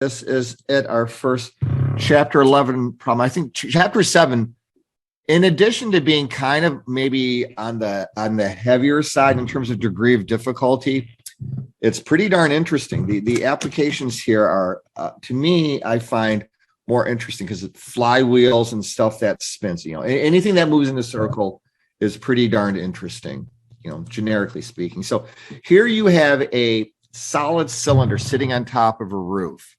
This is it, our first chapter 11 problem. I think chapter 7, in addition to being kind of maybe on the heavier side in terms of degree of difficulty, it's pretty darn interesting. The applications here are, to me, I find more interesting because it's flywheels and stuff that spins. Anything that moves in a circle is pretty darn interesting, generically speaking. So here you have a solid cylinder sitting on top of a roof.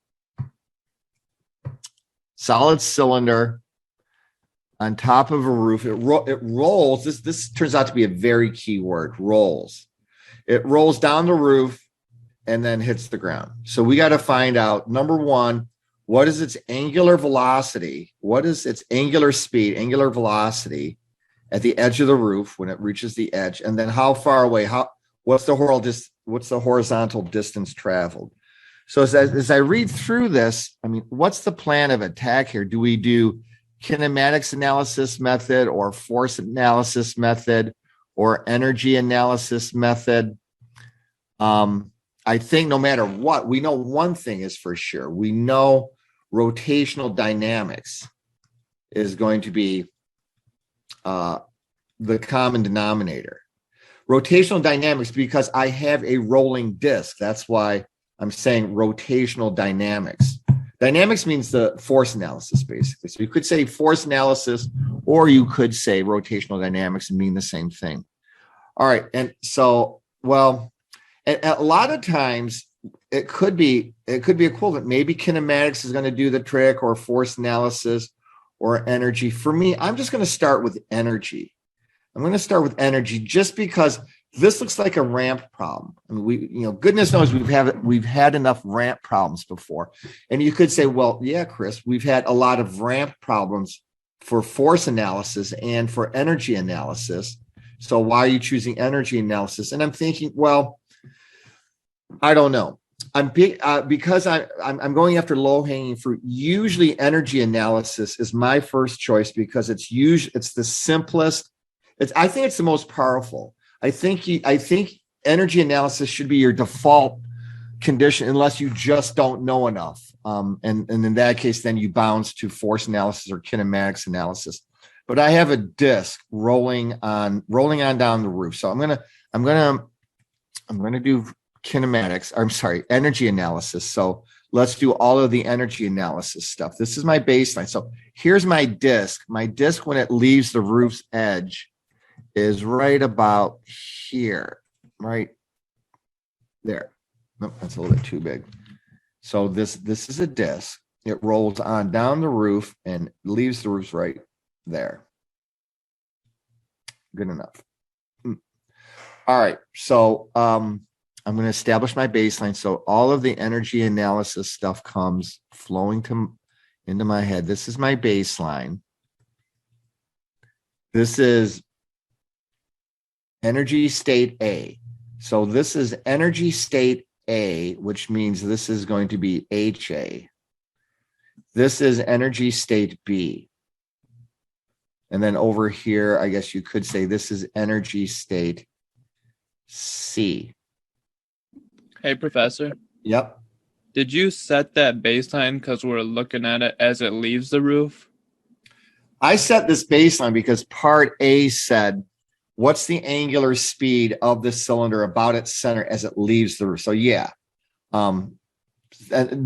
Solid cylinder on top of a roof. It rolls. This turns out to be a very key word, rolls. It rolls down the roof and then hits the ground. So we got to find out, number one, what is its angular velocity? What is its angular speed, angular velocity at the edge of the roof when it reaches the edge? And then how far away? What's the horizontal distance traveled? So as I read through this, what's the plan of attack here? Do we do kinematics analysis method or force analysis method or energy analysis method? I think no matter what, we know one thing is for sure. We know rotational dynamics is going to be the common denominator. Rotational dynamics, because I have a rolling disc. That's why I'm saying rotational dynamics. Dynamics means the force analysis, basically. So you could say force analysis, or you could say rotational dynamics and mean the same thing. All right. And so, and a lot of times it could be equivalent. Maybe kinematics is going to do the trick, or force analysis, or energy. For me, I'm just going to start with energy. I'm going to start with energy just because this looks like a ramp problem. Goodness knows we've had enough ramp problems before. And you could say, well, yeah, Chris, we've had a lot of ramp problems for force analysis and for energy analysis. So why are you choosing energy analysis? And I'm thinking, well, I don't know. Because I'm going after low-hanging fruit. Usually energy analysis is my first choice because it's the simplest. I think it's the most powerful. I think energy analysis should be your default condition unless you just don't know enough. And in that case, then you bounce to force analysis or kinematics analysis. But I have a disc rolling on down the roof. So I'm gonna do energy analysis. So let's do all of the energy analysis stuff. This is my baseline. So here's my disc. My disc, when it leaves the roof's edge, is right about here, right there. Nope, that's a little bit too big. So this is a disc. It rolls on down the roof and leaves the roof right there. Good enough. All right. So I'm going to establish my baseline. So all of the energy analysis stuff comes flowing into my head. This is my baseline. This is energy state A. So this is energy state A, which means this is going to be HA. This is energy state B. And then over here, I guess you could say this is energy state C. Hey, Professor. Yep. Did you set that baseline because we're looking at it as it leaves the roof? I set this baseline because part A said, what's the angular speed of the cylinder about its center as it leaves the roof? So yeah,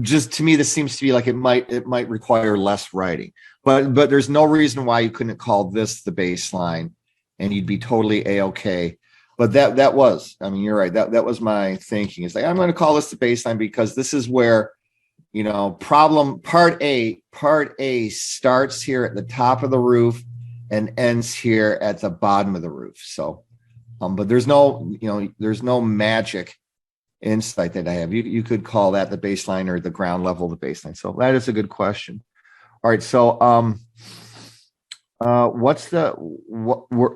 just to me, this seems to be like it might require less writing, but there's no reason why you couldn't call this the baseline, and you'd be totally a-okay. But that was, you're right. That was my thinking. It's like I'm going to call this the baseline because this is where, problem part A starts here at the top of the roof and ends here at the bottom of the roof. So, but there's no magic insight that I have. You could call that the baseline or the ground level of the baseline. So that is a good question. All right. So,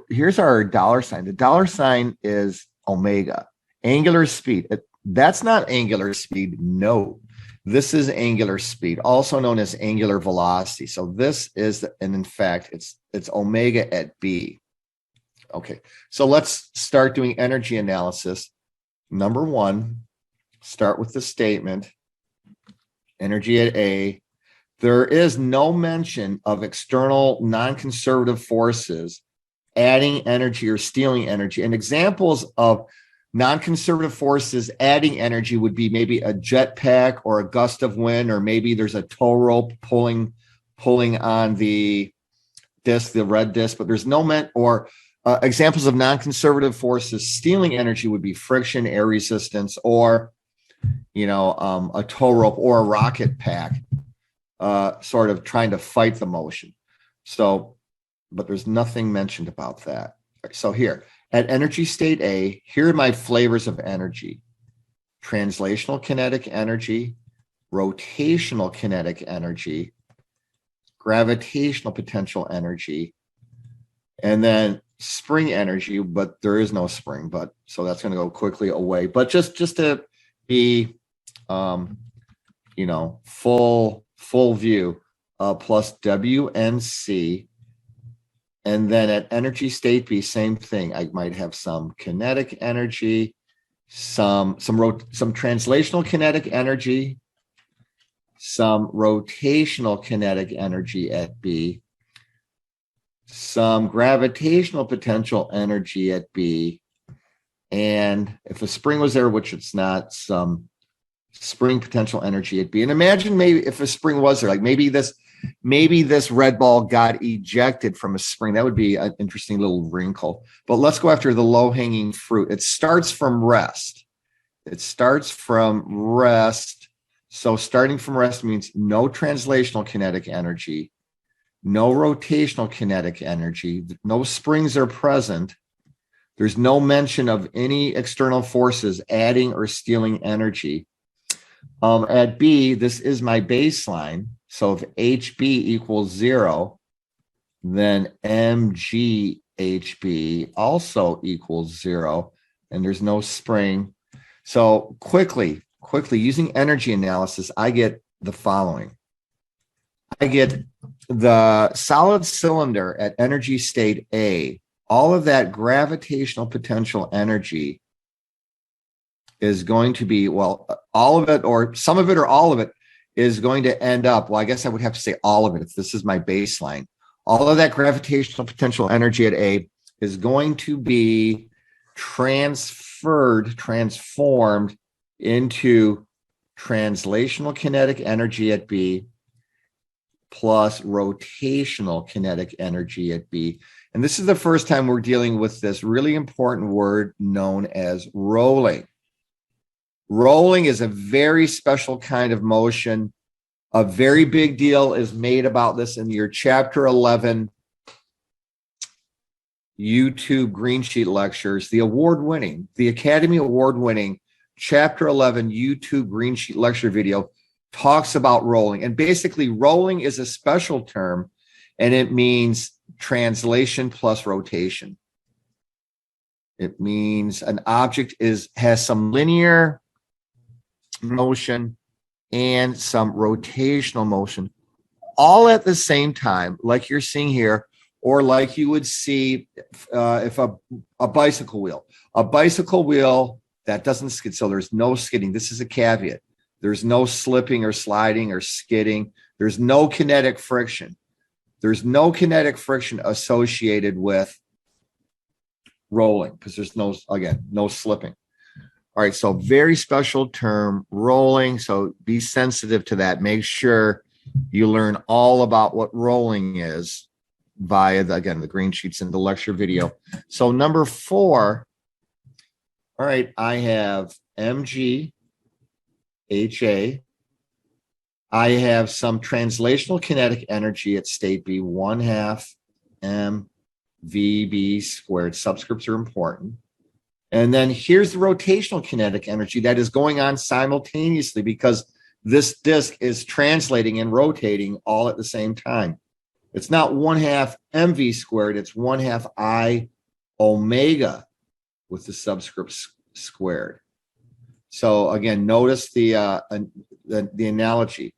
here's our dollar sign. The dollar sign is omega, angular speed. That's not angular speed. No, this is angular speed, also known as angular velocity. So this is, and in fact, it's omega at B. Okay, so let's start doing energy analysis. Number one, start with the statement. energy at A. There is no mention of external non-conservative forces adding energy or stealing energy. And examples of non-conservative forces adding energy would be maybe a jetpack or a gust of wind, or maybe there's a tow rope pulling on the disc, the red disc, but there's no examples of non-conservative forces stealing energy would be friction, air resistance, or a tow rope or a rocket pack, sort of trying to fight the motion. So, but there's nothing mentioned about that. So here at energy state A, here are my flavors of energy: translational kinetic energy, rotational kinetic energy, gravitational potential energy, and then spring energy, but there is no spring, but so that's going to go quickly away. But just to be full view, plus WNC. And then at energy state B, same thing. I might have some kinetic energy, some translational kinetic energy, some rotational kinetic energy at B, some gravitational potential energy at B, and if a spring was there, which it's not, some spring potential energy at B. And imagine maybe if a spring was there, like maybe this red ball got ejected from a spring. That would be an interesting little wrinkle. But let's go after the low-hanging fruit. It starts from rest. So starting from rest means no translational kinetic energy, no rotational kinetic energy, no springs are present. There's no mention of any external forces adding or stealing energy. At B, this is my baseline. So if HB equals 0, then MGHB also equals 0, and there's no spring. So quickly, using energy analysis, I get the following. I get the solid cylinder at energy state A. All of that gravitational potential energy is going to be, all of it or some of it or all of it is going to end up, I guess I would have to say all of it if this is my baseline. All of that gravitational potential energy at A is going to be transformed into translational kinetic energy at B plus rotational kinetic energy at B. And this is the first time we're dealing with this really important word known as rolling. Rolling is a very special kind of motion. A very big deal is made about this in your Chapter 11 YouTube Green Sheet lectures, the Academy Award-winning Chapter 11 YouTube Green Sheet lecture video talks about rolling. And basically, rolling is a special term, and it means translation plus rotation. It means an object has some linear motion and some rotational motion, all at the same time, like you're seeing here, or like you would see if a bicycle wheel that doesn't skid. So there's no skidding. This is a caveat. There's no slipping or sliding or skidding. There's no kinetic friction. There's no kinetic friction associated with rolling because there's no slipping. All right, so very special term, rolling. So be sensitive to that. Make sure you learn all about what rolling is via, the green sheets in the lecture video. So number 4, all right, I have MG, HA. I have some translational kinetic energy at state B, 1/2 mVb squared. Subscripts are important. And then here's the rotational kinetic energy that is going on simultaneously because this disk is translating and rotating all at the same time. It's not 1/2 mv squared, it's 1/2 I omega with the subscript squared. So again, notice the analogy.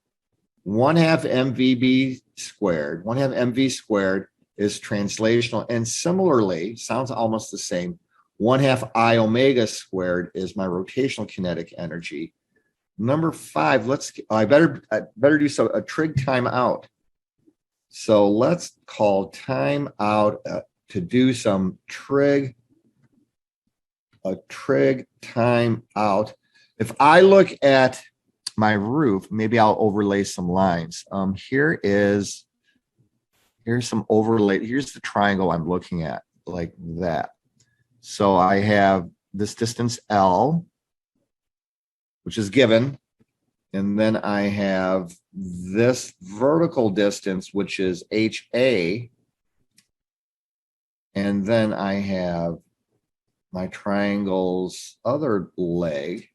1/2 mvb squared, 1/2 mv squared is translational, and similarly, sounds almost the same, 1/2 I omega squared is my rotational kinetic energy. number 5, I better do a trig timeout. So let's call time out to do some a trig time out. If I look at my roof, maybe I'll overlay some lines. Here's some overlay. Here's the triangle I'm looking at, like that. So I have this distance L, which is given. And then I have this vertical distance, which is HA. And then I have my triangle's other leg.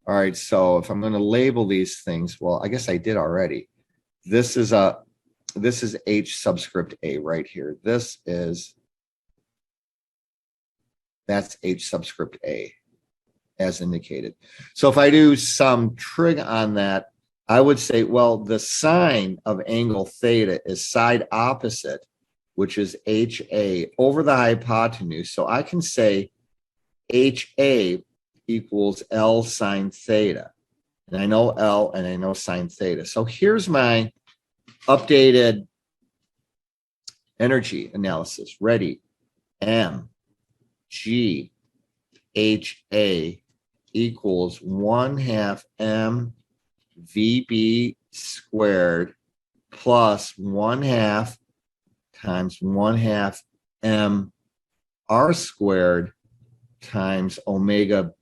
All right, so if I'm going to label these things, well, I guess I did already. This is H subscript A right here. That's H subscript A, as indicated. So if I do some trig on that, I would say, well, the sine of angle theta is side opposite, which is HA over the hypotenuse. So I can say HA equals L sine theta. And I know L and I know sine theta. So here's my updated energy analysis. Ready? M G HA equals 1/2 M VB squared plus 1/2 times 1/2 M R squared times omega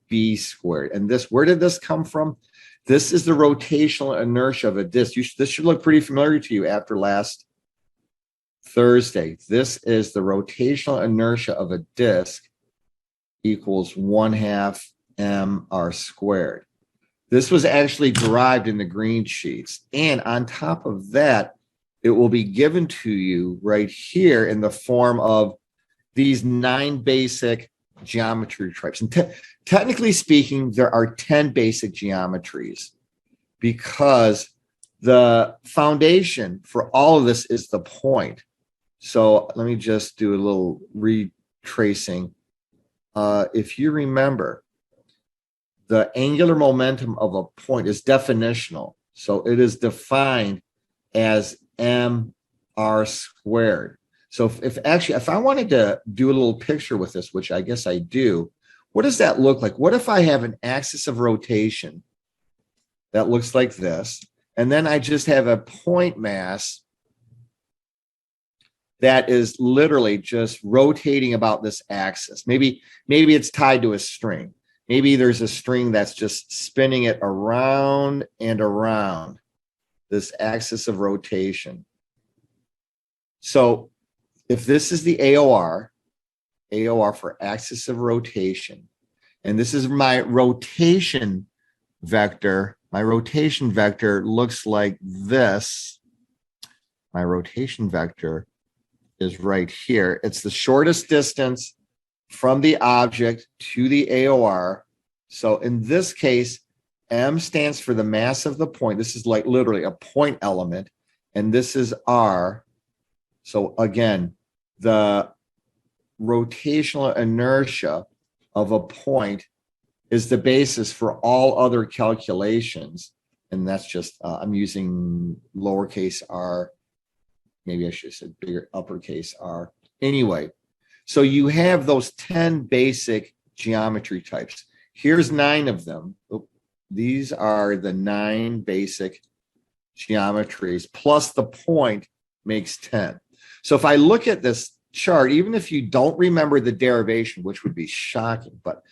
B squared. And this, where did this come from? This is the rotational inertia of a disk. This should look pretty familiar to you after last Thursday. This is the rotational inertia of a disk equals 1/2 mr squared. This was actually derived in the green sheets. And on top of that, it will be given to you right here in the form of these 9 basic geometry types. And technically speaking, there are 10 basic geometries because the foundation for all of this is the point. So let me just do a little retracing. If you remember, the angular momentum of a point is definitional. So it is defined as mr squared. So if I wanted to do a little picture with this, which I guess I do, what does that look like? What if I have an axis of rotation that looks like this, and then I just have a point mass that is literally just rotating about this axis? Maybe it's tied to a string. Maybe there's a string that's just spinning it around and around this axis of rotation. So if this is the AOR for axis of rotation, and this is my rotation vector, my rotation vector looks like this. My rotation vector is right here. It's the shortest distance from the object to the AOR. So in this case, M stands for the mass of the point. This is like literally a point element, and this is R. So again, the rotational inertia of a point is the basis for all other calculations. And that's just, I'm using lowercase r. Maybe I should have said bigger uppercase r. Anyway, so you have those 10 basic geometry types. Here's 9 of them. These are the 9 basic geometries, plus the point makes 10. So if I look at this chart, even if you don't remember the derivation, which would be shocking, but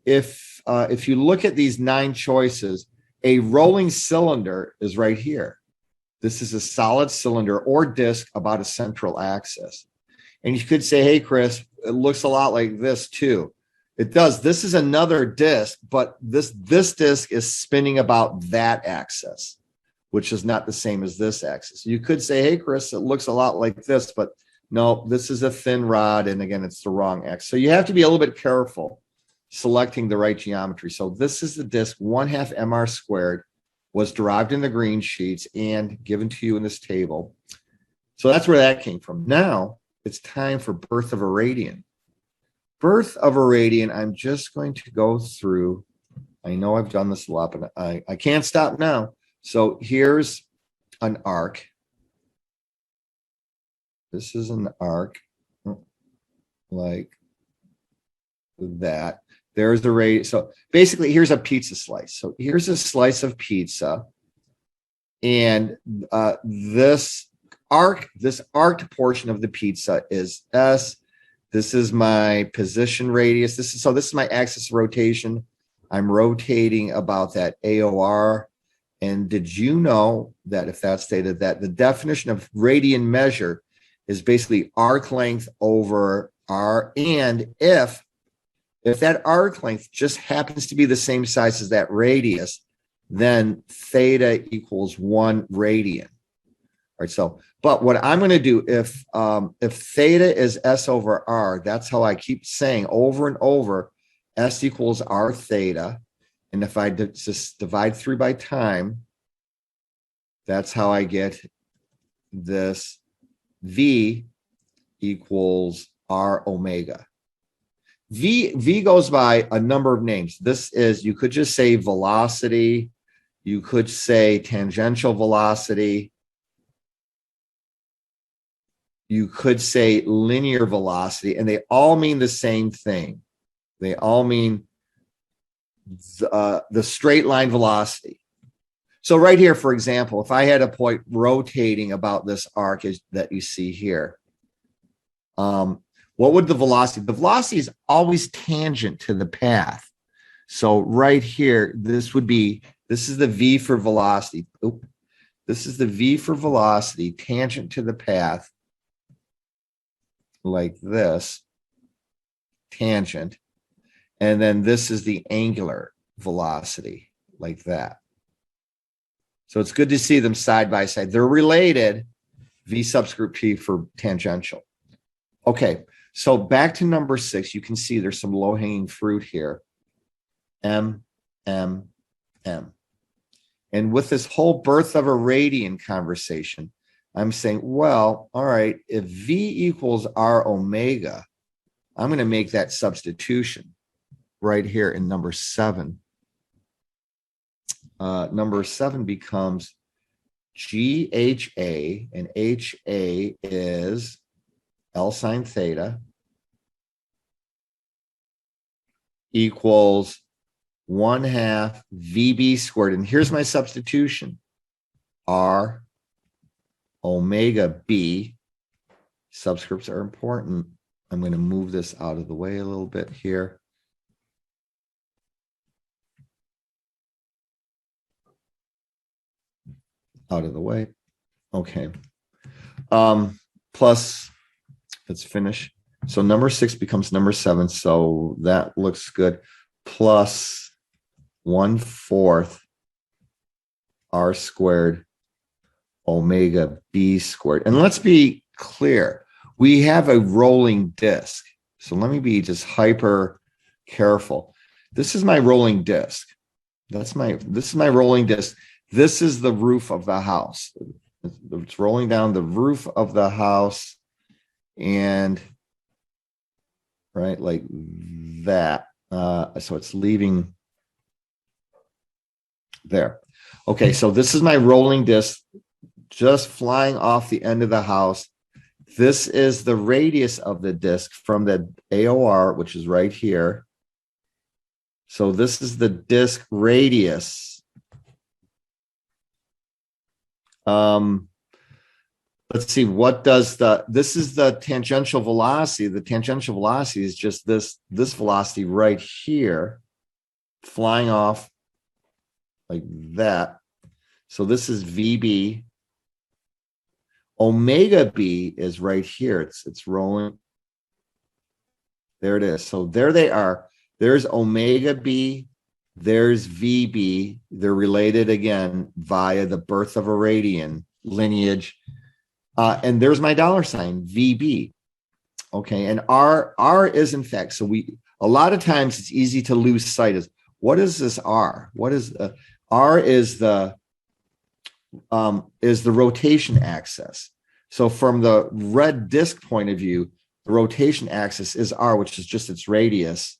if you look at these 9 choices, a rolling cylinder is right here. This is a solid cylinder or disk about a central axis. And you could say, hey, Chris, it looks a lot like this too. It does. This is another disk, but this disk is spinning about that axis, which is not the same as this axis. You could say, hey, Chris, it looks a lot like this, but no, this is a thin rod. And again, it's the wrong axis. So you have to be a little bit careful selecting the right geometry. So this is the disk 1/2 mr squared, was derived in the green sheets and given to you in this table. So that's where that came from. Now it's time for birth of a radian. Birth of a radian, I'm just going to go through I know I've done this a lot, but I can't stop now. So here's an arc. This is an arc like that. There's the radius. So basically, here's a pizza slice. So here's a slice of pizza. And this arced portion of the pizza is S. This is my position radius. This is my axis of rotation. I'm rotating about that AOR. And did you know that if that's stated, that the definition of radian measure is basically arc length over R, and if that arc length just happens to be the same size as that radius, then theta equals 1 radian. All right. So, but what I'm going to do, if theta is S over R, that's how I keep saying over and over, S equals R theta. And if I just divide through by time, that's how I get this V equals R omega. V goes by a number of names. This is, you could just say velocity. You could say tangential velocity. You could say linear velocity, and they all mean the same thing. They all mean the straight line velocity. So right here, for example, if I had a point rotating about this arc that you see here, what would the velocity? The velocity is always tangent to the path. So right here, this is the V for velocity. This is the V for velocity, tangent to the path, like this, tangent. And then this is the angular velocity, like that. So it's good to see them side by side. They're related, V subscript T for tangential. Okay, so back to number 6, you can see there's some low-hanging fruit here. M, M, M. And with this whole birth of a radian conversation, I'm saying, well, all right, if V equals R omega, I'm going to make that substitution right here in number 7. Number 7 becomes GHA, and HA is L sine theta equals 1/2 VB squared. And here's my substitution. R omega B. Subscripts are important. I'm going to move this out of the way a little bit here. Out of the way. Okay. Plus, let's finish. So number 6 becomes number 7. So that looks good. Plus 1/4 R squared omega B squared. And let's be clear. We have a rolling disk. So let me be just hyper careful. This is my rolling disk. This is my rolling disk. This is the roof of the house. It's rolling down the roof of the house, and right like that. So it's leaving there. Okay, so this is my rolling disc just flying off the end of the house. This is the radius of the disc from the AOR, which is right here. So this is the disc radius. Let's see, what does this is the tangential velocity. The tangential velocity is just this velocity right here, flying off like that. So this is VB. Omega B is right here. It's rolling. There it is. So there they are. There's omega B. There's VB. They're related again via the birth of a radian lineage. And there's my $sign, VB. Okay, and R is in fact, so a lot of times it's easy to lose sight of what is this R? What is R is the rotation axis. So from the red disk point of view, the rotation axis is R, which is just its radius.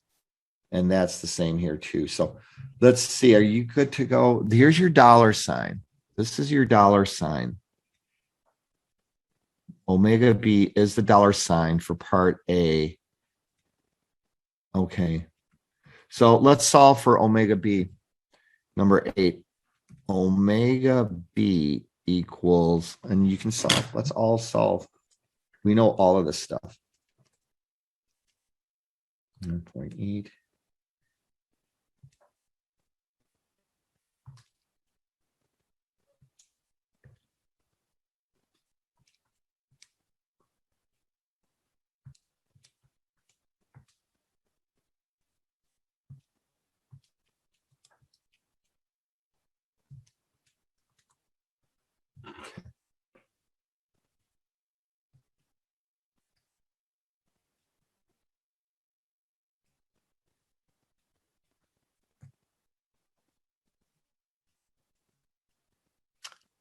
And that's the same here too. So let's see. Are you good to go? Here's your dollar sign. This is your dollar sign. Omega B is the dollar sign for part A. Okay. So let's solve for omega B. Number 8. Omega B equals, and you can solve. Let's all solve. We know all of this stuff. 1.8.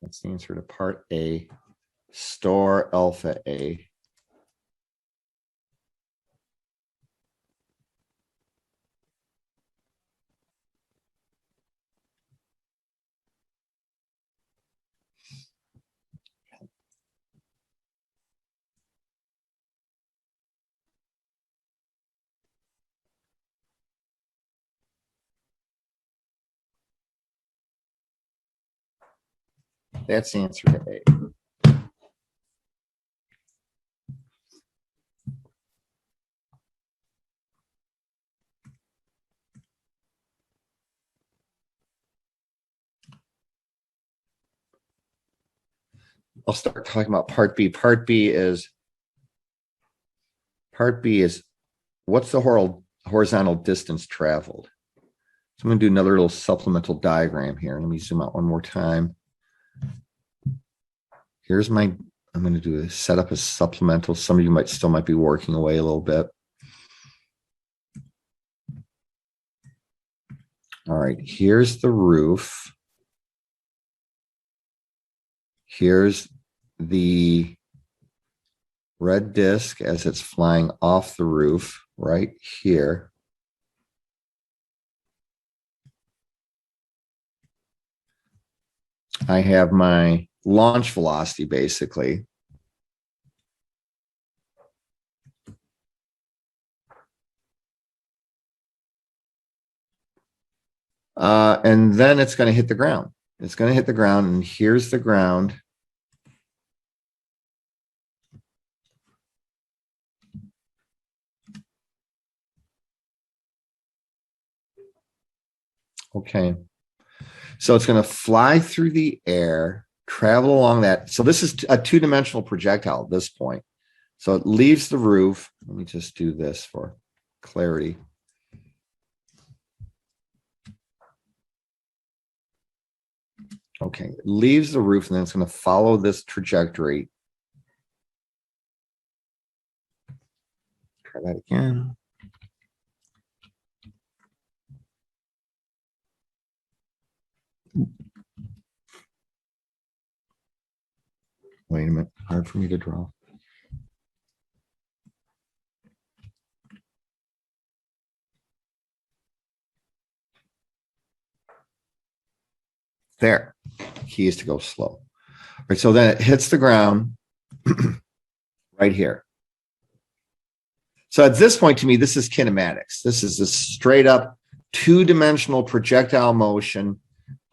That's the answer to part A. Store alpha A. That's the answer to A. I'll start talking about part B. Part B is what's the horizontal distance traveled? So I'm going to do another little supplemental diagram here. Let me zoom out one more time. Here's my, I'm going to do a set up a supplemental. Some of you might be working away a little bit. All right, here's the roof. Here's the red disc as it's flying off the roof right here. I have my launch velocity basically. And then it's going to hit the ground. It's going to hit the ground, and here's the ground. Okay. So it's going to fly through the air, travel along that. So this is a two-dimensional projectile at this point. So it leaves the roof. Let me just do this for clarity. Okay, it leaves the roof, and then it's going to follow this trajectory. Try that again. Wait a minute, hard for me to draw. There, key is to go slow. All right, so then it hits the ground right here. So at this point, to me, this is kinematics. This is a straight up two-dimensional projectile motion.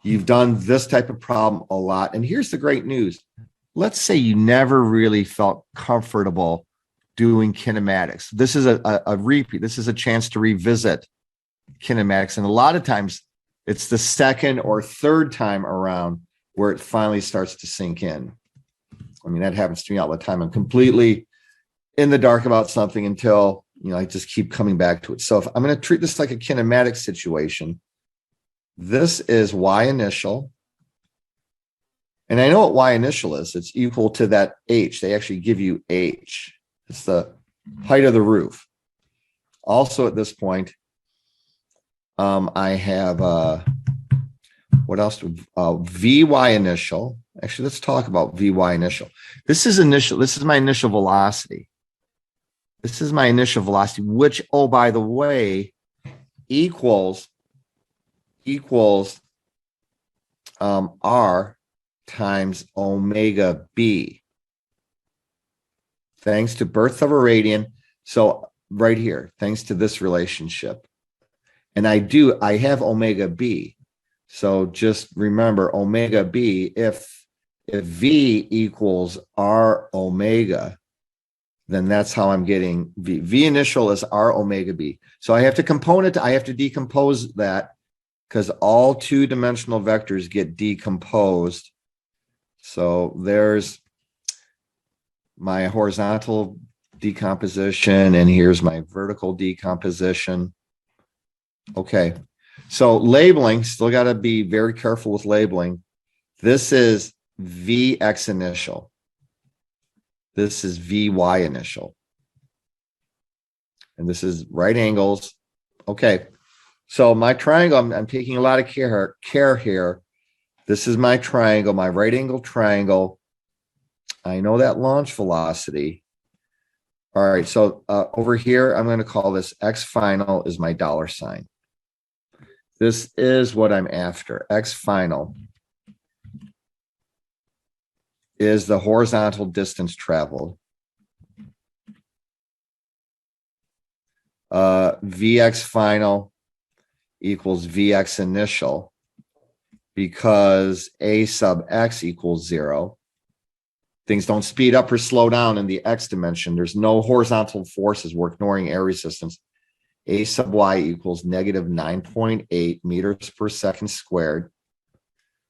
You've done this type of problem a lot. And here's the great news. Let's say you never really felt comfortable doing kinematics. This is a repeat. This is a chance to revisit kinematics. And a lot of times it's the second or third time around where it finally starts to sink in. I mean, that happens to me all the time. I'm completely in the dark about something until, I just keep coming back to it. So if I'm going to treat this like a kinematic situation, this is Y initial. And I know what Y initial is. It's equal to that H. They actually give you H. It's the height of the roof. Also at this point, I have, what else? VY initial. Actually, let's talk about VY initial. This is initial. This is my initial velocity. This is my initial velocity, which, oh, by the way, equals R times omega B. Thanks to birth of a radian. So right here, thanks to this relationship. And I have omega B. So just remember omega B, if V equals R omega, then that's how I'm getting V. V initial is R omega B. So I have to I have to decompose that because all two-dimensional vectors get decomposed. So there's my horizontal decomposition, and here's my vertical decomposition. Okay, so labeling, still got to be very careful with labeling. This is Vx initial. This is Vy initial. And this is right angles. Okay, so my triangle, I'm taking a lot of care here. This is my triangle, my right angle triangle. I know that launch velocity. All right, so over here, I'm going to call this X final is my dollar sign. This is what I'm after. X final is the horizontal distance traveled. Vx final equals Vx initial because A sub X equals 0. Things don't speed up or slow down in the X dimension. There's no horizontal forces. We're ignoring air resistance. A sub Y equals negative 9.8 meters per second squared.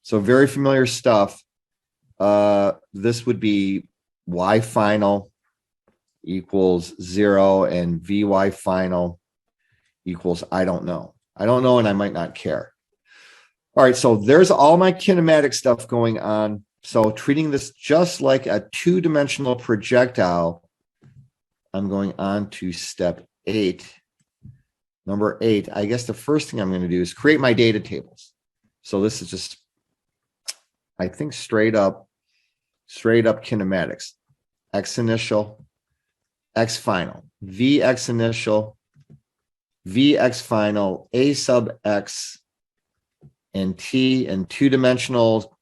So very familiar stuff. This would be Y final equals 0 and Vy final equals I don't know. I don't know and I might not care. All right, so there's all my kinematic stuff going on. So treating this just like a two-dimensional projectile, I'm going on to step 8. Number 8, I guess the first thing I'm going to do is create my data tables. So this is just, I think, straight up kinematics. X initial, X final, Vx initial, Vx final, A sub X, and T, and two-dimensional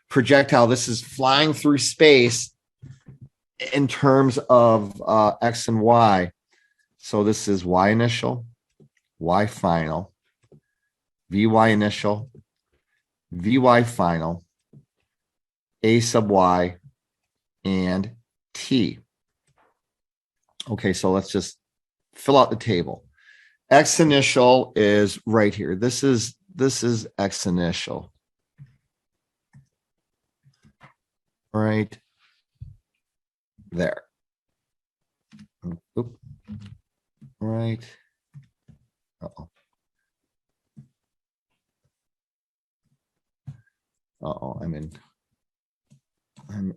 projectile. This is flying through space in terms of X and Y. So this is Y initial, Y final, Vy initial, Vy final, A sub Y, and T. Okay, so let's just fill out the table. X initial is right here. This is X initial. Right there. Oop. Right. Uh-oh. Uh-oh, I'm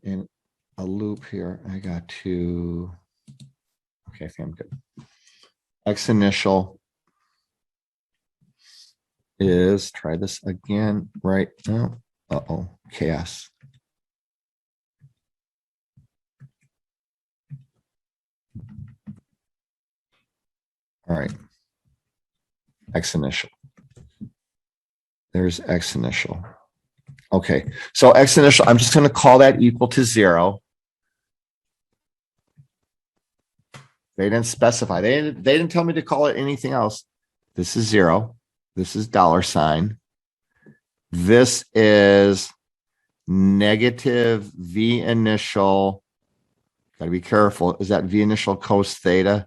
in a loop here. I got to, okay, I think I'm good. X initial is, try this again, right now. Uh-oh, chaos. All right, X initial. There's X initial. Okay, so X initial, I'm just going to call that equal to 0. They didn't specify. They didn't tell me to call it anything else. This is 0. This is dollar sign. This is negative V initial. Got to be careful. Is that V initial cos theta?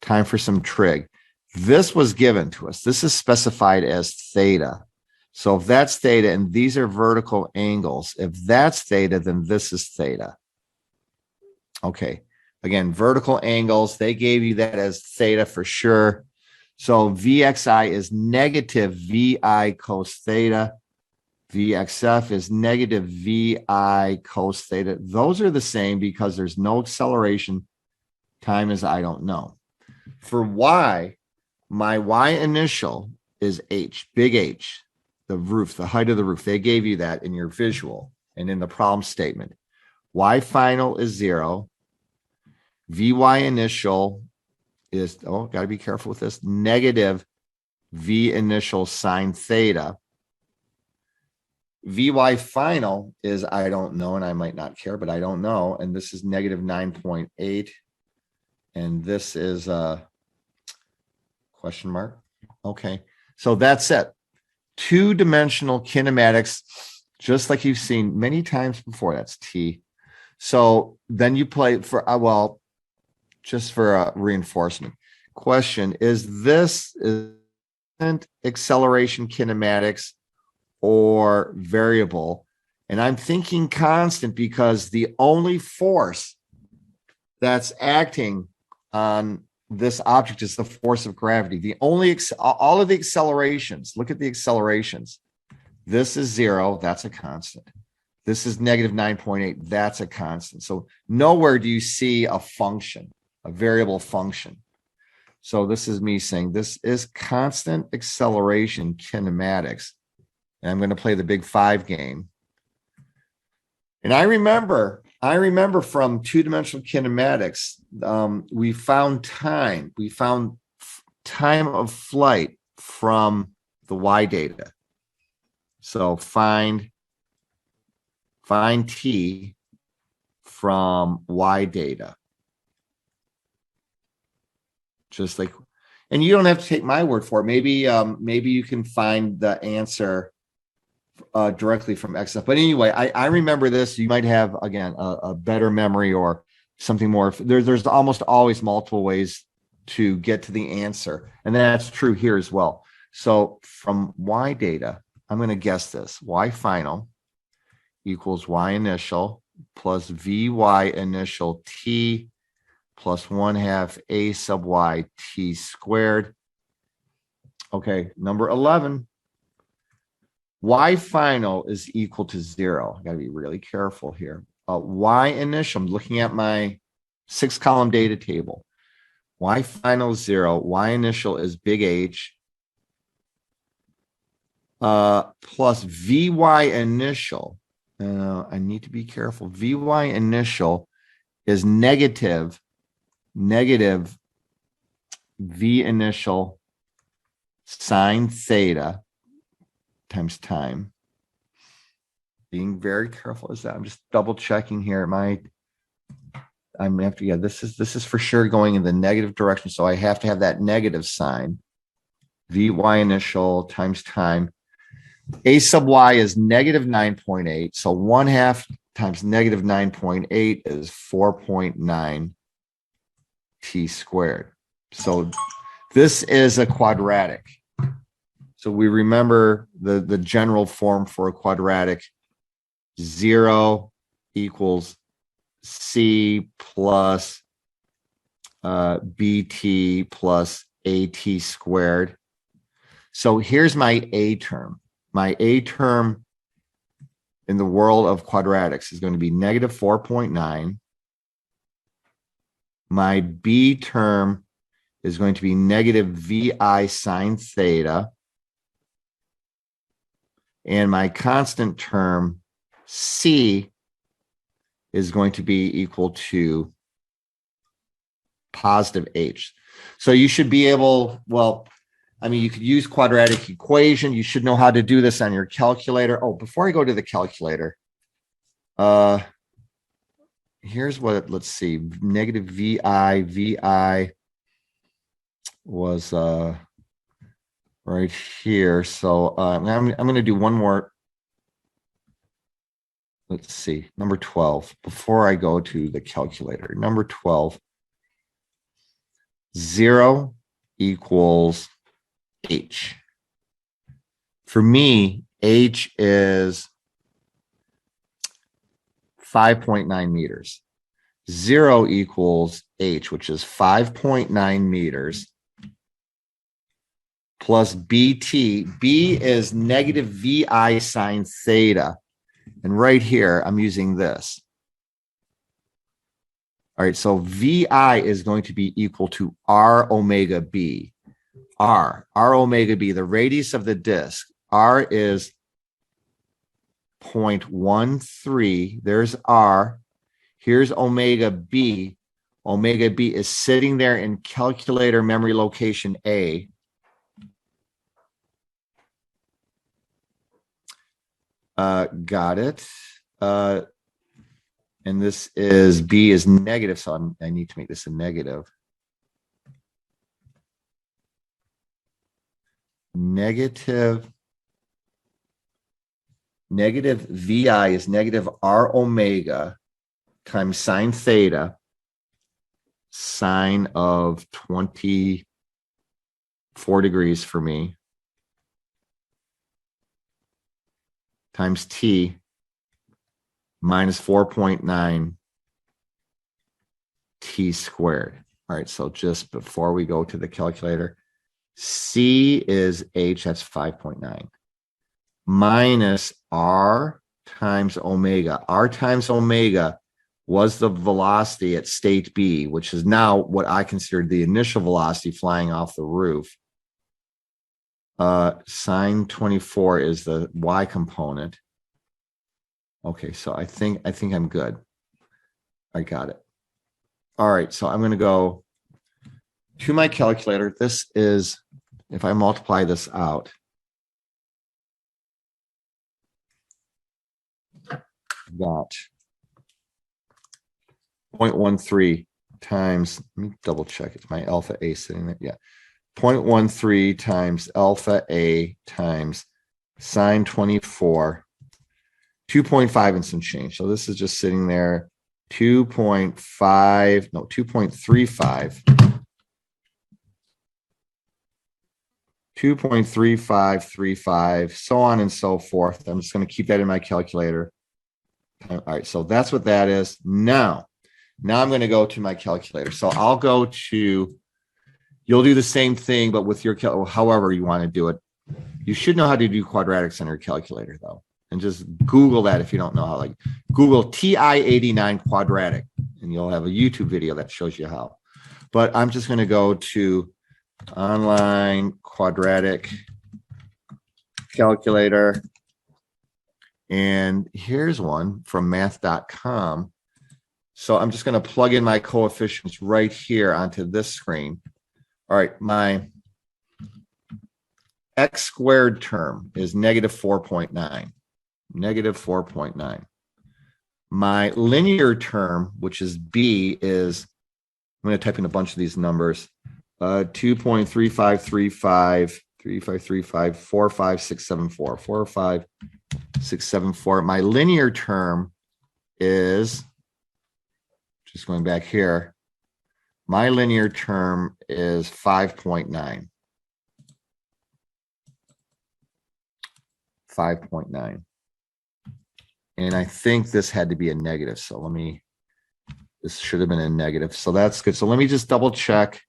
Time for some trig. This was given to us. This is specified as theta. So if that's theta and these are vertical angles, if that's theta, then this is theta. Okay. Again, vertical angles, they gave you that as theta for sure. So VXI is negative VI cos theta. VXF is negative VI cos theta. Those are the same because there's no acceleration. Time is I don't know. For Y, my Y initial is H, big H, the roof, the height of the roof. They gave you that in your visual and in the problem statement. Y final is 0. Vy initial is, oh, got to be careful with this, negative V initial sine theta. Vy final is I don't know, and I might not care, but I don't know. And this is negative 9.8. And this is a question mark. Okay. So that's it. Two-dimensional kinematics, just like you've seen many times before. That's T. So then you play for, well, just for reinforcement. Question, is this acceleration kinematics or variable? And I'm thinking constant because the only force that's acting on this object is the force of gravity. The only, all of the accelerations, look at the accelerations. This is 0, that's a constant. This is negative 9.8, that's a constant. So nowhere do you see a function, a variable function. So this is me saying this is constant acceleration kinematics. And I'm going to play the big 5 game. And I remember from two-dimensional kinematics, we found time. We found time of flight from the y data. So find t from y data. Just like, and you don't have to take my word for it. Maybe you can find the answer directly from XF. But anyway, I remember this. You might have, again, a better memory or something more. There's almost always multiple ways to get to the answer. And that's true here as well. So from y data, I'm going to guess this. Y final equals y initial plus Vy initial t plus 1/2 a sub y t squared. Okay, number 11. Y final is equal to 0. I got to be really careful here. Y initial, I'm looking at my 6-column data table. Y final is 0. Y initial is big H. Plus Vy initial. I need to be careful. Vy initial is negative V initial sine theta times time. Being very careful is that I'm just double checking here. I'm gonna have to, yeah, this is for sure going in the negative direction. So I have to have that negative sign. Vy initial times time. A sub y is negative 9.8. So 1/2 times negative 9.8 is 4.9 t squared. So this is a quadratic. So we remember the general form for a quadratic. 0 equals c plus bt plus at squared. So here's my a term. My a term in the world of quadratics is going to be negative 4.9. My b term is going to be negative vi sine theta. And my constant term, c, is going to be equal to positive h. So you should be able, well, I mean, you could use quadratic equation. You should know how to do this on your calculator. Oh, before I go to the calculator, here's what, let's see, negative vi was right here. So I'm going to do one more. Let's see, number 12, before I go to the calculator. Number 12, 0 equals h. For me, h is 5.9 meters. 0 equals h, which is 5.9 meters, plus bt. B is negative vi sine theta. And right here, I'm using this. All right, so vi is going to be equal to r omega b. R omega b, the radius of the disk. R is 0.13. There's r. Here's omega b. Omega b is sitting there in calculator memory location A. Got it. And this is B is negative, so I need to make this a negative. Negative VI is negative R omega times sine theta, sine of 24 degrees for me, times T minus 4.9 T squared. All right, so just before we go to the calculator, C is H, that's 5.9, minus R times omega. R times omega was the velocity at state B, which is now what I considered the initial velocity flying off the roof. Sine 24 is the Y component. Okay, so I think I'm good. I got it. All right, so I'm going to go to my calculator. This is, if I multiply this out, got 0.13 times, let me double check, it's my alpha A sitting there. Yeah, 0.13 times alpha A times sine 24, 2.5 and some change. So this is just sitting there, 2.5, no, 2.35. 2.3535, so on and so forth. I'm just going to keep that in my calculator. All right, so that's what that is. Now I'm going to go to my calculator. So I'll go to, you'll do the same thing, but with your, however you want to do it. You should know how to do quadratics on your calculator, though. And just Google that if you don't know how. Like Google TI-89 quadratic, and you'll have a YouTube video that shows you how. But I'm just going to go to online quadratic calculator. And here's one from math.com. So I'm just going to plug in my coefficients right here onto this screen. All right, my x squared term is negative 4.9. Negative 4.9. My linear term, which is B, is, I'm going to type in a bunch of these numbers, 2.3535, 3535, 45674, 45674. My linear term is, just going back here, my linear term is 5.9. 5.9. And I think this had to be a negative. So this should have been a negative. So that's good. So let me just double check.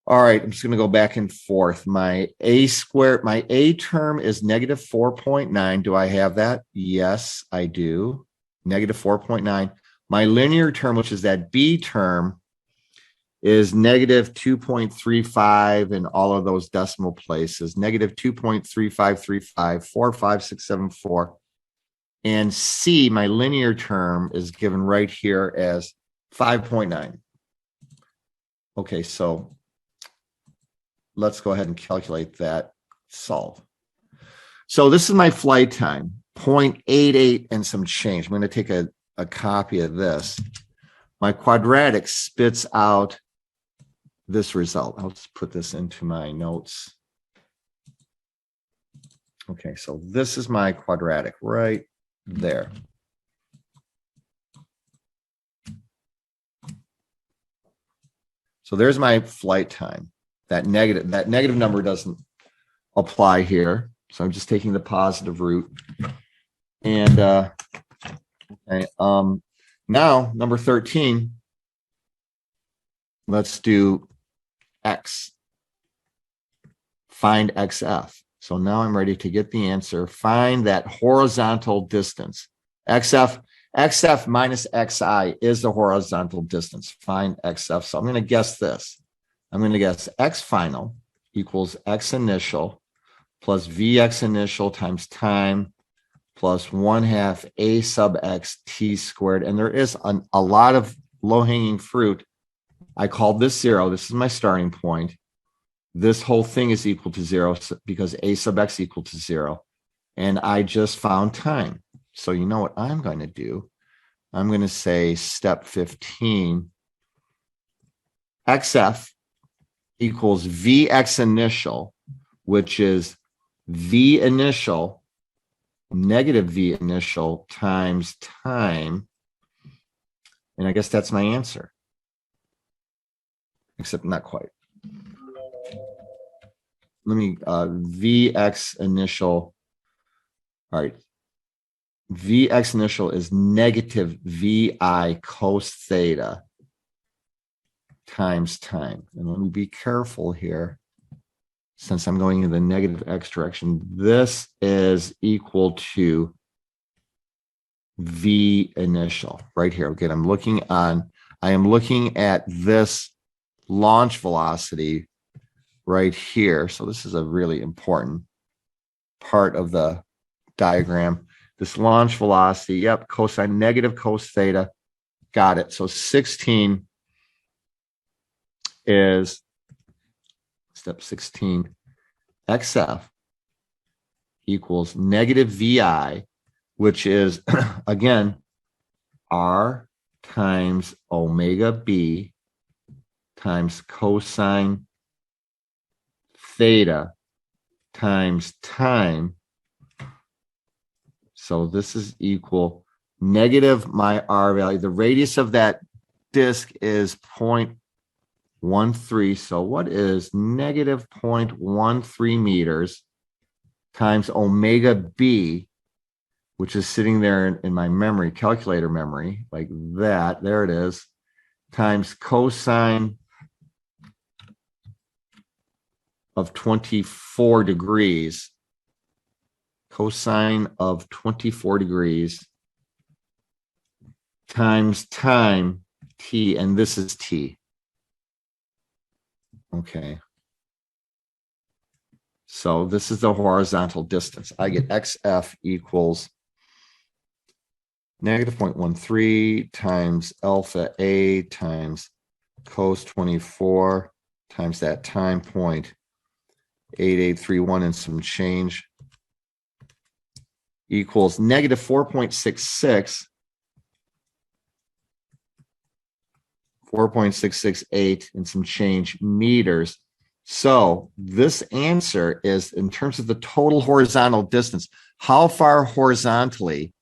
All right, I'm just going to go back and forth. My A squared, my A term is negative 4.9. Do I have that? Yes, I do. Negative 4.9. My linear term, which is that B term, is negative 2.35 in all of those decimal places. Negative 2.3535, 45674. And C, my linear term, is given right here as 5.9. Okay, so let's go ahead and calculate that, solve. So this is my flight time, 0.88 and some change. I'm going to take a copy of this. My quadratic spits out this result. I'll just put this into my notes. Okay, so this is my quadratic right there. So there's my flight time. That negative number doesn't apply here. So I'm just taking the positive root. And okay, now number 13, let's do X. Find XF. So now I'm ready to get the answer. Find that horizontal distance. XF minus XI is the horizontal distance. Find XF. So I'm going to guess this. I'm going to guess X final equals X initial plus VX initial times time plus 1/2 A sub X T squared. And there is a lot of low-hanging fruit. I called this 0. This is my starting point. This whole thing is equal to 0 because A sub X equal to 0. and I just found time. So you know what I'm going to do? I'm going to say step 15, XF equals VX initial, which is V initial, negative V initial times time. And I guess that's my answer. Except not quite. Let me, VX initial. All right. Vx initial is negative Vi cos theta times time. And let me be careful here. Since I'm going in the negative x direction, this is equal to V initial right here. Again, I am looking at this launch velocity right here. So this is a really important part of the diagram. This launch velocity, yep, cosine negative cos theta. Got it. So 16 is step 16. XF equals negative VI, which is, again, R times omega B times cosine theta times time. So this is equal negative my R value. The radius of that disk is 0.13. So what is negative 0.13 meters times omega B, which is sitting there in my memory, calculator memory, like that. There it is, times cosine of 24 degrees. Cosine of 24 degrees times time, t, and this is t. Okay. So this is the horizontal distance. I get XF equals negative 0.13 times alpha A times cos 24 times that time 0.8831 and some change equals negative 4.668 and some change meters. So this answer is in terms of the total horizontal distance. How far horizontally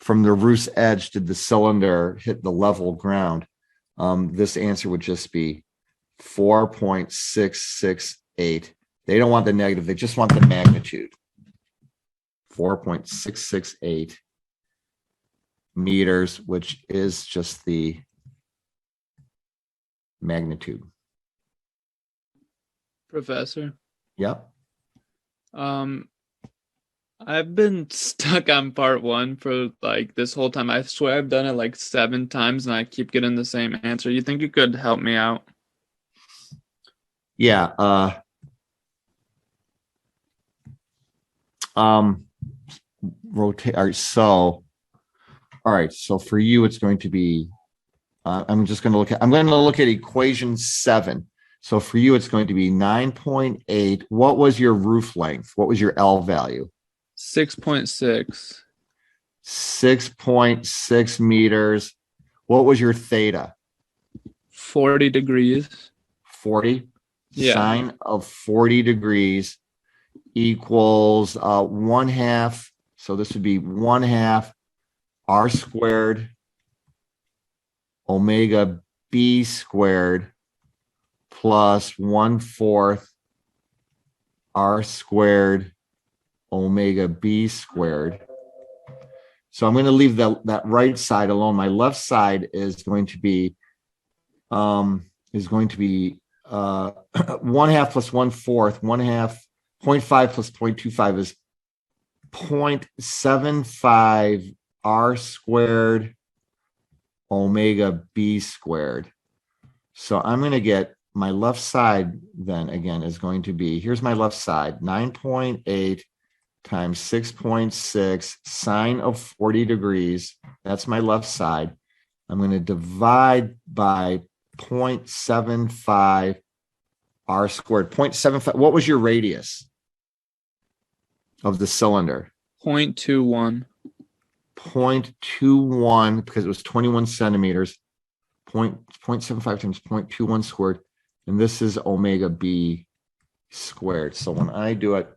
from the roof's edge did the cylinder hit the level ground? This answer would just be 4.668. They don't want the negative. They just want the magnitude. 4.668 meters, which is just the magnitude. Professor. Yep. I've been stuck on part one for like this whole time. I swear I've done it like 7 times and I keep getting the same answer. You think you could help me out? Yeah. Rotate. All right. So, all right. So for you, it's going to be. I'm going to look at equation 7. So for you, it's going to be 9.8. What was your roof length? What was your L value? 6.6. 6.6 meters. What was your theta? 40 degrees. 40. Yeah. Sine of 40 degrees equals 1/2. So this would be 1/2 R squared omega B squared plus 1/4 R squared omega B squared. So I'm going to leave that right side alone. My left side is going to be 1/2 plus 1/4, 1/2, 0.5 plus 0.25 is 0.75 R squared omega B squared. So I'm going to get my left side then again is going to be, here's my left side, 9.8 times 6.6 sine of 40 degrees. That's my left side. I'm going to divide by 0.75 R squared. 0.75. What was your radius of the cylinder? 0.21. 0.21 because it was 21 centimeters. 0.75 times 0.21 squared. And this is omega b squared. So when I do it,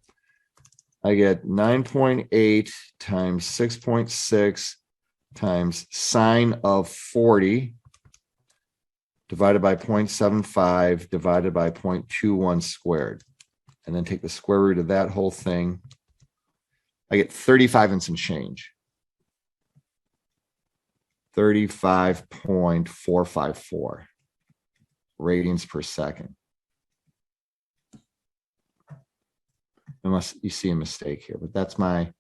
I get 9.8 times 6.6 times sine of 40 divided by 0.75 divided by 0.21 squared. And then take the square root of that whole thing. I get 35 and some change. 35.454 radians per second. Unless you see a mistake here, but that's my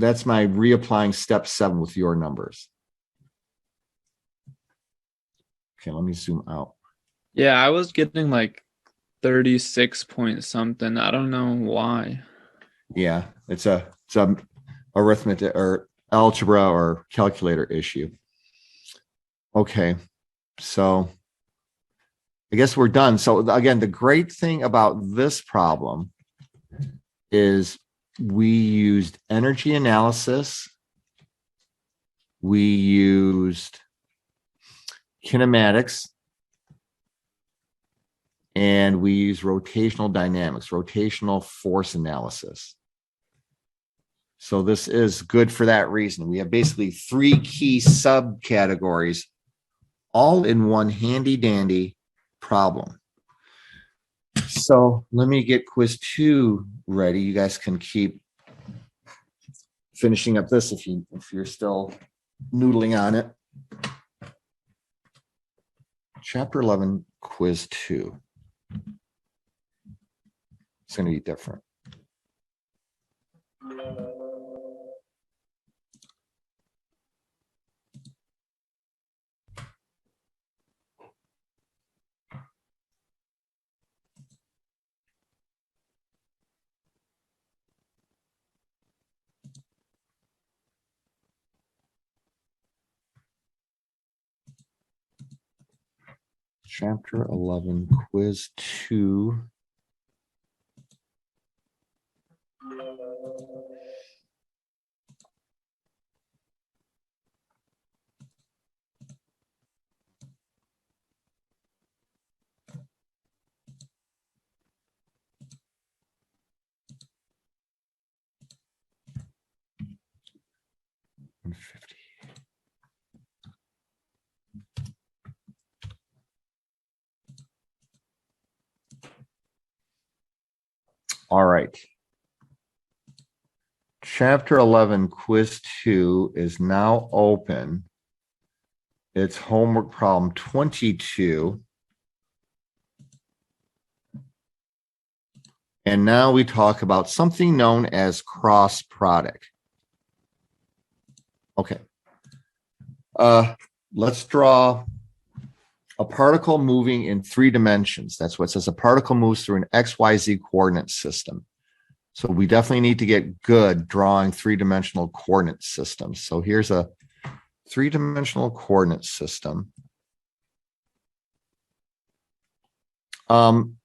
reapplying step 7 with your numbers. Okay, let me zoom out. Yeah, I was getting like 36 point something. I don't know why. Yeah, it's a arithmetic or algebra or calculator issue. Okay, so I guess we're done. So again, the great thing about this problem is we used energy analysis. We used kinematics. And we use rotational dynamics, rotational force analysis. So this is good for that reason. We have basically 3 key subcategories all in one handy dandy problem. So let me get quiz 2 ready. You guys can keep finishing up this if you're still noodling on it. Chapter 11, quiz 2. It's going to be different. Chapter 11, quiz 2. All right. Chapter 11, quiz 2 is now open. It's homework problem 22. And now we talk about something known as cross product. Okay. Let's draw a particle moving in 3 dimensions. That's what it says. A particle moves through an XYZ coordinate system. So we definitely need to get good drawing 3-dimensional coordinate systems. So here's a 3-dimensional coordinate system. When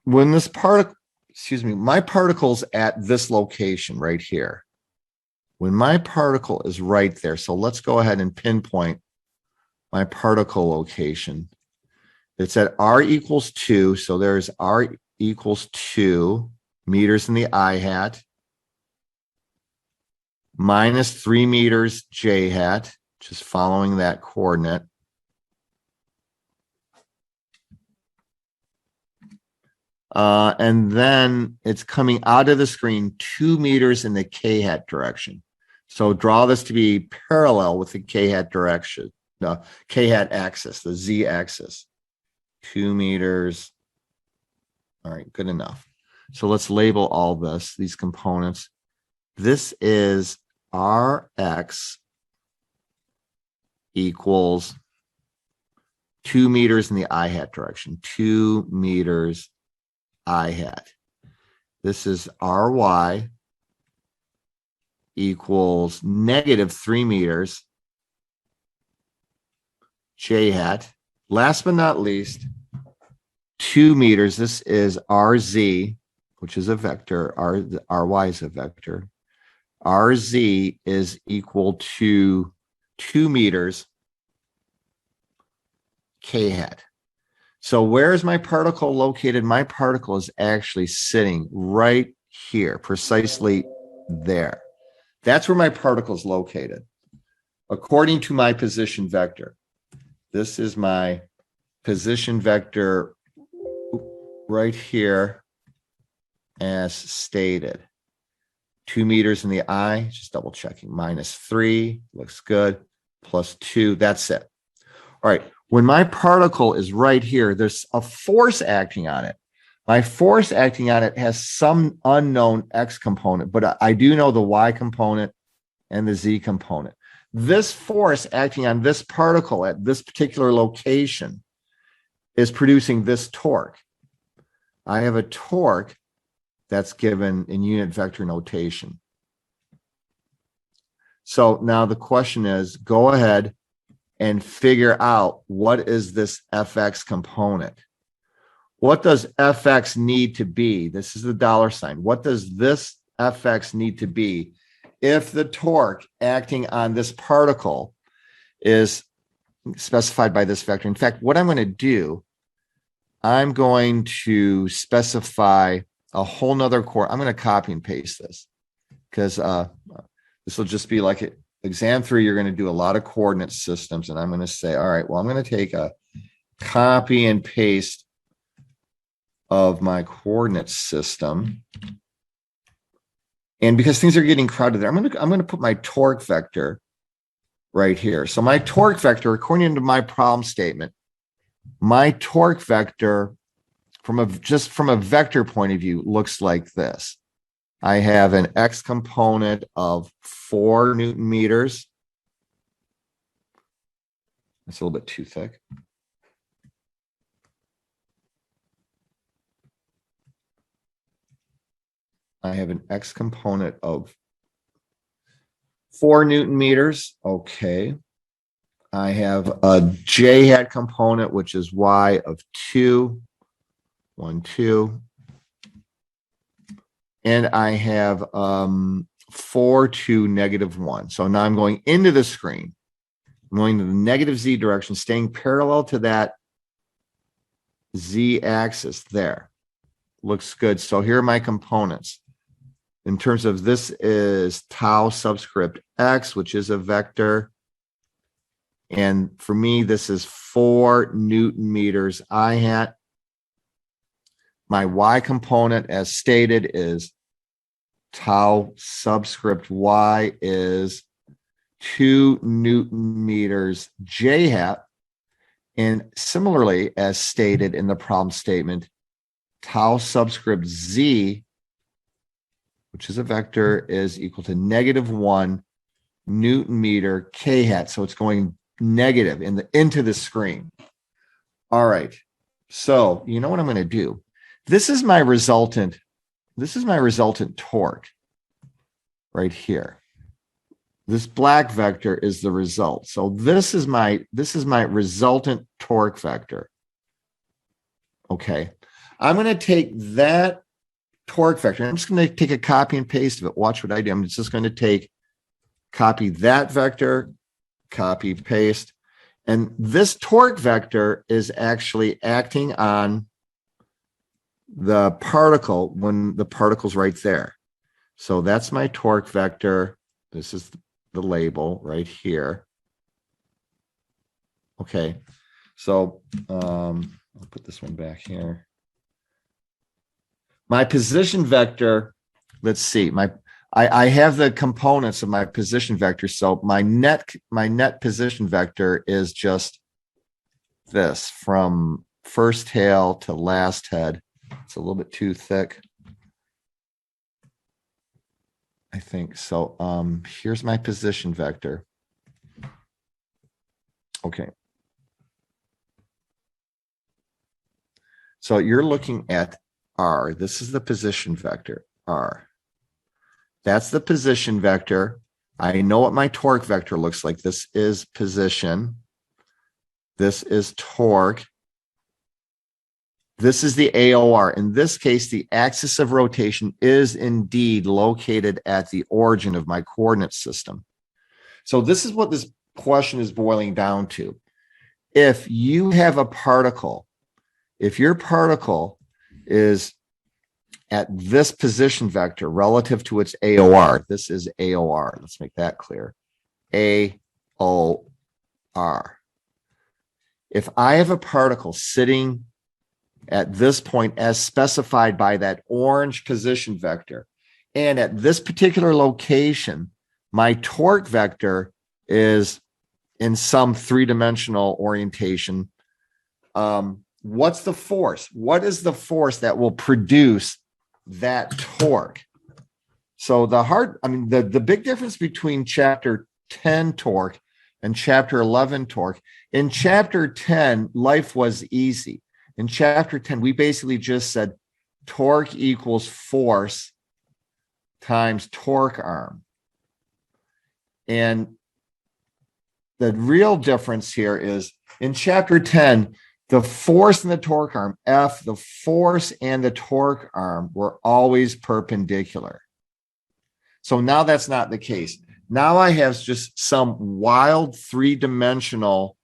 this particle, my particle's at this location right here. When my particle is right there, so let's go ahead and pinpoint my particle location. It's at r equals 2, so there's r equals 2 meters in the I hat, minus 3 meters j hat, just following that coordinate. And then it's coming out of the screen 2 meters in the k hat direction. So draw this to be parallel with the k hat direction, the k hat axis, the z axis. 2 meters. All right, good enough. So let's label all this, these components. This is Rx equals 2 meters in the I hat direction, 2 meters I hat. This is Ry equals negative 3 meters J hat. Last but not least, 2 meters. This is RZ which is a vector, ry is a vector, rz is equal to 2 meters k hat. So where is my particle located? My particle is actually sitting right here, precisely there. That's where my particle is located, according to my position vector. This is my position vector right here as stated. 2 meters in the I, just double checking, -3, looks good, +2, that's it. All right, when my particle is right here, there's a force acting on it. My force acting on it has some unknown X component, but I do know the Y component and the Z component. This force acting on this particle at this particular location is producing this torque. I have a torque that's given in unit vector notation. So now the question is, go ahead and figure out what is this Fx component. What does Fx need to be? This is the $sign. What does this Fx need to be if the torque acting on this particle is specified by this vector? In fact, what I'm going to do, I'm going to specify a whole nother core. I'm going to copy and paste this because this will just be like exam 3. You're going to do a lot of coordinate systems. And I'm going to say, all right, well, I'm going to take a copy and paste of my coordinate system. And because things are getting crowded there, I'm going to put my torque vector right here. So my torque vector, according to my problem statement, my torque vector from a vector point of view looks like this. I have an X component of 4 Newton meters. That's a little bit too thick. I have an X component of 4 Newton meters. Okay. I have a J hat component, which is Y of 2, 1, 2. And I have 4 to -1. So now I'm going into the screen. I'm going to the negative Z direction, staying parallel to that Z axis there. Looks good. So here are my components. In terms of this is tau subscript X, which is a vector. And for me, this is 4 Newton meters I hat. My Y component, as stated, is tau subscript Y is 2 Newton meters J hat. And similarly, as stated in the problem statement, tau subscript Z, which is a vector, is equal to -1 Newton meter K hat. So it's going negative into the screen. All right. So you know what I'm going to do? This is my resultant torque right here. This black vector is the result. So this is my resultant torque vector. Okay. I'm going to take that torque vector. I'm just going to take a copy and paste of it. Watch what I do. I'm just going to copy that vector, copy, paste. And this torque vector is actually acting on the particle when the particle's right there. So that's my torque vector. This is the label right here. Okay. So I'll put this one back here. My position vector, let's see, I have the components of my position vector. So my net position vector is just this from first tail to last head. It's a little bit too thick, I think. So here's my position vector. Okay. So you're looking at R. This is the position vector, R. That's the position vector. I know what my torque vector looks like. This is position. This is torque. This is the AOR. In this case, the axis of rotation is indeed located at the origin of my coordinate system. So this is what this question is boiling down to. If you have a particle, if your particle is at this position vector relative to its AOR, this is AOR. Let's make that clear. AOR. If I have a particle sitting at this point as specified by that orange position vector, and at this particular location, my torque vector is in some three-dimensional orientation. What's the force? What is the force that will produce that torque? So the big difference between chapter 10 torque and chapter 11 torque, in chapter 10, life was easy. In chapter 10, we basically just said torque equals force times torque arm. And the real difference here is in chapter 10, the force and the torque arm, F, the force and the torque arm were always perpendicular. So now that's not the case. Now I have just some wild three-dimensional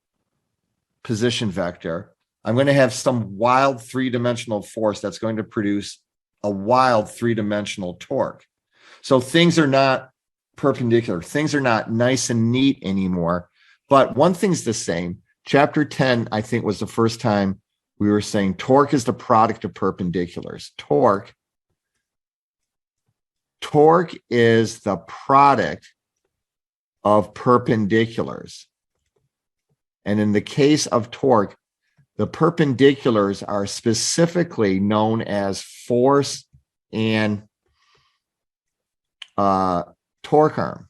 position vector. I'm going to have some wild three-dimensional force that's going to produce a wild three-dimensional torque. So things are not perpendicular. Things are not nice and neat anymore. But one thing's the same. Chapter 10, I think, was the first time we were saying torque is the product of perpendiculars. Torque is the product of perpendiculars. And in the case of torque, the perpendiculars are specifically known as force and torque arm.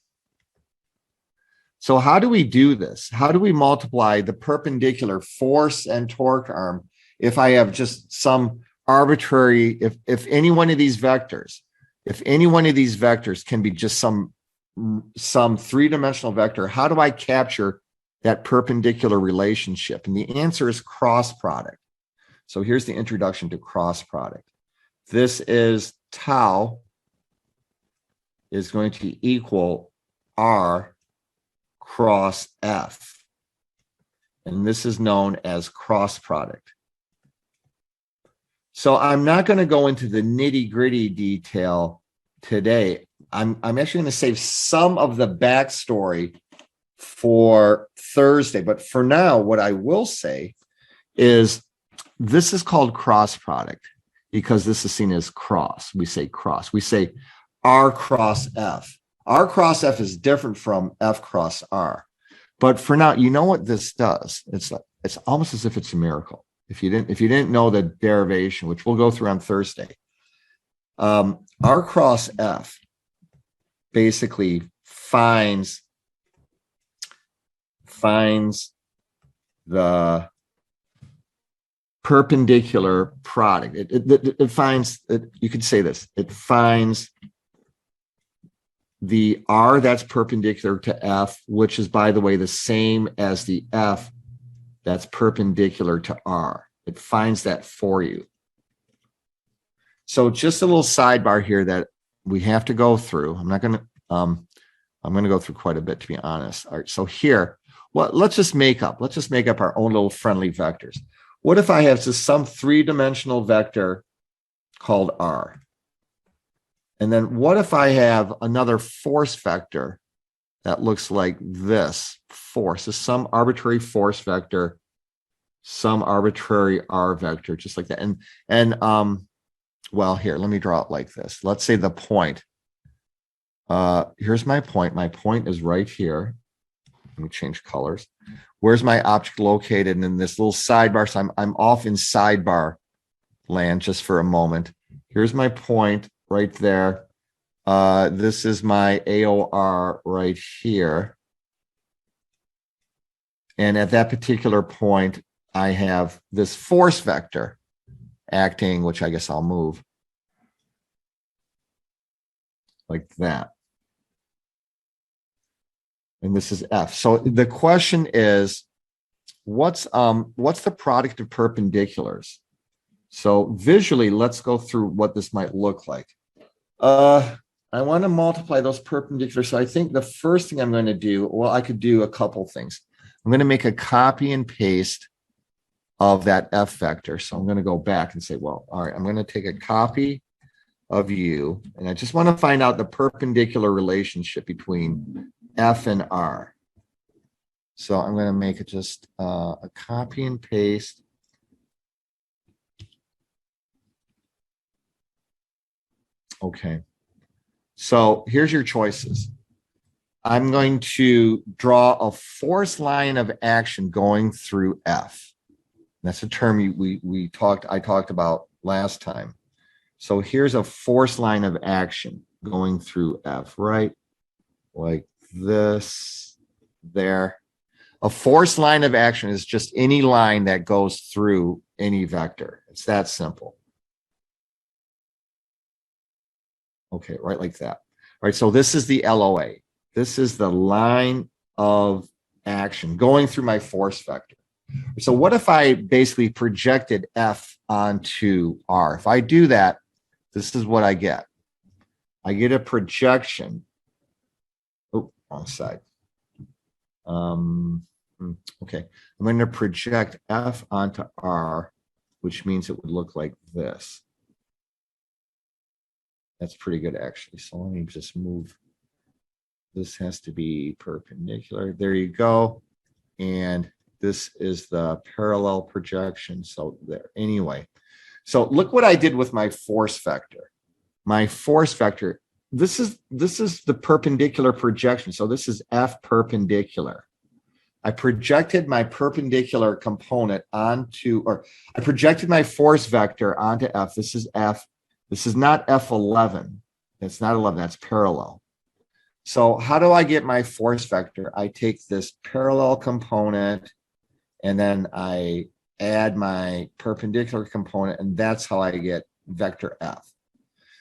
So how do we do this? How do we multiply the perpendicular force and torque arm if I have just some arbitrary, if any one of these vectors can be just some three-dimensional vector, how do I capture that perpendicular relationship? And the answer is cross product. So here's the introduction to cross product. This is tau is going to equal R cross F. And this is known as cross product. So I'm not going to go into the nitty-gritty detail today. I'm actually going to save some of the backstory for Thursday. But for now, what I will say is this is called cross product because this is seen as cross. We say cross. We say R cross F. R cross F is different from F cross R. But for now, you know what this does? It's almost as if it's a miracle. If you didn't know the derivation, which we'll go through on Thursday, R cross F basically finds the perpendicular product. It finds, you could say this, it finds the R that's perpendicular to F, which is, by the way, the same as the F that's perpendicular to R. It finds that for you. So just a little sidebar here that we have to go through. I'm going to go through quite a bit, to be honest. All right, so here, let's just make up our own little friendly vectors. What if I have just some three-dimensional vector called R? And then what if I have another force vector that looks like this? Force is some arbitrary force vector, some arbitrary R vector, just like that. And well, here, let me draw it like this. Let's say the point. Here's my point. My point is right here. Let me change colors. Where's my object located? And in this little sidebar, so I'm off in sidebar land just for a moment. Here's my point right there. This is my AOR right here. And at that particular point, I have this force vector acting, which I guess I'll move like that. And this is F. So the question is, what's the product of perpendiculars? So visually, let's go through what this might look like. I want to multiply those perpendiculars. So I think the first thing I'm going to do, well, I could do a couple things. I'm going to make a copy and paste of that F vector. So I'm going to go back and say, well, all right, I'm going to take a copy of U, and I just want to find out the perpendicular relationship between F and R. So I'm going to make it just a copy and paste. Okay. So here's your choices. I'm going to draw a force line of action going through F. That's a term I talked about last time. So here's a force line of action going through F, right? Like this, there. A force line of action is just any line that goes through any vector. It's that simple. Okay, right like that. All right, so this is the LOA. This is the line of action going through my force vector. So what if I basically projected F onto R? If I do that, this is what I get. I get a projection. Oh, wrong side. Okay, I'm going to project F onto R, which means it would look like this. That's pretty good, actually. So let me just move. This has to be perpendicular. There you go. And this is the parallel projection. So there. Anyway, so look what I did with my force vector. My force vector, this is the perpendicular projection. So this is F perpendicular. I projected my perpendicular component onto, or I projected my force vector onto F. This is F. This is not F11. It's not 11. That's parallel. So how do I get my force vector? I take this parallel component and then I add my perpendicular component, and that's how I get vector F.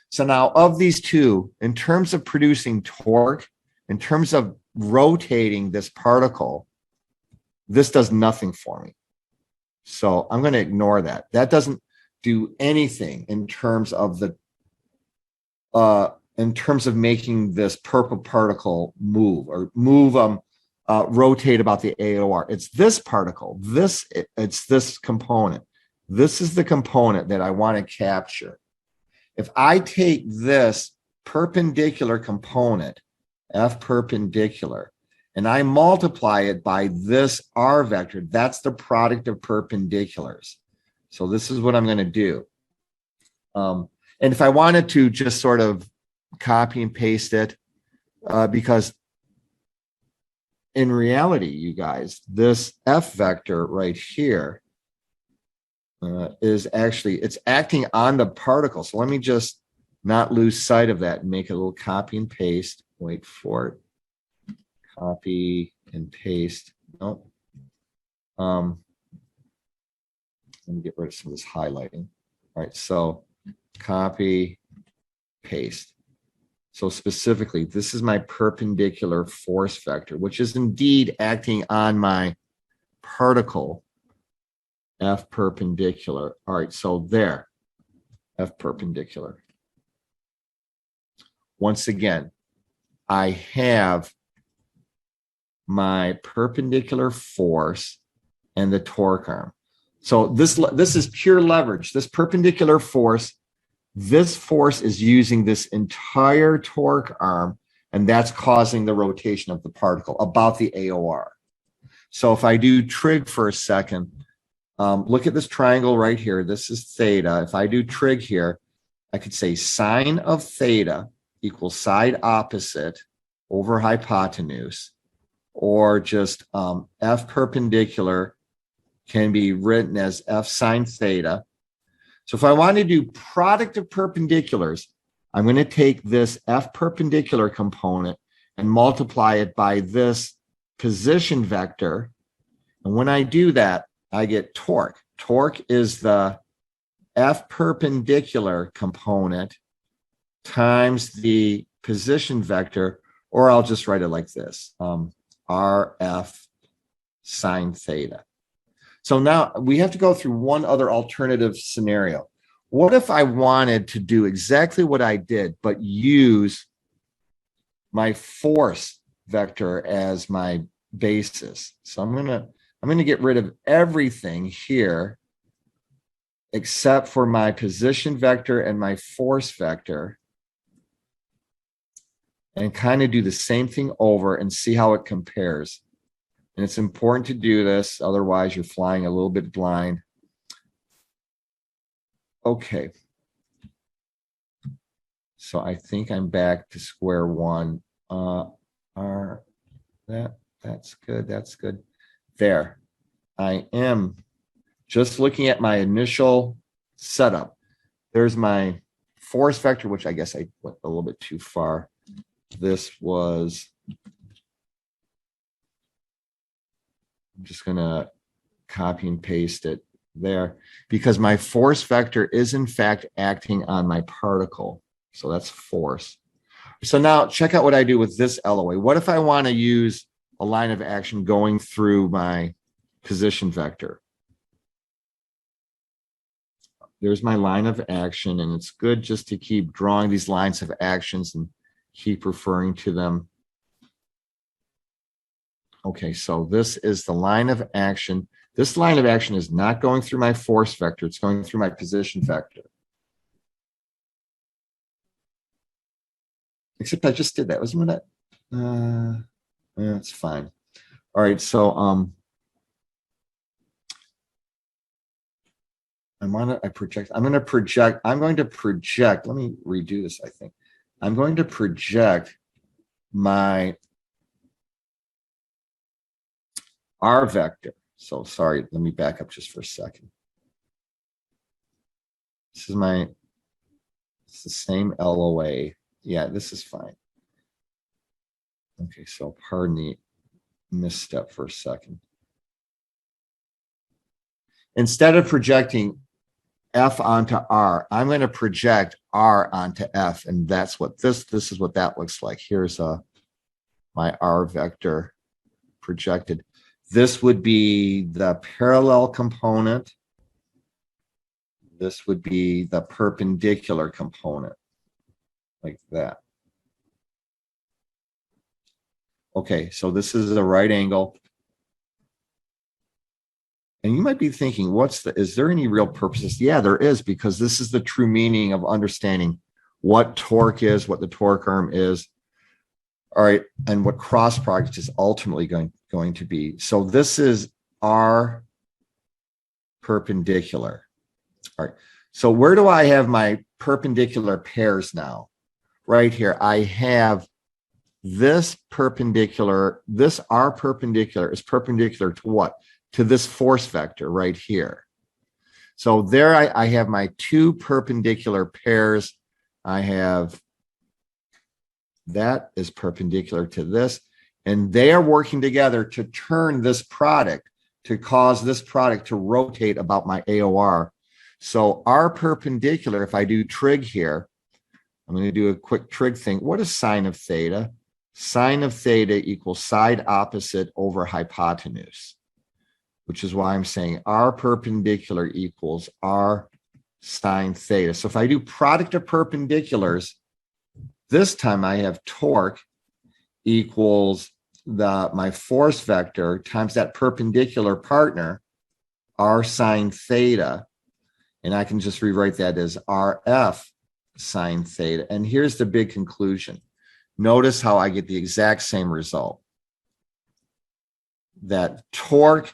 So now of these two, in terms of producing torque, in terms of rotating this particle, this does nothing for me. So I'm going to ignore that. That doesn't do anything in terms of the making this purple particle move or rotate about the AOR. It's this particle. It's this component. This is the component that I want to capture. If I take this perpendicular component, F perpendicular, and I multiply it by this R vector, that's the product of perpendiculars. So this is what I'm going to do. And if I wanted to just sort of copy and paste it, because in reality, you guys, this F vector right here is actually, it's acting on the particle. So let me just not lose sight of that and make a little copy and paste. Wait for it. Copy and paste. Nope. Let me get rid of some of this highlighting. All right, so copy, paste. So specifically, this is my perpendicular force vector, which is indeed acting on my particle, F perpendicular. All right, so there, F perpendicular. Once again, I have my perpendicular force and the torque arm. So this is pure leverage. This perpendicular force, this force is using this entire torque arm, and that's causing the rotation of the particle about the AOR. So if I do trig for a second, look at this triangle right here. This is theta. If I do trig here, I could say sine of theta equals side opposite over hypotenuse, or just F perpendicular can be written as F sine theta. So if I want to do product of perpendiculars, I'm going to take this F perpendicular component and multiply it by this position vector. And when I do that, I get torque. Torque is the F perpendicular component times the position vector, or I'll just write it like this, RF sine theta. So now we have to go through one other alternative scenario. What if I wanted to do exactly what I did, but use my force vector as my basis? So I'm gonna get rid of everything here except for my position vector and my force vector, and kind of do the same thing over and see how it compares. And it's important to do this, otherwise you're flying a little bit blind. Okay. So I think I'm back to square one. That's good. That's good. There. I am just looking at my initial setup. There's my force vector, which I guess I went a little bit too far. This was, I'm just going to copy and paste it there because my force vector is in fact acting on my particle. So that's force. So now check out what I do with this LOA. What if I want to use a line of action going through my position vector? There's my line of action, and it's good just to keep drawing these lines of actions and keep referring to them. Okay, so this is the line of action. This line of action is not going through my force vector. It's going through my position vector. Except I just did that. Wasn't that? That's fine. All right, so I'm going to project. Let me redo this, I think. I'm going to project my R vector. So sorry, let me back up just for a second. It's the same LOA. Yeah, this is fine. Okay, so pardon the misstep for a second. Instead of projecting F onto R, I'm going to project R onto F, and that's what this is what that looks like. Here's my R vector projected. This would be the parallel component. This would be the perpendicular component, like that. Okay, so this is a right angle. And you might be thinking, is there any real purposes? Yeah, there is, because this is the true meaning of understanding what torque is, what the torque arm is. All right, and what cross product is ultimately going to be. So this is R perpendicular. All right, so where do I have my perpendicular pairs now? Right here, I have this perpendicular, this R perpendicular is perpendicular to what? To this force vector right here. So there I have my two perpendicular pairs. I have that is perpendicular to this, and they are working together to turn this product, to cause this product to rotate about my AOR. So R perpendicular, if I do trig here, I'm going to do a quick trig thing. What is sine of theta? Sine of theta equals side opposite over hypotenuse, which is why I'm saying R perpendicular equals R sine theta. So if I do product of perpendiculars, this time I have torque equals my force vector times that perpendicular partner, R sine theta. And I can just rewrite that as RF sine theta. And here's the big conclusion. Notice how I get the exact same result. That torque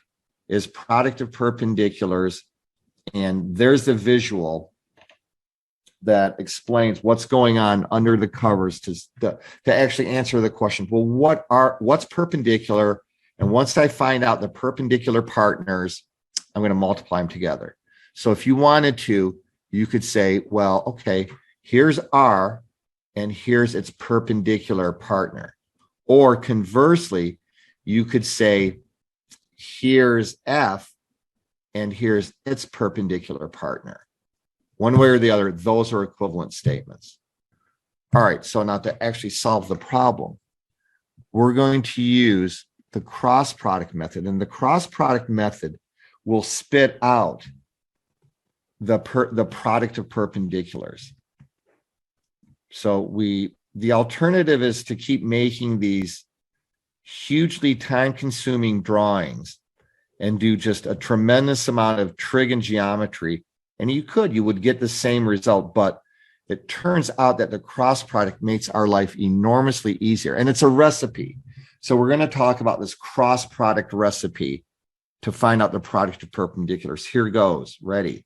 is product of perpendiculars, and there's the visual that explains what's going on under the covers to actually answer the question, well, what's perpendicular? And once I find out the perpendicular partners, I'm going to multiply them together. So if you wanted to, you could say, well, okay, here's R and here's its perpendicular partner. Or conversely, you could say, here's F and here's its perpendicular partner. One way or the other, those are equivalent statements. All right, so now to actually solve the problem, we're going to use the cross product method. And the cross product method will spit out the product of perpendiculars. So the alternative is to keep making these hugely time-consuming drawings and do just a tremendous amount of trig and geometry. And you would get the same result, but it turns out that the cross product makes our life enormously easier. And it's a recipe. So we're going to talk about this cross product recipe to find out the product of perpendiculars. Here goes. Ready?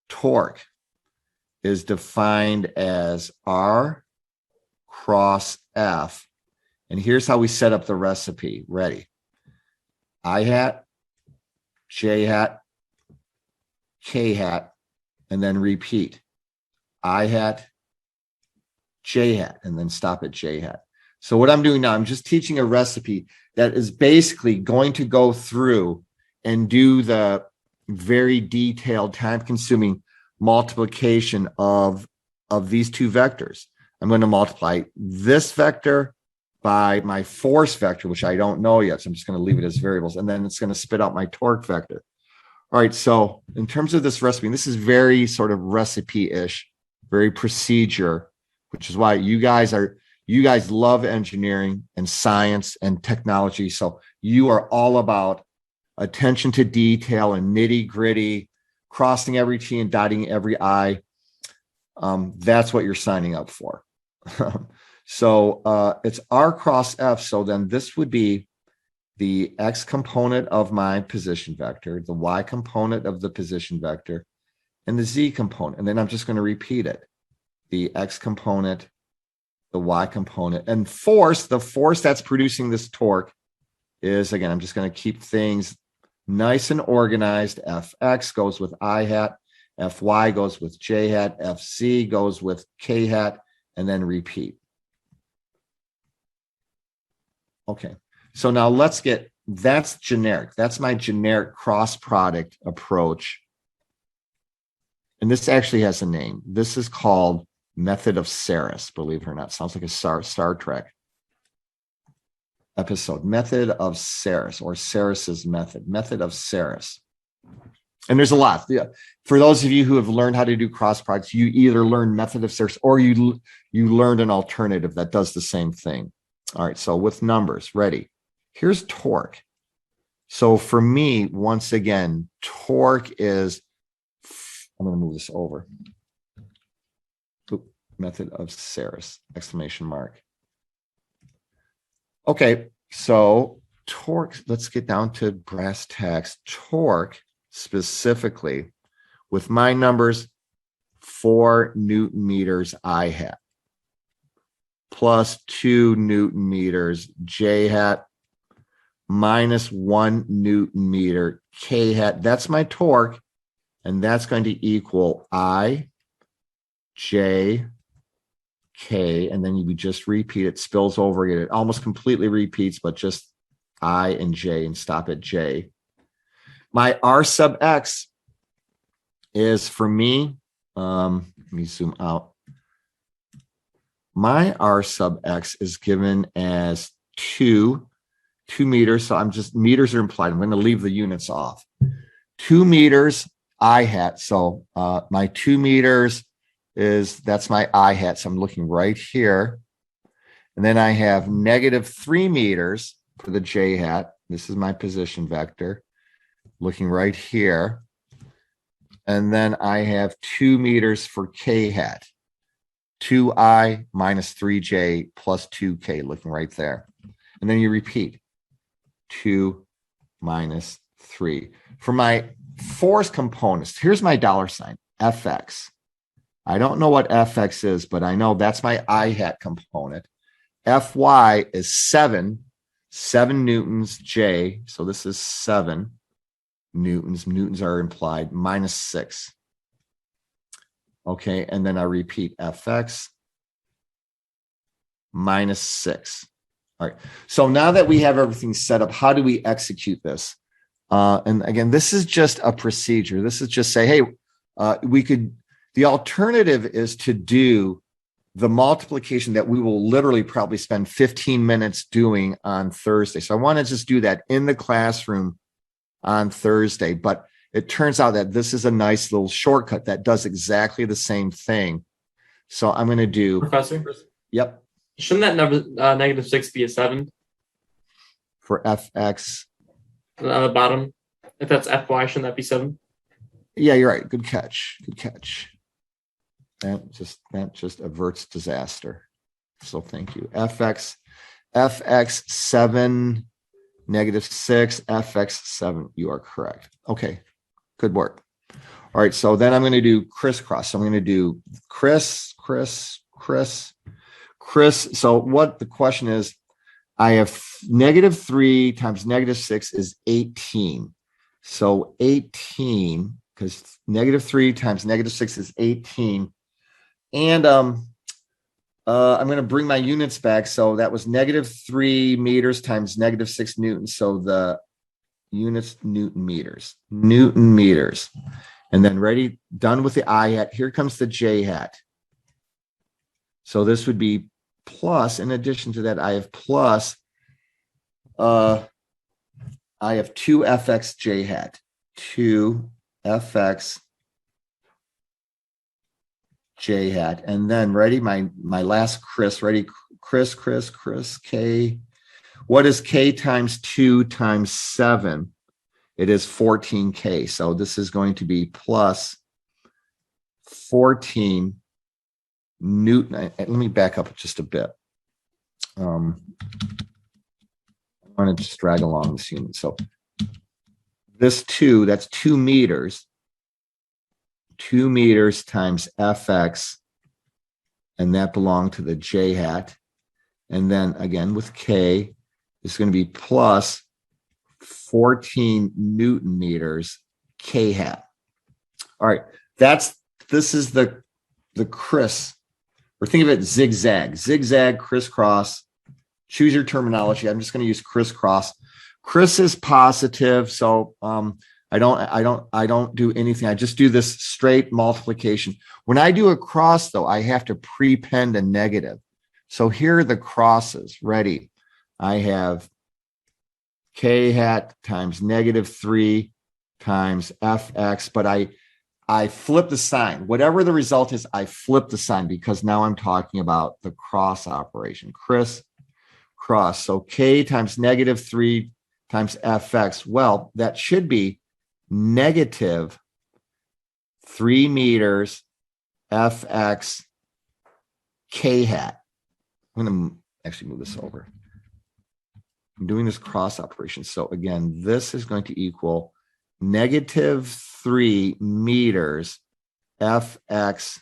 Torque is defined as R cross F. And here's how we set up the recipe. Ready? I hat, J hat, K hat, and then repeat. I hat, J hat, and then stop at J hat. So what I'm doing now, I'm just teaching a recipe that is basically going to go through and do the very detailed, time-consuming multiplication of these two vectors. I'm going to multiply this vector by my force vector, which I don't know yet, so I'm just going to leave it as variables, and then it's going to spit out my torque vector. All right, so in terms of this recipe, this is very sort of recipe-ish, very procedure, which is why you guys love engineering and science and technology. So you are all about attention to detail and nitty-gritty, crossing every T and dotting every I. That's what you're signing up for. So it's R cross F. So then this would be the X component of my position vector, the Y component of the position vector, and the Z component. And then I'm just going to repeat it. The X component, the Y component, and the force that's producing this torque is, again, I'm just going to keep things nice and organized. Fx goes with I hat, Fy goes with J hat, Fz goes with K hat, and then repeat. Okay, so now that's generic. That's my generic cross product approach. And this actually has a name. This is called method of Ceres, believe it or not. Sounds like a Star Trek episode. Method of Ceres, or Ceres's method of Ceres. And there's a lot. Yeah. For those of you who have learned how to do cross products, you either learn method of Ceres or you learned an alternative that does the same thing. All right, so with numbers, ready? Here's torque. So for me, once again, torque is, I'm going to move this over. Method of Ceres, exclamation mark. Okay, so torque, let's get down to brass tacks. Torque specifically, with my numbers, 4 Newton meters I hat, plus 2 Newton meters J hat, minus 1 Newton meter K hat. That's my torque, and that's going to equal I, J, K, and then you just repeat it, spills over again. It almost completely repeats, but just I and J and stop at J. My R sub X is, for me, let me zoom out. My R sub X is given as 2 meters. So meters are implied. I'm going to leave the units off. 2 meters I hat. So my 2 meters that's my I hat. So I'm looking right here. And then I have -3 meters for the J hat. This is my position vector. Looking right here. And then I have 2 meters for K hat. 2I minus 3J plus 2K, looking right there. And then you repeat. 2 minus 3. For my force components, here's my $sign, Fx. I don't know what Fx is, but I know that's my I hat component. Fy is 7 newtons J. So this is 7 newtons. Newtons are implied, minus 6. Okay, and then I repeat Fx minus 6. All right, so now that we have everything set up, how do we execute this? And again, this is just a procedure. This is just say, hey, the alternative is to do the multiplication that we will literally probably spend 15 minutes doing on Thursday. So I want to just do that in the classroom on Thursday, but it turns out that this is a nice little shortcut that does exactly the same thing. So I'm going to do, Professor, yep, shouldn't that number -6 be a 7 for fx. on the bottom? If that's fy, shouldn't that be 7? Yeah, you're right. Good catch. Good catch. That just averts disaster. So thank you. fx 7, -6, fx 7. You are correct. Okay, good work. All right, so then I'm going to do crisscross. So I'm going to do criss. So what the question is, I have -3 times -6 is 18. So 18, because -3 times -6 is 18. And I'm going to bring my units back. So that was -3 meters times -6 newtons. So the units, Newton meters. And then ready, done with the I hat. Here comes the J hat. So this would be plus, in addition to that, I have plus, I have 2fx J hat, 2fx J hat. And then ready, my last ready, criss, K. What is K times 2 times 7? It is 14K. So this is going to be plus 14 Newton. Let me back up just a bit. I want to just drag along this unit. So this 2, that's 2 meters. 2 meters times fx, and that belonged to the J hat. And then again with K, it's going to be plus 14 Newton meters K hat. All right, this is the criss, or think of it zigzag, crisscross. Choose your terminology. I'm just going to use crisscross. Criss is positive, so I don't do anything. I just do this straight multiplication. When I do a cross, though, I have to prepend a negative. So here are the crosses. Ready? I have K hat times -3 times fx, but I flip the sign. Whatever the result is, I flip the sign because now I'm talking about the cross operation. Cross. So K times -3 times fx. Well, that should be -3 meters fx K hat. I'm going to actually move this over. I'm doing this cross operation. So again, this is going to equal -3 meters fx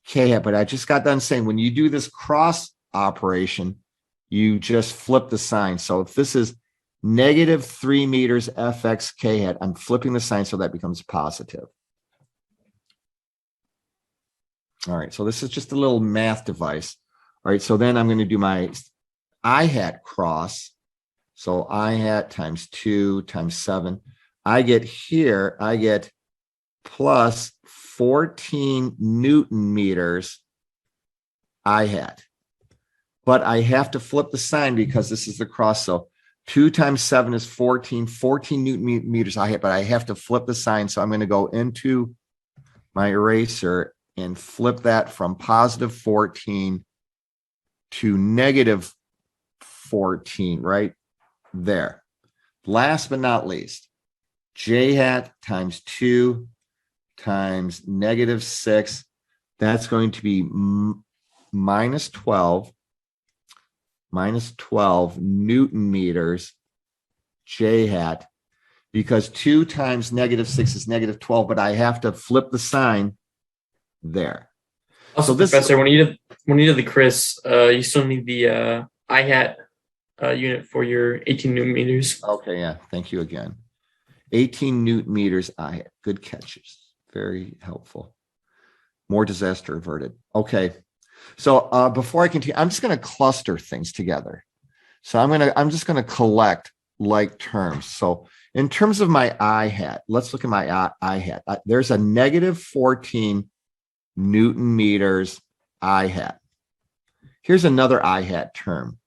K hat. But I just got done saying when you do this cross operation, you just flip the sign. So if this is -3 meters fx K hat, I'm flipping the sign so that becomes positive. All right, so this is just a little math device. All right, so then I'm going to do my I hat cross. So I hat times 2 times 7. I get plus 14 Newton meters I hat. But I have to flip the sign because this is the cross. So 2 times 7 is 14 Newton meters I hat, but I have to flip the sign. So I'm going to go into my eraser and flip that from positive 14 to negative 14 right there. Last but not least, J hat times 2 times -6. That's going to be minus 12 Newton meters J hat, because 2 times -6 is -12, but I have to flip the sign there. Also, So this, Professor, when you did the criss, you still need the I hat unit for your 18 Newton meters. okay, yeah, thank you again. 18 Newton meters I hat. Good catches. Very helpful. More disaster averted. Okay. So before I continue, I'm just going to cluster things together. So I'm just going to collect like terms. So in terms of my I hat, let's look at my I hat. There's a -14 Newton meters I hat. Here's another I hat term,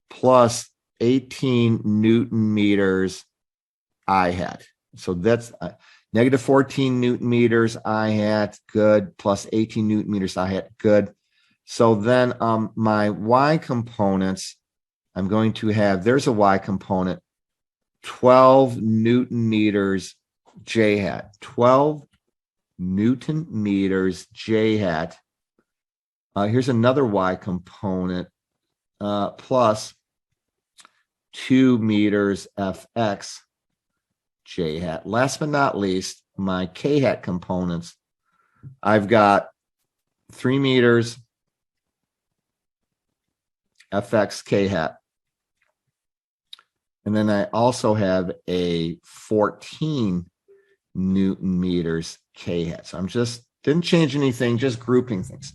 plus 18 Newton meters I hat. So that's negative 14 Newton meters I hat, good, plus 18 Newton meters I hat, good. So then my Y components, I'm going to have, there's a Y component, 12 Newton meters J hat, 12 Newton meters J hat. Here's another Y component, plus 2 meters Fx J hat. Last but not least, my K hat components, I've got 3 meters Fx K hat. And then I also have a 14 Newton meters K hat. So I'm just, didn't change anything, just grouping things.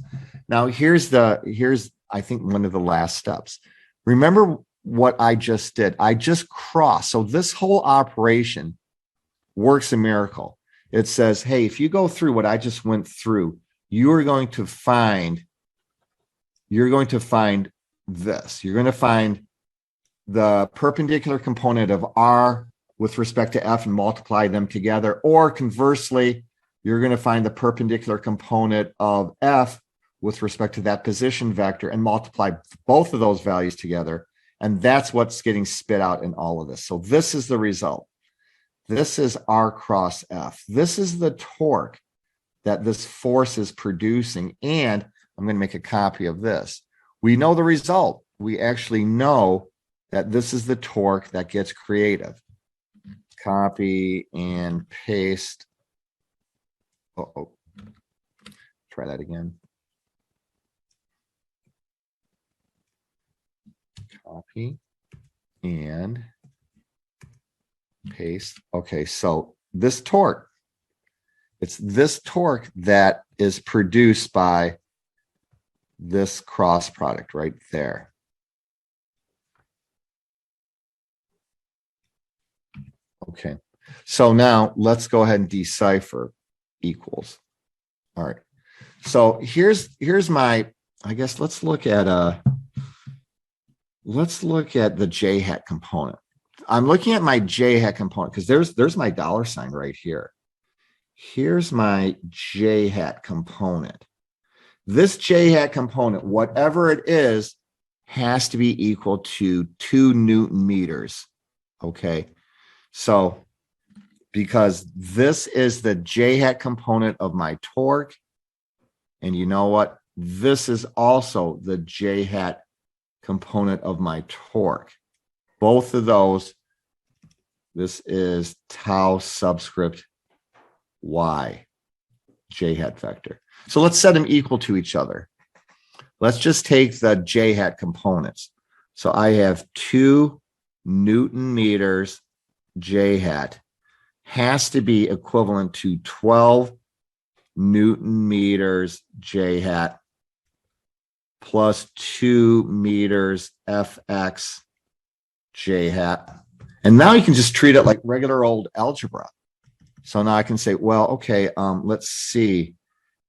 Now here's I think one of the last steps. Remember what I just did. I just crossed. So this whole operation works a miracle. It says, hey, if you go through what I just went through, you're going to find this. You're going to find the perpendicular component of R with respect to F and multiply them together. Or conversely, you're going to find the perpendicular component of F with respect to that position vector and multiply both of those values together. And that's what's getting spit out in all of this. So this is the result. This is R cross F. This is the torque that this force is producing. And I'm going to make a copy of this. We know the result. We actually know that this is the torque that gets creative. Copy and paste. Uh-oh. Try that again. Copy and paste. Okay, so this torque, it's this torque that is produced by this cross product right there. Okay, so now let's go ahead and decipher equals. All right, so here's my, I guess let's look at the J hat component. I'm looking at my J hat component because there's my dollar sign right here. Here's my J hat component. This J hat component, whatever it is, has to be equal to 2 Newton meters. Okay, so because this is the J hat component of my torque, and you know what? This is also the J hat component of my torque. Both of those, this is tau subscript y, J hat vector. So let's set them equal to each other. Let's just take the J hat components. So I have 2 Newton meters J hat has to be equivalent to 12 Newton meters J hat plus 2 meters Fx J hat. And now you can just treat it like regular old algebra. So now I can say, well, okay, let's see.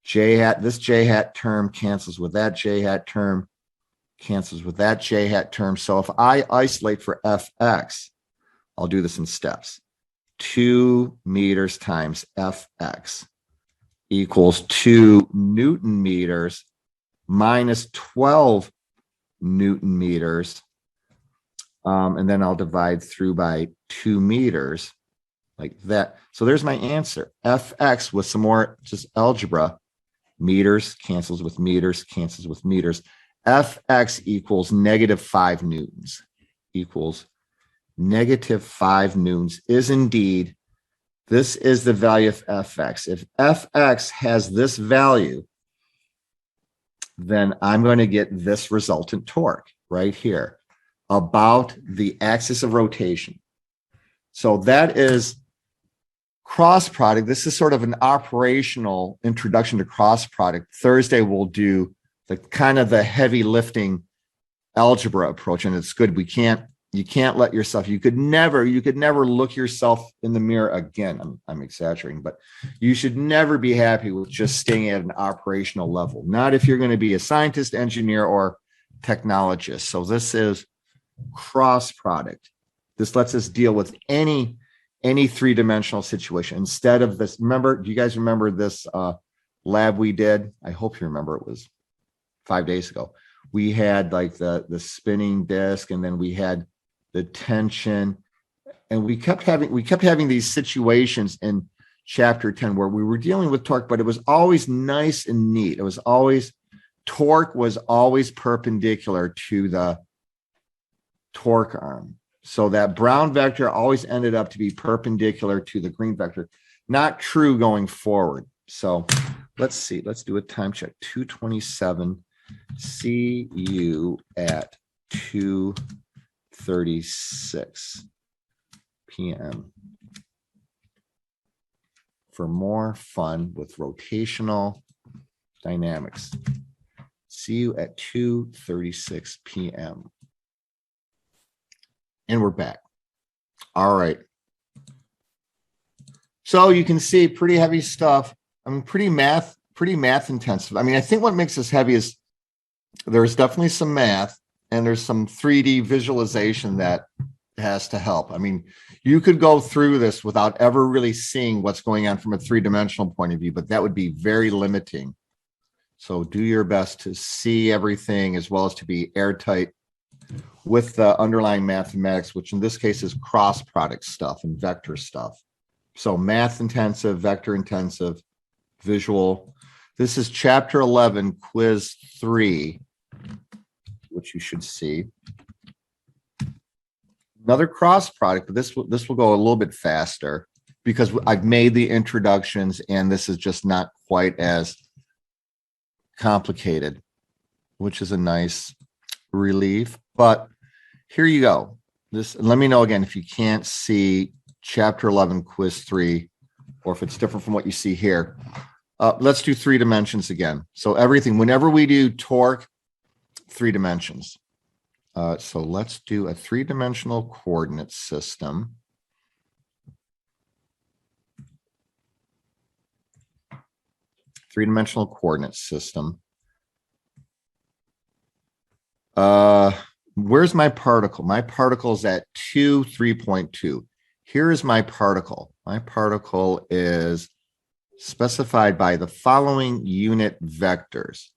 J hat, this J hat term cancels with that J hat term, cancels with that J hat term. So if I isolate for Fx, I'll do this in steps. 2 meters times Fx equals 2 Newton meters minus 12 Newton meters. And then I'll divide through by 2 meters like that. So there's my answer. Fx with some more just algebra. Meters cancels with meters, cancels with meters. Fx equals negative 5 newtons. Equals negative 5 newtons is indeed, this is the value of Fx. If Fx has this value, then I'm going to get this resultant torque right here about the axis of rotation. So that is cross product. This is sort of an operational introduction to cross product. Thursday we'll do the kind of the heavy lifting algebra approach, and it's good. You can't let yourself, you could never look yourself in the mirror again. I'm exaggerating, but you should never be happy with just staying at an operational level. Not if you're going to be a scientist, engineer, or technologist. So this is cross product. This lets us deal with any any three-dimensional situation instead of this. Remember, do you guys remember this lab we did? I hope you remember. It was 5 days ago. We had like the spinning disc, and then we had the tension, and we kept having these situations in chapter 10 where we were dealing with torque, but it was always nice and neat. It was always torque was always perpendicular to the torque arm. So that brown vector always ended up to be perpendicular to the green vector. Not true going forward. So let's see. Let's do a time check. 2:27. See you at 2:36 p.m. for more fun with rotational dynamics. See you at 2:36 p.m. And we're back. All right. So you can see pretty heavy stuff. I mean, pretty math intensive. I mean, I think what makes this heavy is there's definitely some math and there's some 3D visualization that has to help. I mean, you could go through this without ever really seeing what's going on from a three-dimensional point of view, but that would be very limiting. So do your best to see everything as well as to be airtight with the underlying mathematics, which in this case is cross product stuff and vector stuff. So math intensive, vector intensive, visual. This is chapter 11, quiz 3, which you should see. Another cross product, but this will go a little bit faster because I've made the introductions and this is just not quite as complicated, which is a nice relief. But here you go. Let me know again if you can't see chapter 11, quiz 3, or if it's different from what you see here. Let's do 3 dimensions again. So everything, whenever we do torque, 3 dimensions. So let's do a 3-dimensional coordinate system. Three-dimensional coordinate system. Where's my particle? My particle is at 3.2. Here is my particle. My particle is specified by the following unit vectors.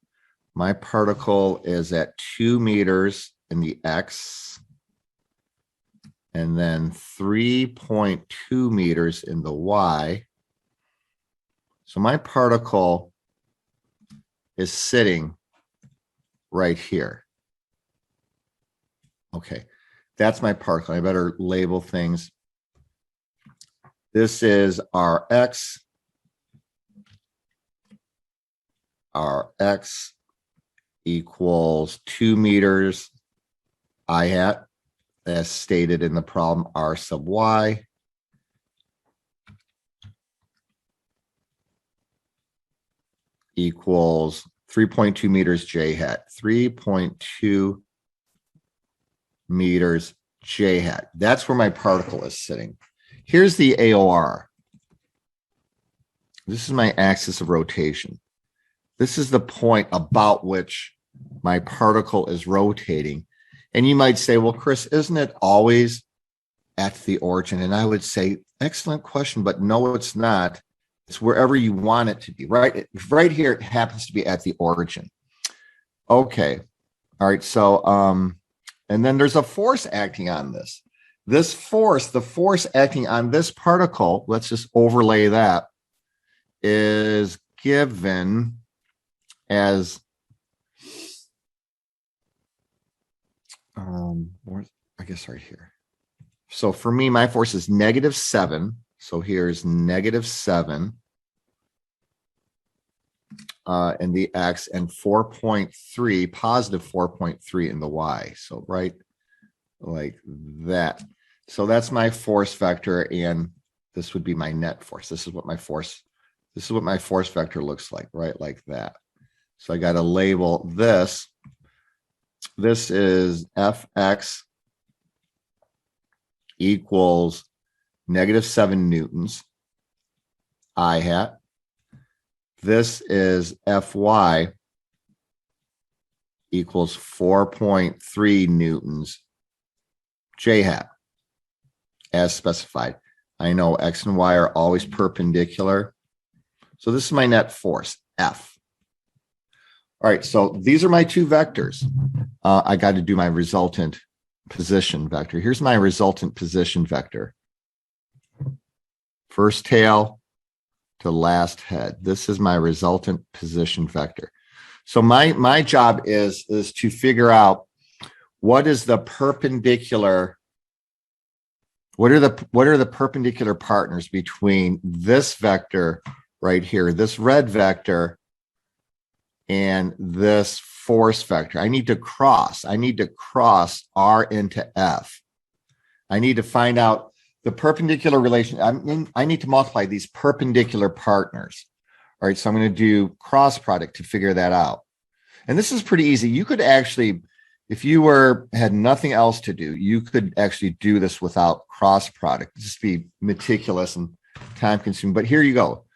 My particle is at 2 meters in the X, and then 3.2 meters in the Y. So my particle is sitting right here. Okay, that's my particle. I better label things. This is our X. Our X equals 2 meters I hat, as stated in the problem, R sub Y. Equals 3.2 meters J hat, 3.2 meters J hat. That's where my particle is sitting. Here's the AOR. This is my axis of rotation. This is the point about which my particle is rotating. And you might say, well, Chris, isn't it always at the origin? And I would say, excellent question, but no, it's not. It's wherever you want it to be, right? Right here, it happens to be at the origin. Okay. All right. So, and then there's a force acting on this. This force, the force acting on this particle, let's just overlay that, is given as, I guess right here. So for me, my force is -7. So here's -7 in the X and 4.3, positive 4.3 in the Y. So right like that. So that's my force vector, and this would be my net force. This is what my force vector looks like, right? Like that. So I got to label this. This is Fx equals -7 newtons I hat. This is Fy equals 4.3 newtons J hat, as specified. I know X and Y are always perpendicular. So this is my net force, F. All right, so these are my two vectors. I got to do my resultant position vector. Here's my resultant position vector. First tail to last head. This is my resultant position vector. So my job is to figure out what is the perpendicular, what are the perpendicular partners between this vector right here, this red vector, and this force vector. I need to cross R into F. I need to find out the perpendicular relation. I need to multiply these perpendicular partners. All right, so I'm going to do cross product to figure that out. And this is pretty easy. You could actually, if you had nothing else to do, you could actually do this without cross product. Just be meticulous and time consuming. But here you go.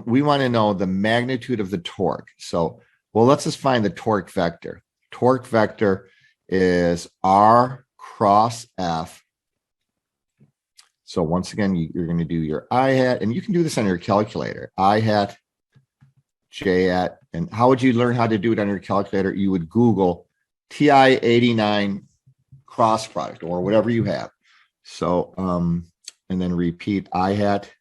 We want to know the magnitude of the torque. So, well, let's just find the torque vector. Torque vector is R cross F. So once again, you're going to do your I hat, and you can do this on your calculator. I hat, J hat. And how would you learn how to do it on your calculator? You would Google TI-89 cross product or whatever you have. So, and then repeat I hat,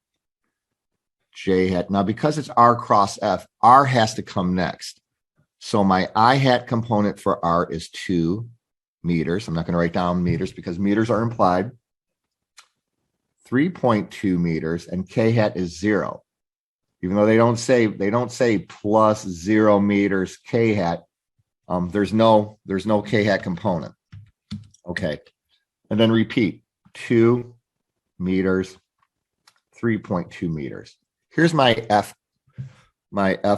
J hat. Now, because it's R cross F, R has to come next. So my I hat component for R is 2 meters. I'm not going to write down meters because meters are implied. 3.2 meters, and K hat is 0. Even though they don't say plus 0 meters K hat, there's no K hat component. Okay. And then repeat 2 meters, 3.2 meters. Here's my F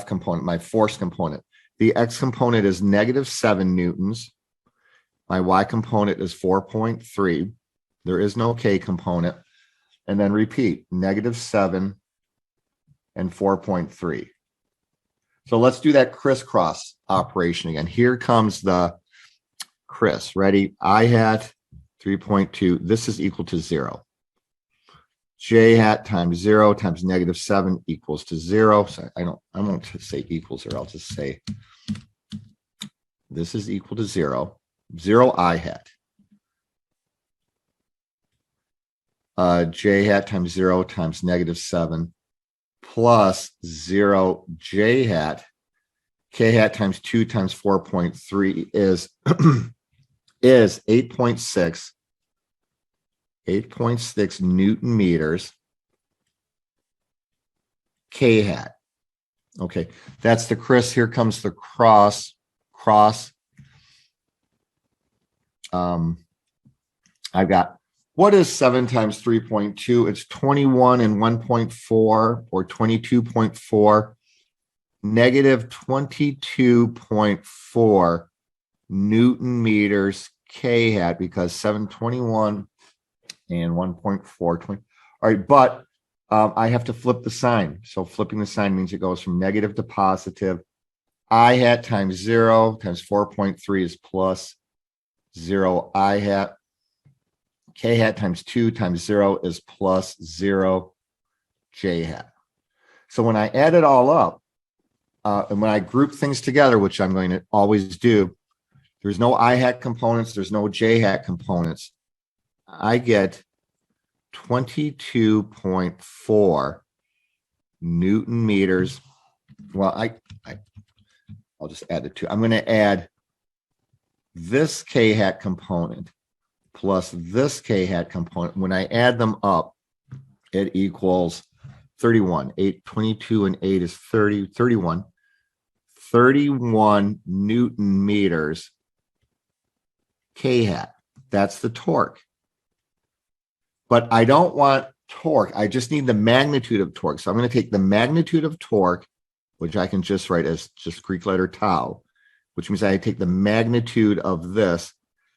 component, my force component. The X component is -7 newtons. My Y component is 4.3. There is no K component. And then repeat -7 and 4.3. So let's do that crisscross operation again. Here comes the criss. Ready? I hat 3.2. This is equal to 0. J hat times 0 times -7 equals to 0. So I won't say equals 0. I'll just say this is equal to 0. 0 I hat. J hat times 0 times -7 plus 0 J hat. K hat times 2 times 4.3 is 8.6 Newton meters. K hat. Okay, that's the criss. Here comes the cross. I've got, what is 7 times 3.2? It's 21 and 1.4 or 22.4. -22.4 Newton meters K hat, because 721 and 1.4. All right, but I have to flip the sign. So flipping the sign means it goes from negative to positive. I hat times 0 times 4.3 is plus 0 I hat. K hat times 2 times 0 is plus 0 J hat. So when I add it all up, and when I group things together, which I'm going to always do, there's no I hat components, there's no J hat components. I get 22.4 Newton meters. Well, I'll just add the 2. I'm going to add this K hat component plus this K hat component. When I add them up, it equals 31. 22 and 8 is 31. 31 Newton meters K hat. That's the torque. But I don't want torque. I just need the magnitude of torque. So I'm going to take the magnitude of torque, which I can just write as just Greek letter tau, which means I take the magnitude of this.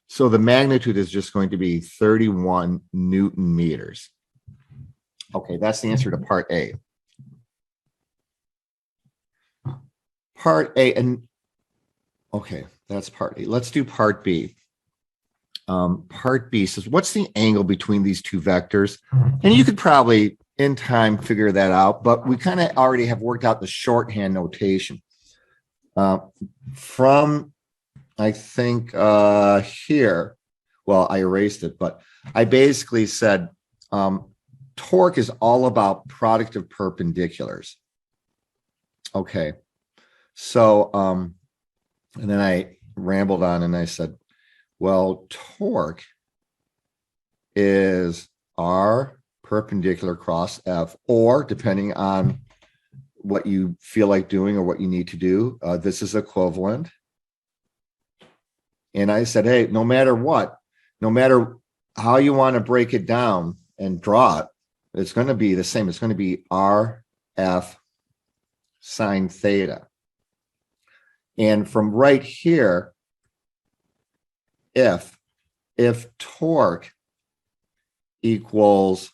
So the magnitude is just going to be 31 Newton meters. Okay, that's the answer to part A. Part A, and okay, that's part A. Let's do part B. Part B says, what's the angle between these two vectors? And you could probably in time figure that out, but we kind of already have worked out the shorthand notation. From, I think, here, well, I erased it, but I basically said torque is all about product of perpendiculars. Okay. So, and then I rambled on and I said, well, torque is R perpendicular cross F, or depending on what you feel like doing or what you need to do, this is equivalent. And I said, hey, no matter what, no matter how you want to break it down and draw it, it's going to be the same. It's going to be RF sine theta. And from right here, if torque equals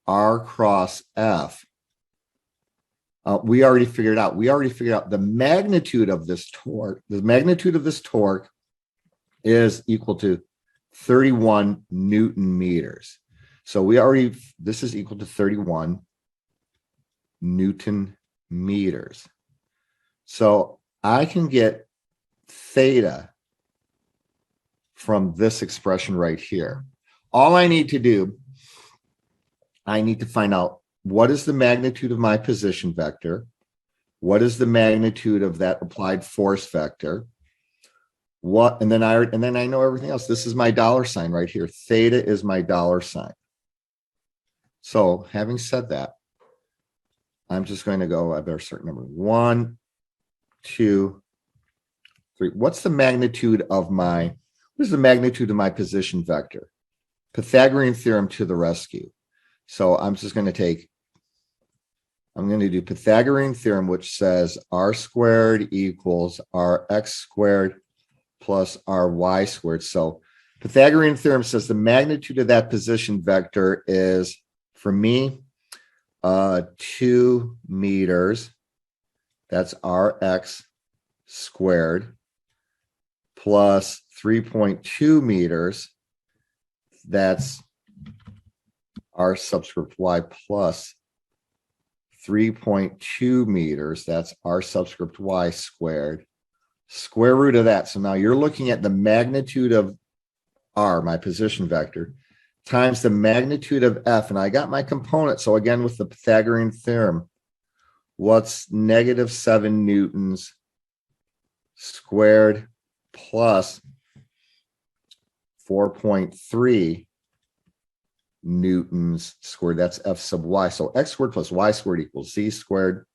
R cross F, we already figured out. We already figured out the magnitude of this torque. The magnitude of this torque is equal to 31 Newton meters. So we already, this is equal to 31 Newton meters. So I can get theta from this expression right here. All I need to do, I need to find out what is the magnitude of my position vector, what is the magnitude of that applied force vector, and then I know everything else. This is my dollar sign right here. Theta is my dollar sign. So having said that, I'm just going to go, I better start number 1, 2, 3. What's the magnitude of my position vector? Pythagorean theorem to the rescue. So I'm just going to I'm going to do Pythagorean theorem, which says R squared equals RX squared plus RY squared. So Pythagorean theorem says the magnitude of that position vector is, for me, 2 meters. That's RX squared plus 3.2 meters. That's R subscript Y plus 3.2 meters. That's R subscript Y squared. Square root of that. So now you're looking at the magnitude of R, my position vector, times the magnitude of F. And I got my component. So again, with the Pythagorean theorem, what's negative 7 newtons squared plus 4.3 newtons squared? That's F sub Y. So X squared plus Y squared equals Z squared.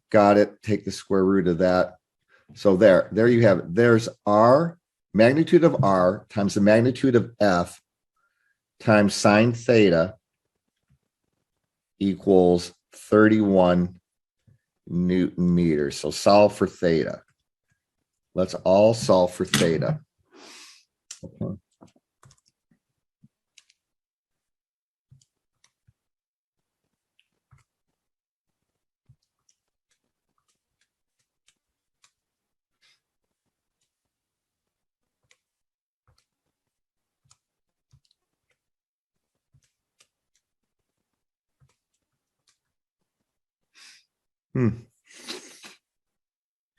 Got it. Take the square root of that. So there you have it. There's R, magnitude of R times the magnitude of F times sine theta equals 31 Newton meters. So solve for theta. Let's all solve for theta. Okay.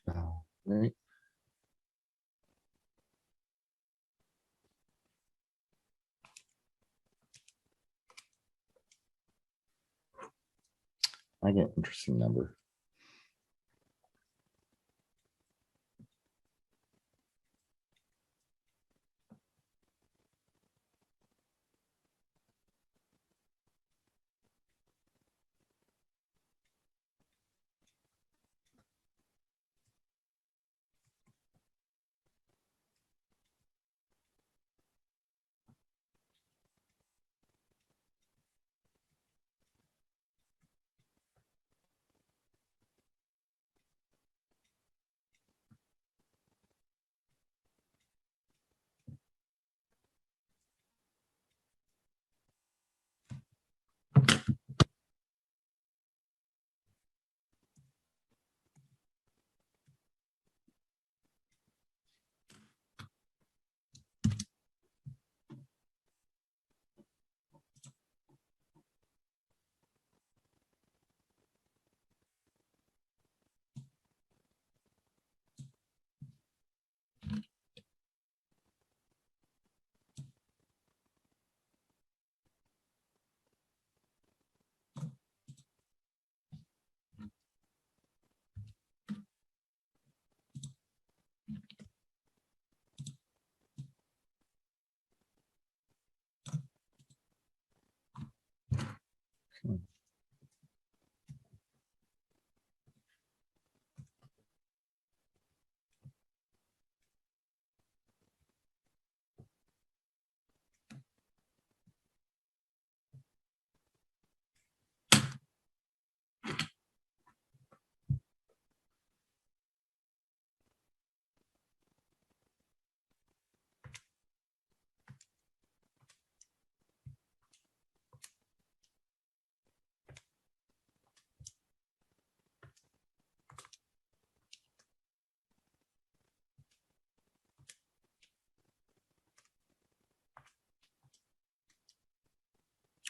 All right. I get an interesting number.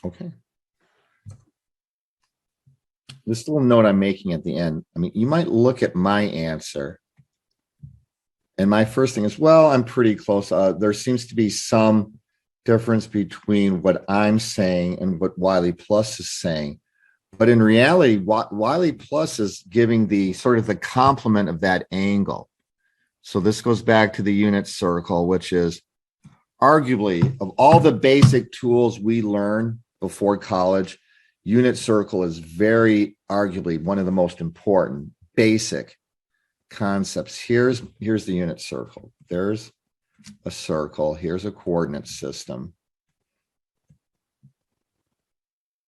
Okay. This little note I'm making at the end, I mean, you might look at my answer. And my first thing is, well, I'm pretty close. There seems to be some difference between what I'm saying and what Wiley Plus is saying. But in reality, Wiley Plus is giving the sort of the complement of that angle. So this goes back to the unit circle, which is arguably of all the basic tools we learn before college, unit circle is very arguably one of the most important basic concepts. Here's the unit circle. There's a circle. Here's a coordinate system.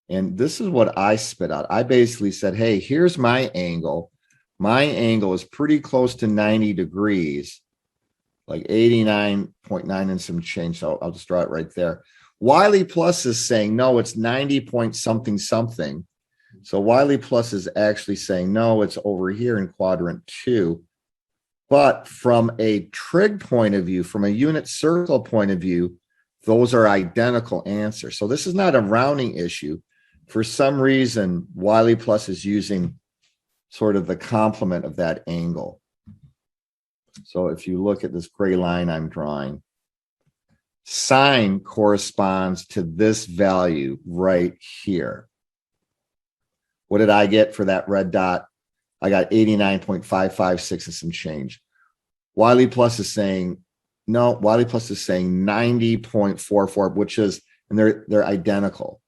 And this is what I spit out. I basically said, hey, here's my angle. My angle is pretty close to 90 degrees, like 89.9 and some change. So I'll just draw it right there. Wiley Plus is saying, no, it's 90 point something something. So Wiley Plus is actually saying, no, it's over here in quadrant 2. But from a trig point of view, from a unit circle point of view, those are identical answers. So this is not a rounding issue. For some reason, Wiley Plus is using sort of the complement of that angle. So if you look at this gray line I'm drawing, sine corresponds to this value right here. What did I get for that red dot? I got 89.556 and some change. Wiley Plus is saying, no, Wiley Plus is saying 90.44, which is, and they're identical.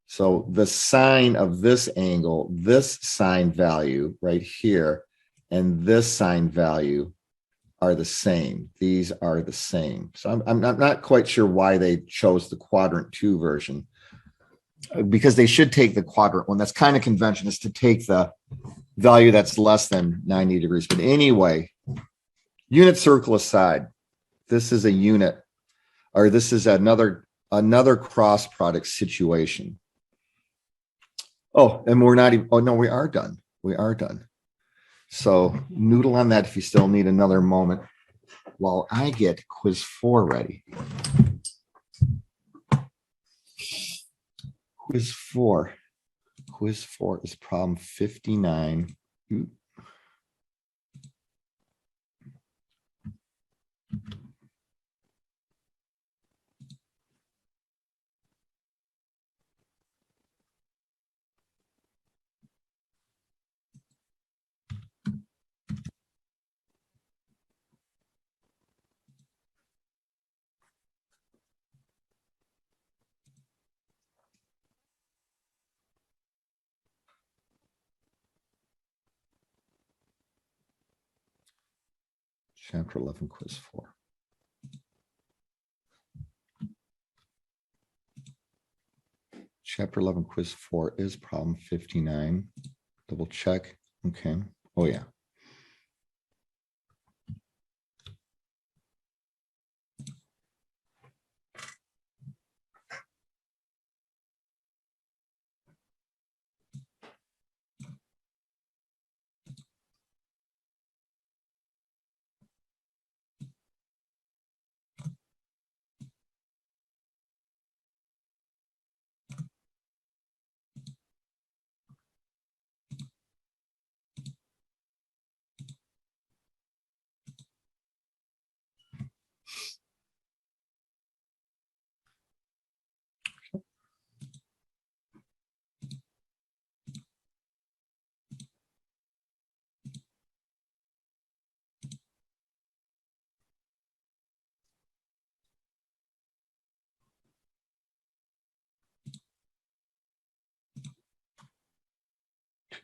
So the sine of this angle, this sine value right here, and this sine value are the same. These are the same. So I'm not quite sure why they chose the quadrant 2 version, because they should take the quadrant 1. That's kind of convention, is to take the value that's less than 90 degrees. But anyway, unit circle aside, this is a unit, or this is another cross product situation. Oh, and we're not even, oh no, we are done. We are done. So noodle on that if you still need another moment while I get quiz 4 ready. Quiz 4. Quiz 4 is problem 59. Chapter 11, quiz 4. Chapter 11, quiz 4 is problem 59. Double check. Okay. Oh, yeah.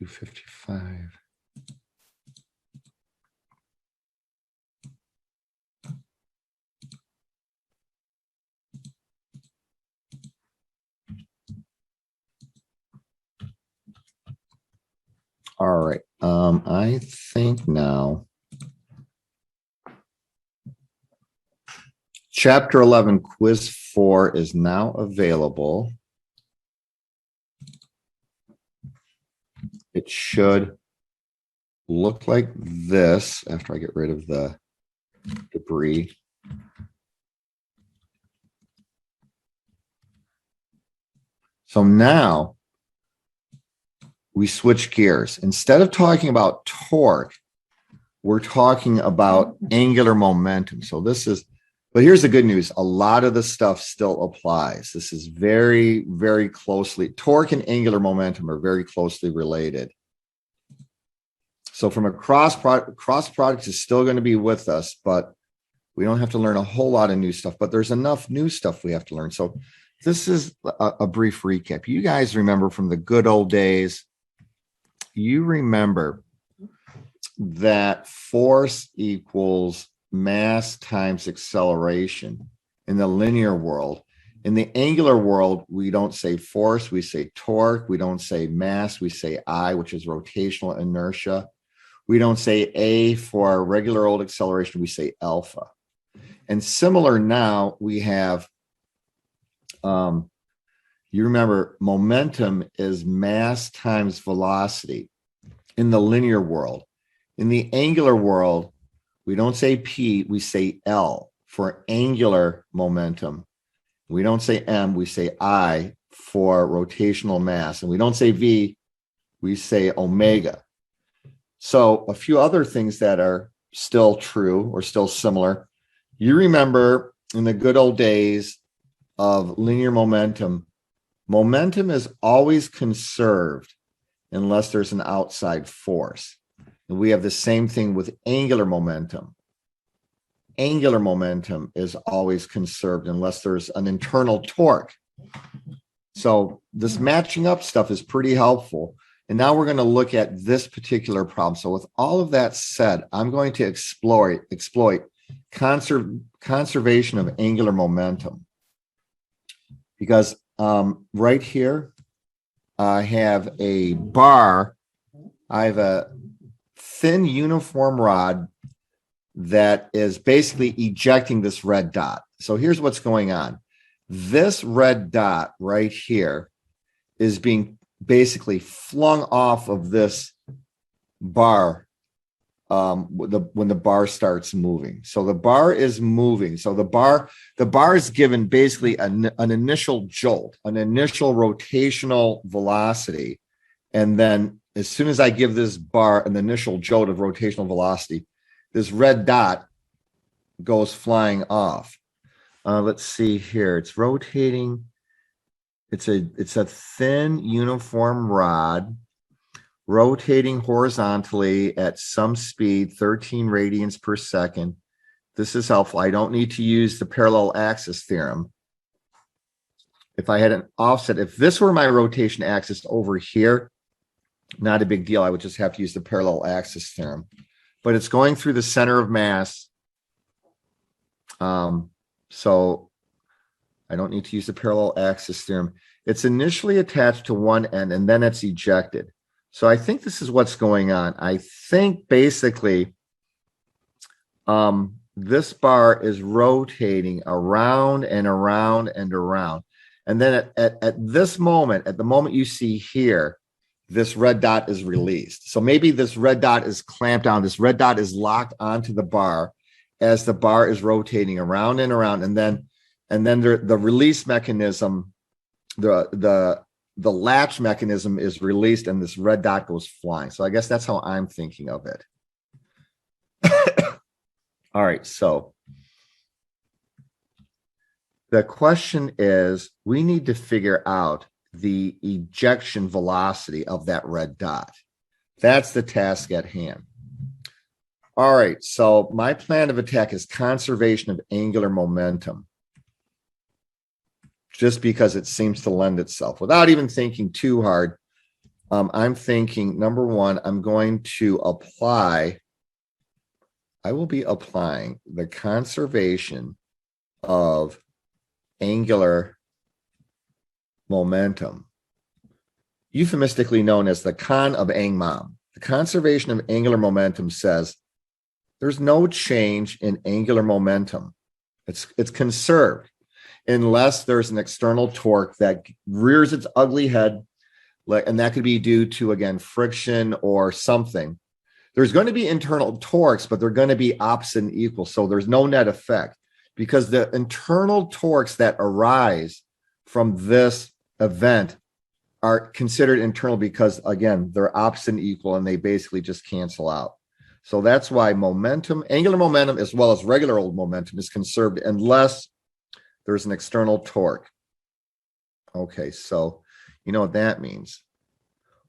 $255. All right. I think now Chapter 11, quiz 4 is now available. It should look like this after I get rid of the debris. So now we switch gears. Instead of talking about torque, we're talking about angular momentum. So this is, but here's the good news. A lot of the stuff still applies. This is very, very closely, torque and angular momentum are very closely related. So from a cross product is still going to be with us, but we don't have to learn a whole lot of new stuff, but there's enough new stuff we have to learn. So this is a brief recap. You guys remember from the good old days, you remember that force equals mass times acceleration in the linear world. In the angular world, we don't say force, we say torque. We don't say mass, we say I, which is rotational inertia. We don't say A for regular old acceleration, we say alpha. And similar now, we have, you remember, momentum is mass times velocity in the linear world. In the angular world, we don't say P, we say L for angular momentum. We don't say M, we say I for rotational mass. And we don't say V, we say omega. So a few other things that are still true or still similar. You remember in the good old days of linear momentum, momentum is always conserved unless there's an outside force. And we have the same thing with angular momentum. Angular momentum is always conserved unless there's an internal torque. So this matching up stuff is pretty helpful. And now we're going to look at this particular problem. So with all of that said, I'm going to exploit conservation of angular momentum. Because right here, I have a bar. I have a thin uniform rod that is basically ejecting this red dot. So here's what's going on. This red dot right here is being basically flung off of this bar when the bar starts moving. So the bar is moving. So the bar is given basically an initial jolt, an initial rotational velocity. And then as soon as I give this bar an initial jolt of rotational velocity, this red dot goes flying off. Let's see here. It's rotating. It's a thin uniform rod rotating horizontally at some speed, 13 radians per second. This is helpful. I don't need to use the parallel axis theorem. If I had an offset, if this were my rotation axis over here, not a big deal. I would just have to use the parallel axis theorem. But it's going through the center of mass. So I don't need to use the parallel axis theorem. It's initially attached to one end and then it's ejected. So I think this is what's going on. I think basically this bar is rotating around and around and around. And then at this moment, at the moment you see here, this red dot is released. So maybe this red dot is clamped down. This red dot is locked onto the bar as the bar is rotating around and around. And then the release mechanism, the latch mechanism is released and this red dot goes flying. So I guess that's how I'm thinking of it. All right. So the question is, we need to figure out the ejection velocity of that red dot. That's the task at hand. All right, so my plan of attack is conservation of angular momentum, just because it seems to lend itself. Without even thinking too hard, I'm thinking, number one, I'm going to apply, I will be applying the conservation of angular momentum, euphemistically known as the con of ang-mom. The conservation of angular momentum says there's no change in angular momentum. It's conserved unless there's an external torque that rears its ugly head, and that could be due to, again, friction or something. There's going to be internal torques, but they're going to be opposite and equal. So there's no net effect because the internal torques that arise from this event are considered internal because, again, they're opposite and equal, and they basically just cancel out. So that's why momentum, angular momentum, as well as regular old momentum, is conserved unless there's an external torque. Okay, so you know what that means.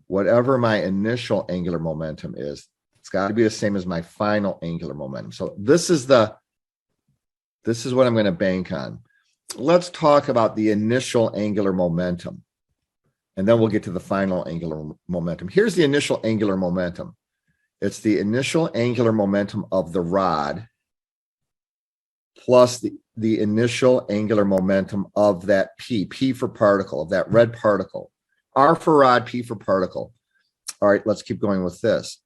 Whatever my initial angular momentum is, it's got to be the same as my final angular momentum. So this is what I'm going to bank on. Let's talk about the initial angular momentum, and then we'll get to the final angular momentum. Here's the initial angular momentum. It's the initial angular momentum of the rod plus the initial angular momentum of that P for particle, of that red particle. R for rod, P for particle. All right, let's keep going with this.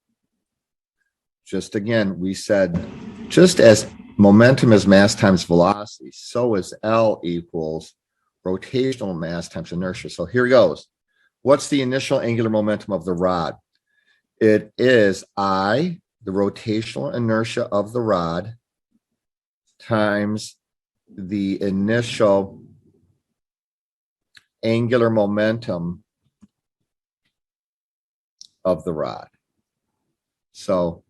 Just again, we said, just as momentum is mass times velocity, so is L equals rotational mass times inertia. So here goes. What's the initial angular momentum of the rod? It is I, the rotational inertia of the rod, times the initial angular momentum of the rod. So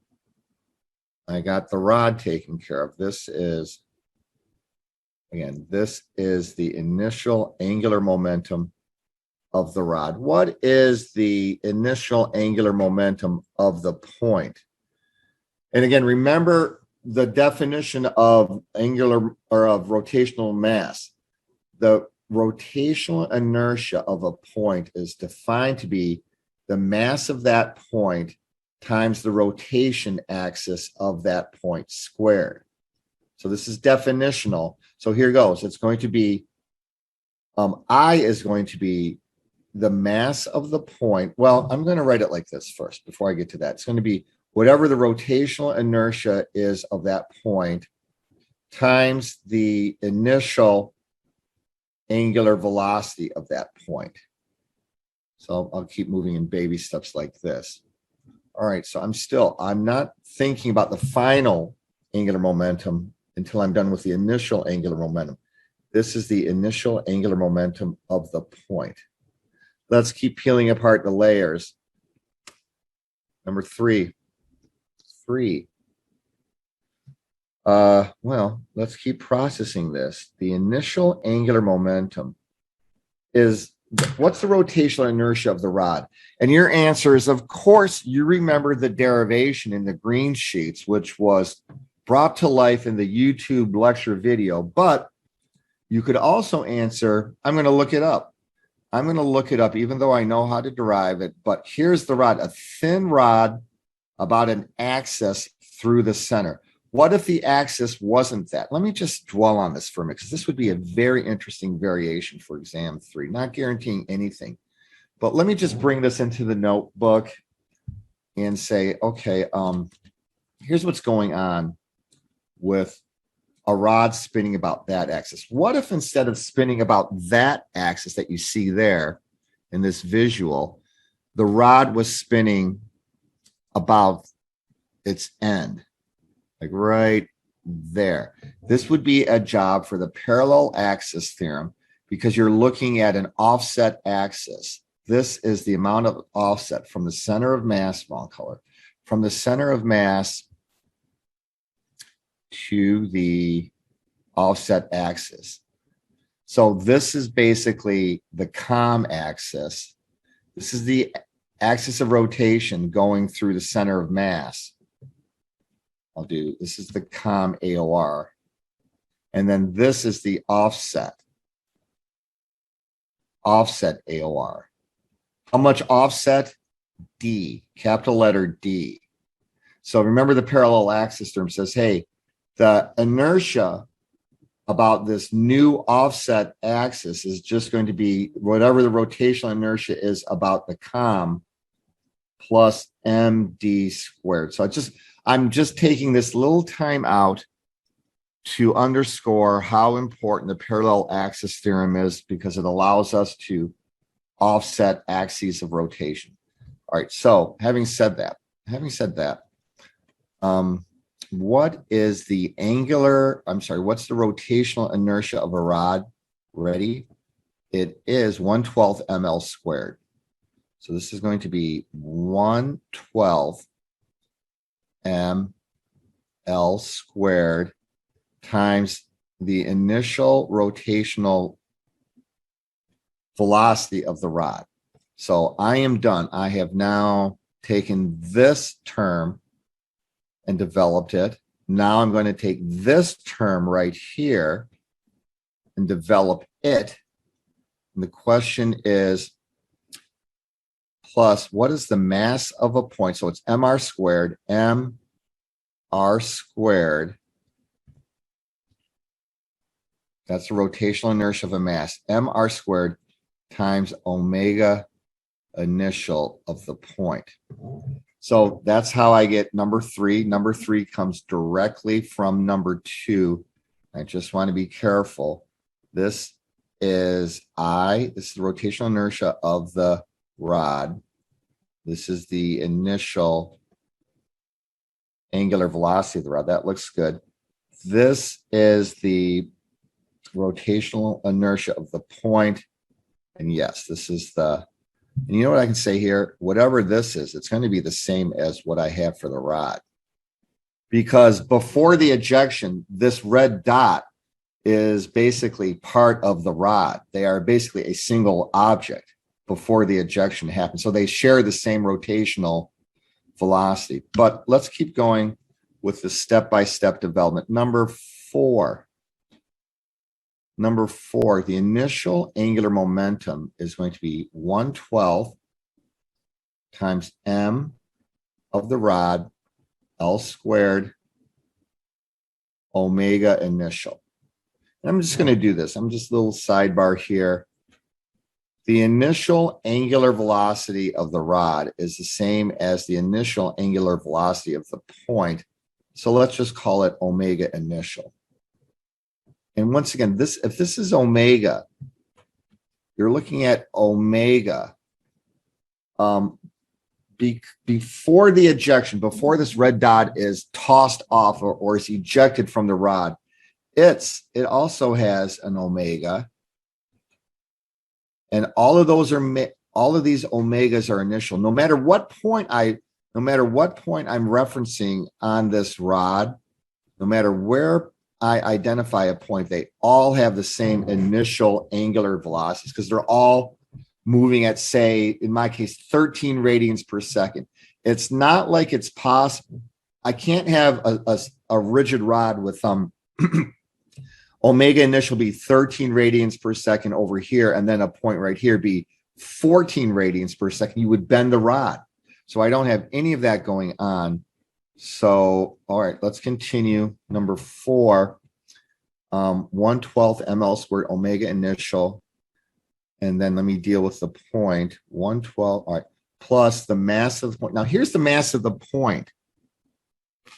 I got the rod taken care of. This is, again, this is the initial angular momentum of the rod. What is the initial angular momentum of the point? And again, remember the definition of angular or of rotational mass. The rotational inertia of a point is defined to be the mass of that point times the rotation axis of that point squared. So this is definitional. So here goes. It's going to be, I is going to be the mass of the point. Well, I'm going to write it like this first before I get to that. It's going to be whatever the rotational inertia is of that point times the initial angular velocity of that point. So I'll keep moving in baby steps like this. All right, so I'm not thinking about the final angular momentum until I'm done with the initial angular momentum. This is the initial angular momentum of the point. Let's keep peeling apart the layers. Number three. Well, let's keep processing this. The initial angular momentum is, what's the rotational inertia of the rod? And your answer is, of course, you remember the derivation in the green sheets, which was brought to life in the YouTube lecture video. But you could also answer, I'm going to look it up. I'm going to look it up, even though I know how to derive it. But here's the rod, a thin rod about an axis through the center. What if the axis wasn't that? Let me just dwell on this for a minute, because this would be a very interesting variation for exam 3, not guaranteeing anything. But let me just bring this into the notebook and say, okay, here's what's going on with a rod spinning about that axis. What if instead of spinning about that axis that you see there in this visual, the rod was spinning about its end, like right there? This would be a job for the parallel axis theorem because you're looking at an offset axis. This is the amount of offset from the center of mass, small color, from the center of mass to the offset axis. So this is basically the COM axis. This is the axis of rotation going through the center of mass. This is the COM AOR. And then this is the offset AOR. How much offset? D, capital letter D. So remember the parallel axis term says, hey, the inertia about this new offset axis is just going to be whatever the rotational inertia is about the COM plus MD squared. So I'm just taking this little time out to underscore how important the parallel axis theorem is, because it allows us to offset axes of rotation. All right, so having said that, what is the what's the rotational inertia of a rod? Ready? It is 1/12 ml squared. So this is going to be 1/12 ml squared times the initial rotational velocity of the rod. So I am done. I have now taken this term and developed it. Now I'm going to take this term right here and develop it. And the question is, plus, what is the mass of a point? So it's mr squared, mr squared. That's the rotational inertia of a mass, mr squared times omega initial of the point. So that's how I get number 3. Number 3 comes directly from number 2. I just want to be careful. This is this is the rotational inertia of the rod. This is the initial angular velocity of the rod. That looks good. This is the rotational inertia of the point. And yes, this is and you know what I can say here? Whatever this is, it's going to be the same as what I have for the rod. Because before the ejection, this red dot is basically part of the rod. They are basically a single object before the ejection happens. So they share the same rotational velocity. But let's keep going with the step-by-step development. Number 4. Number 4, the initial angular momentum is going to be 1/12 times m of the rod, L squared, omega initial. And I'm just going to do this. I'm just a little sidebar here. The initial angular velocity of the rod is the same as the initial angular velocity of the point. So let's just call it omega initial. And once again, if this is omega, you're looking at omega before the ejection, before this red dot is tossed off or is ejected from the rod. It also has an omega, and all of these omegas are initial. No matter what point I'm referencing on this rod, no matter where I identify a point, they all have the same initial angular velocities because they're all moving at, say, in my case, 13 radians per second. It's not like it's possible. I can't have a rigid rod with omega initial be 13 radians per second over here, and then a point right here be 14 radians per second. You would bend the rod. So I don't have any of that going on. So, all right, let's continue. Number 4, 1/12 ml squared omega initial. And then let me deal with the point, 1/12, all right, plus the mass of the point. Now, here's the mass of the point.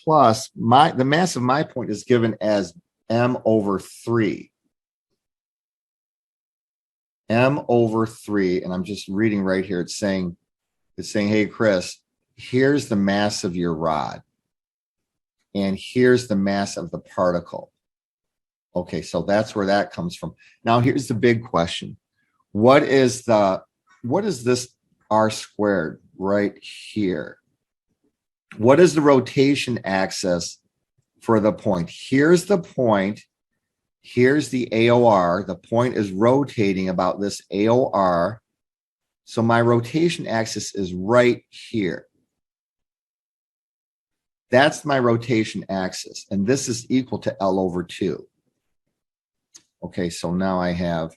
Plus, the mass of my point is given as m/3. m/3, and I'm just reading right here. It's saying, hey, Chris, here's the mass of your rod. And here's the mass of the particle. Okay, so that's where that comes from. Now, here's the big question. What is this r squared right here? What is the rotation axis for the point? Here's the point. Here's the AOR. The point is rotating about this AOR. So my rotation axis is right here. That's my rotation axis, and this is equal to L/2. Okay, so now I have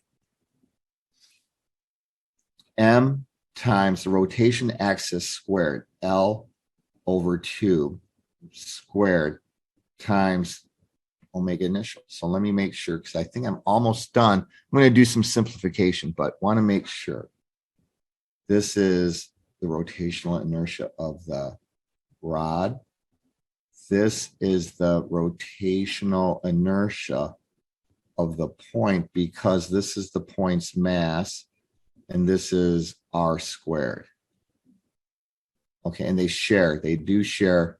m times the rotation axis squared, L/2 squared, times omega initial. So let me make sure, because I think I'm almost done. I'm going to do some simplification, but want to make sure. This is the rotational inertia of the rod. This is the rotational inertia of the point, because this is the point's mass and this is r squared. Okay, and they do share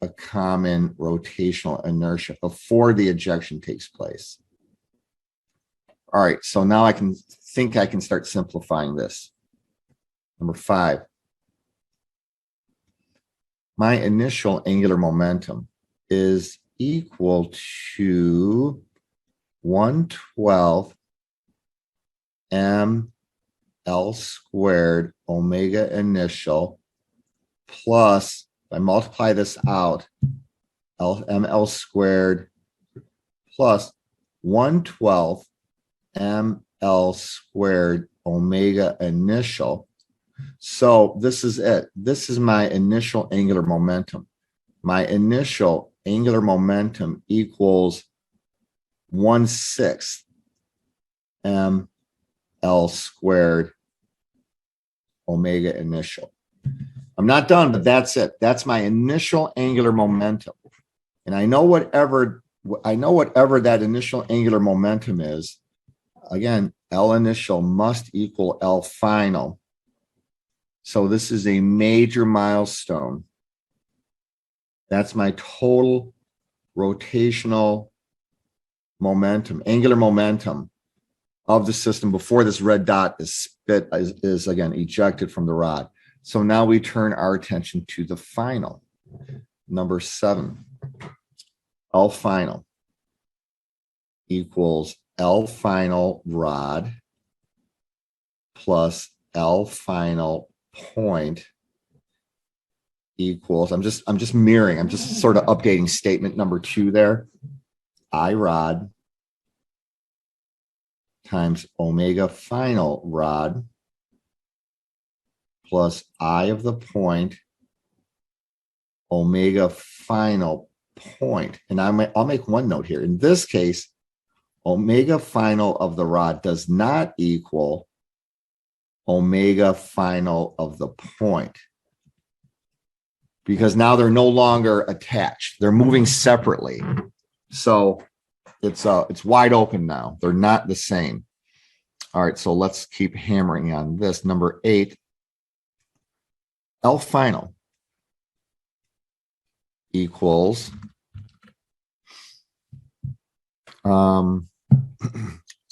a common rotational inertia before the ejection takes place. All right, so now I can start simplifying this. Number 5. My initial angular momentum is equal to 1/12 ml squared omega initial plus, if I multiply this out, ml squared plus 1/12 ml squared omega initial. So this is it. This is my initial angular momentum. My initial angular momentum equals 1/6 ml squared omega initial. I'm not done, but that's it. That's my initial angular momentum. And I know whatever that initial angular momentum is, again, L initial must equal L final. So this is a major milestone. That's my total rotational momentum, angular momentum of the system before this red dot is again ejected from the rod. So now we turn our attention to the final. Number 7, L final equals L final rod plus L final point equals, I'm just mirroring, I'm just sort of updating statement number 2 there. I rod times omega final rod plus I of the point omega final point. And I'll make one note here. In this case, omega final of the rod does not equal omega final of the point, because now they're no longer attached. They're moving separately. So it's wide open now. They're not the same. All right, so let's keep hammering on this. Number 8, L final equals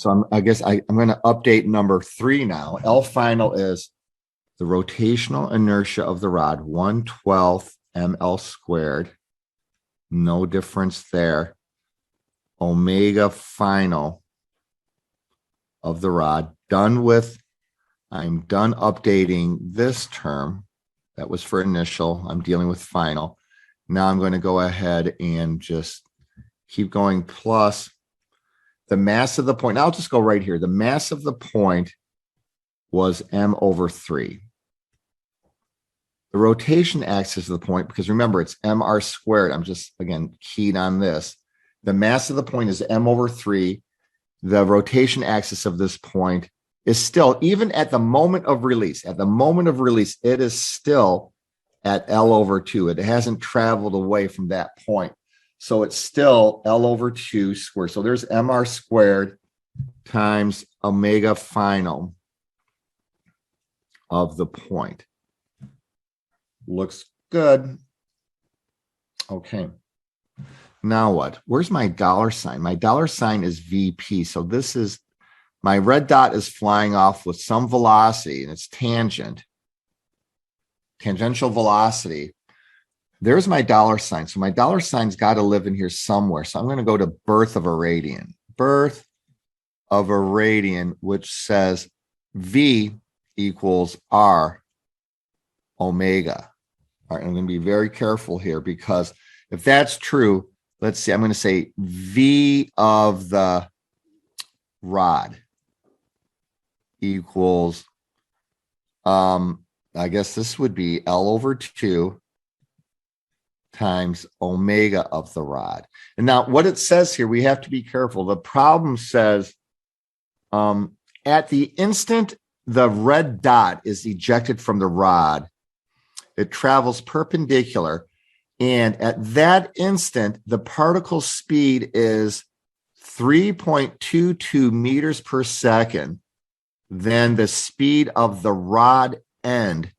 so I guess I'm going to update number 3 now. L final is the rotational inertia of the rod, 1/12 ml squared. No difference there. Omega final of the rod. I'm done updating this term. That was for initial. I'm dealing with final. Now I'm going to go ahead and just keep going plus the mass of the point. I'll just go right here. The mass of the point was m/3. The rotation axis of the point, because remember, it's mr squared. I'm just, again, keyed on this. The mass of the point is m/3. The rotation axis of this point is still, even at the moment of release, it is still at L/2. It hasn't traveled away from that point. So it's still L/2 squared. So there's mr squared times omega final of the point. Looks good. Okay. Now what? Where's my dollar sign? My dollar sign is VP. So this is, my red dot is flying off with some velocity, and it's tangential velocity. There's my dollar sign. So my dollar sign's got to live in here somewhere. So I'm going to go to birth of a radian. Birth of a radian, which says V equals R omega. All right, I'm going to be very careful here, because if that's true, let's see, I'm going to say V of the rod equals, I guess this would be L/2 times omega of the rod. And now what it says here, we have to be careful. The problem says at the instant the red dot is ejected from the rod, it travels perpendicular. And at that instant, the particle speed is 3.22 meters per second. Then the speed of the rod end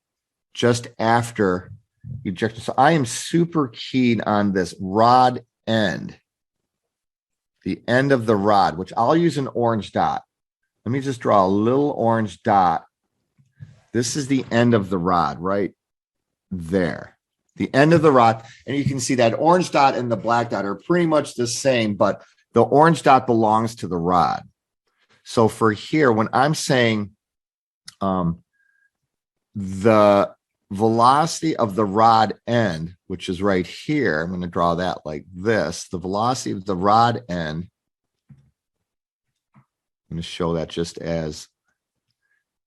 just after ejection. So I am super keen on this rod end, the end of the rod, which I'll use an orange dot. Let me just draw a little orange dot This is the end of the rod right there. The end of the rod. And you can see that orange dot and the black dot are pretty much the same, but the orange dot belongs to the rod. So for here, when I'm saying the velocity of the rod end, which is right here, I'm going to draw that like this. The velocity of the rod end, I'm going to show that just as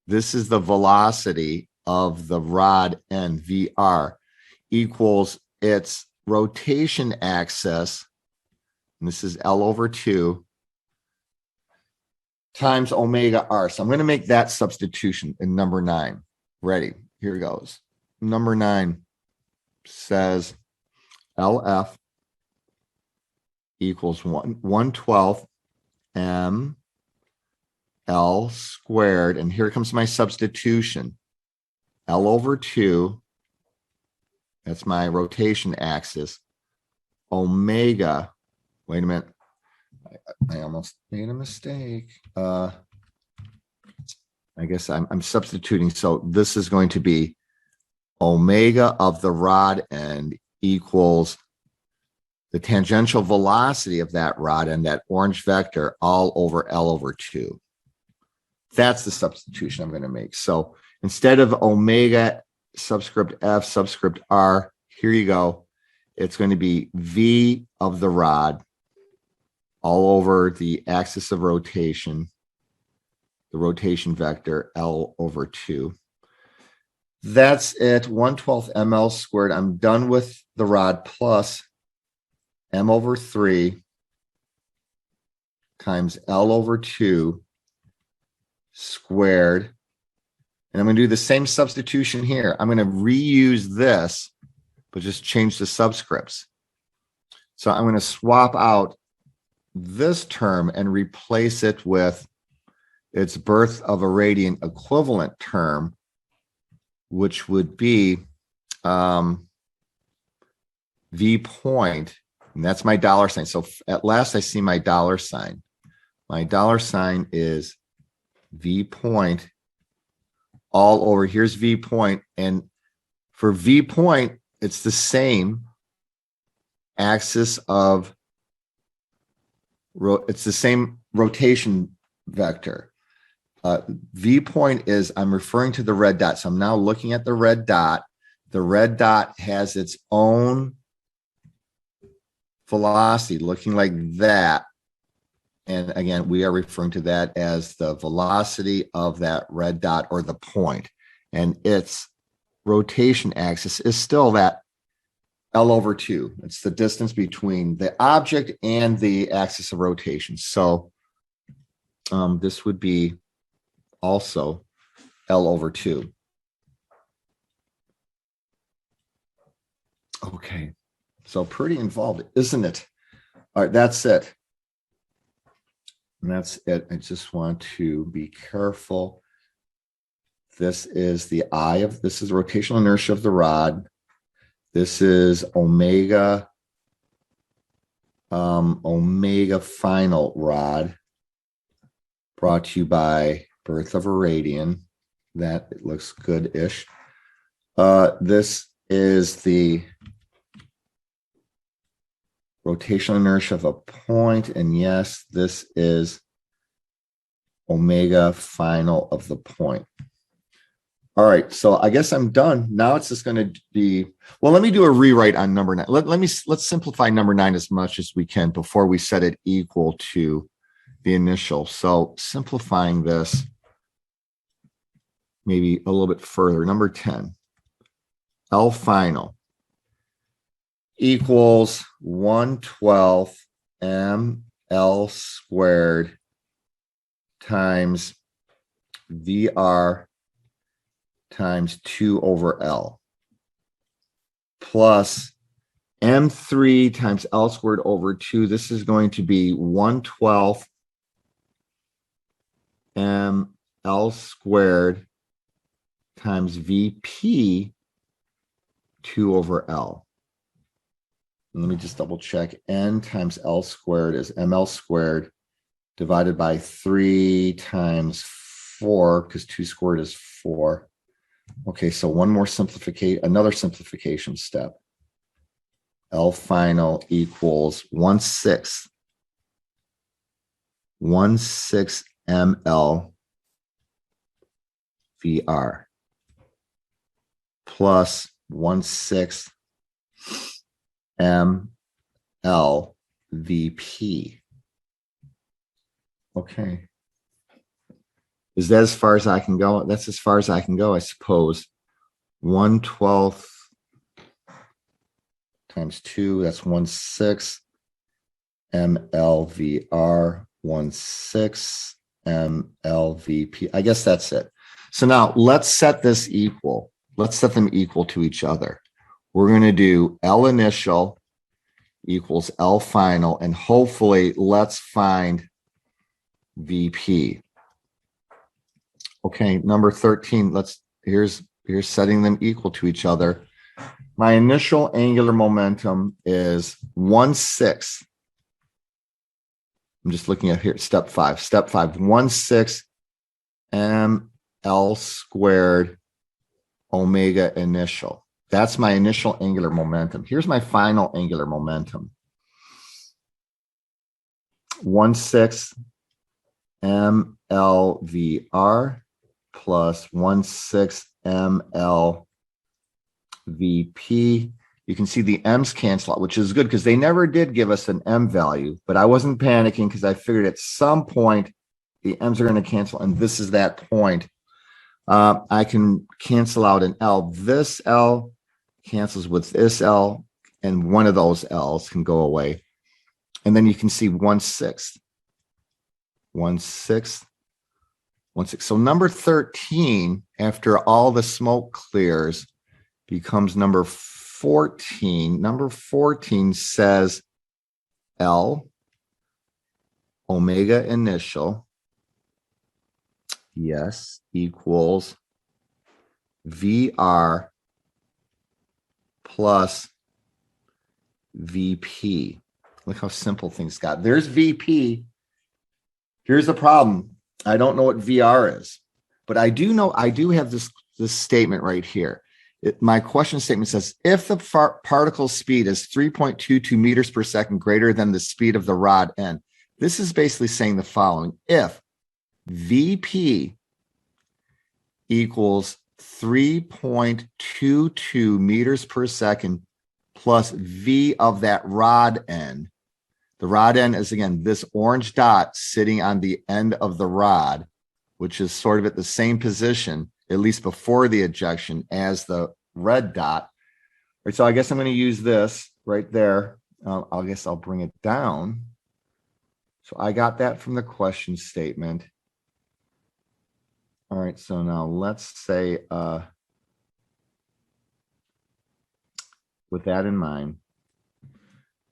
this is the velocity of the rod end, VR, equals its rotation axis, and this is L over 2, times omega r. So I'm going to make that substitution in number 9. Ready? Here goes. Number 9 says LF equals 1/12 m L squared. And here comes my substitution. L over 2, that's my rotation axis, omega, wait a minute, I almost made a mistake. I guess I'm substituting. So this is going to be omega of the rod end equals the tangential velocity of that rod end, that orange vector, all over L over 2. That's the substitution I'm going to make. So instead of omega subscript F subscript R, here you go. It's going to be V of the rod all over the axis of rotation, the rotation vector L over 2. That's it, 1/12 ml squared. I'm done with the rod, plus m over 3 times L over 2 squared. And I'm going to do the same substitution here. I'm going to reuse this, but just change the subscripts. So I'm going to swap out this term and replace it with its birth of a radian equivalent term, which would be V point, and that's my dollar sign. So at last I see my dollar sign. My dollar sign is V point all over. Here's V point. And for V point, it's the same axis of, it's the same rotation vector. V point is, I'm referring to the red dot. So I'm now looking at the red dot. The red dot has its own velocity looking like that. And again, we are referring to that as the velocity of that red dot, or the point. And its rotation axis is still that L over 2. It's the distance between the object and the axis of rotation. So this would be also L over 2. Okay, so pretty involved, isn't it? All right, that's it. And that's it. I just want to be careful. This is the I of, this is rotational inertia of the rod. This is omega, omega final rod, brought to you by birth of a radian. That it looks good-ish. This is the rotational inertia of a point, and yes, this is omega final of the point. All right, so I guess I'm done. Now it's just going to be, well, let me do a rewrite on number 9. Let's simplify number 9 as much as we can before we set it equal to the initial. So simplifying this maybe a little bit further, number 10, L final equals 1/12 mL squared times VR times 2 over L plus M3 times L squared over 2. This is going to be 1/12 mL squared times VP 2 over L. Let me just double check. N times L squared is ML squared divided by 3 times 4, because 2 squared is 4. Okay, so another simplification step. L final equals 1/6 ml VR plus 1/6 ml VP. Okay. Is that as far as I can go? That's as far as I can go, I suppose. 1/12 times 2, that's 1/6 mlvr 1/6 mlvp. I guess that's it. So now let's set this equal. Let's set them equal to each other. We're going to do L initial equals L final, and hopefully let's find VP. Okay, number 13. Here's setting them equal to each other. My initial angular momentum is 1/6. I'm just looking at here, step 5. Step 5, 1/6 ml squared omega initial. That's my initial angular momentum. Here's my final angular momentum. 1/6 mlvr plus 1/6 mlvp. You can see the m's cancel out, which is good because they never did give us an m value, but I wasn't panicking because I figured at some point the m's are going to cancel, and this is that point. I can cancel out an L. This L cancels with this L, and one of those L's can go away. And then you can see 1/6. 1/6. 1/6. So number 13, after all the smoke clears, becomes number 14. Number 14 says L omega initial, yes, equals VR plus VP. Look how simple things got. There's VP. Here's the problem. I don't know what VR is, but I do have this statement right here. My question statement says, if the particle speed is 3.22 meters per second greater than the speed of the rod end, this is basically saying the following. If VP equals 3.22 meters per second plus V of that rod end, the rod end is, again, this orange dot sitting on the end of the rod, which is sort of at the same position, at least before the ejection, as the red dot. Right, so I guess I'm going to use this right there. I guess I'll bring it down. So I got that from the question statement. All right, so now let's say, with that in mind,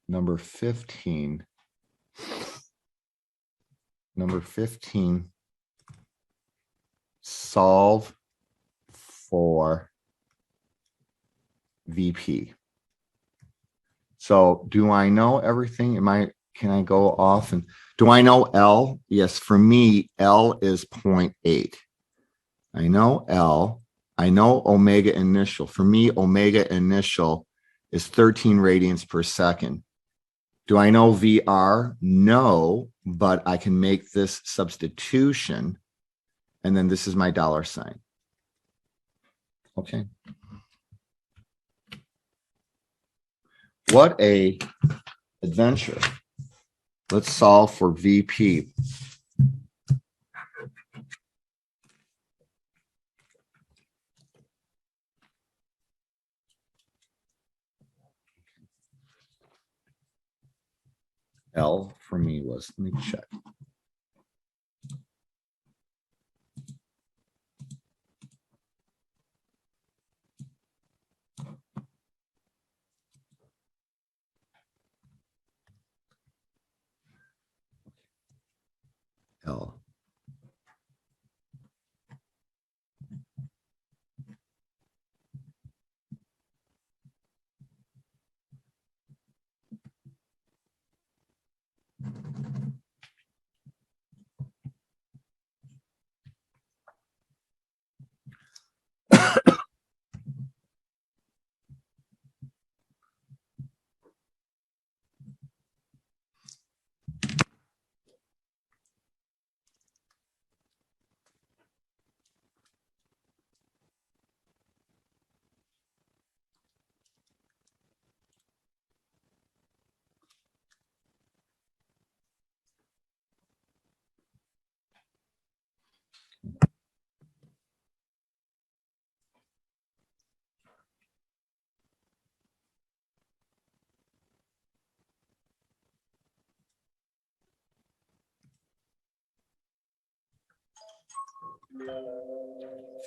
number 15, solve for VP. So do I know everything? Can I go off and do I know L? Yes, for me, L is 0.8. I know L. I know omega initial. For me, omega initial is 13 radians per second. Do I know VR? No, but I can make this substitution. And then this is my $sign. Okay. What a adventure. Let's solve for VP. L for me was, let me check. L.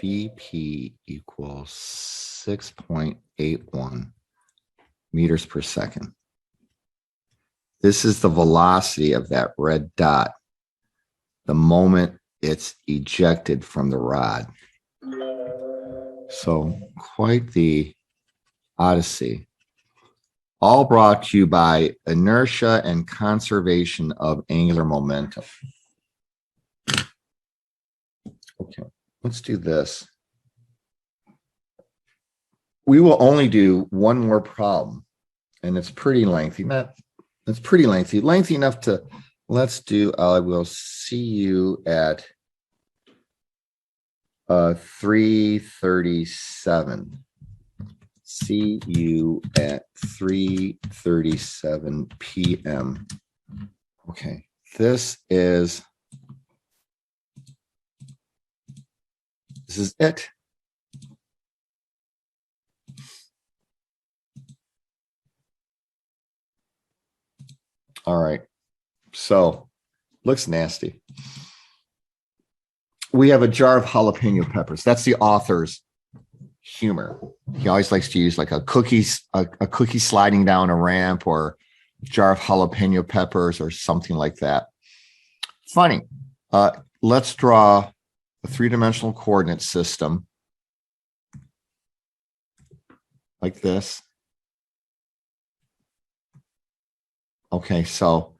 VP equals 6.81 meters per second. This is the velocity of that red dot the moment it's ejected from the rod. So quite the odyssey. All brought to you by inertia and conservation of angular momentum. Okay, let's do this. We will only do one more problem, and it's pretty lengthy. It's pretty lengthy enough to, let's do, I will see you at 3:37. See you at 3:37 p.m. Okay, this is it. All right, so looks nasty. We have a jar of jalapeno peppers. That's the author's humor. He always likes to use like a cookie sliding down a ramp, or jar of jalapeno peppers or something like that. Funny. Let's draw a three-dimensional coordinate system like this. Okay, so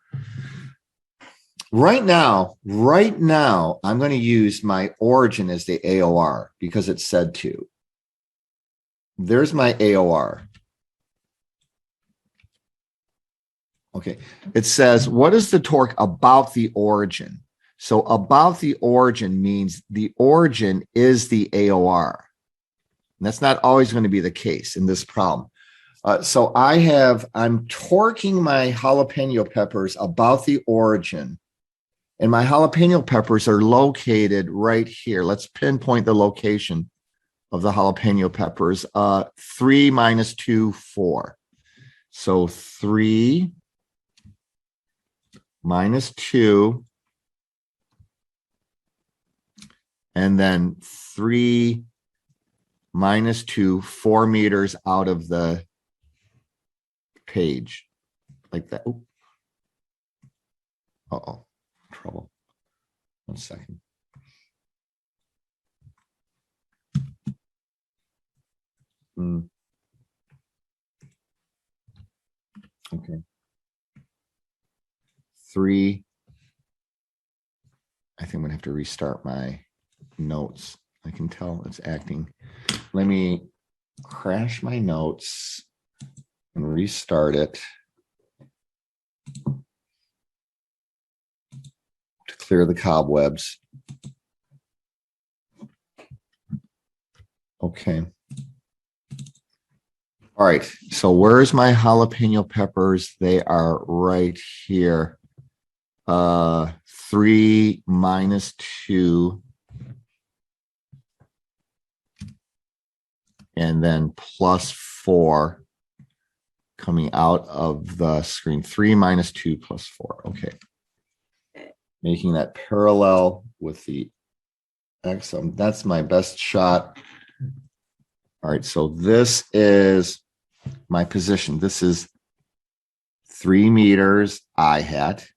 right now, I'm going to use my origin as the AOR because it said to. There's my AOR. Okay, it says, what is the torque about the origin? So about the origin means the origin is the AOR. And that's not always going to be the case in this problem. So I'm torquing my jalapeno peppers about the origin. And my jalapeno peppers are located right here. Let's pinpoint the location of the jalapeno peppers. 3 minus 2, 4. So 3 minus 2. And then 3 minus 2, 4 meters out of the page. Like that. Ooh. Uh-oh. Trouble. 1 second. Okay. 3. I think I'm gonna have to restart my notes. I can tell it's acting. Let me crash my notes and restart it to clear the cobwebs. Okay. All right, so where's my jalapeno peppers? They are right here. 3 minus 2. And then plus 4 coming out of the screen. 3 minus 2 plus 4. Okay. Making that parallel with the X. That's my best shot. All right, so this is my position. This is 3 meters I hat.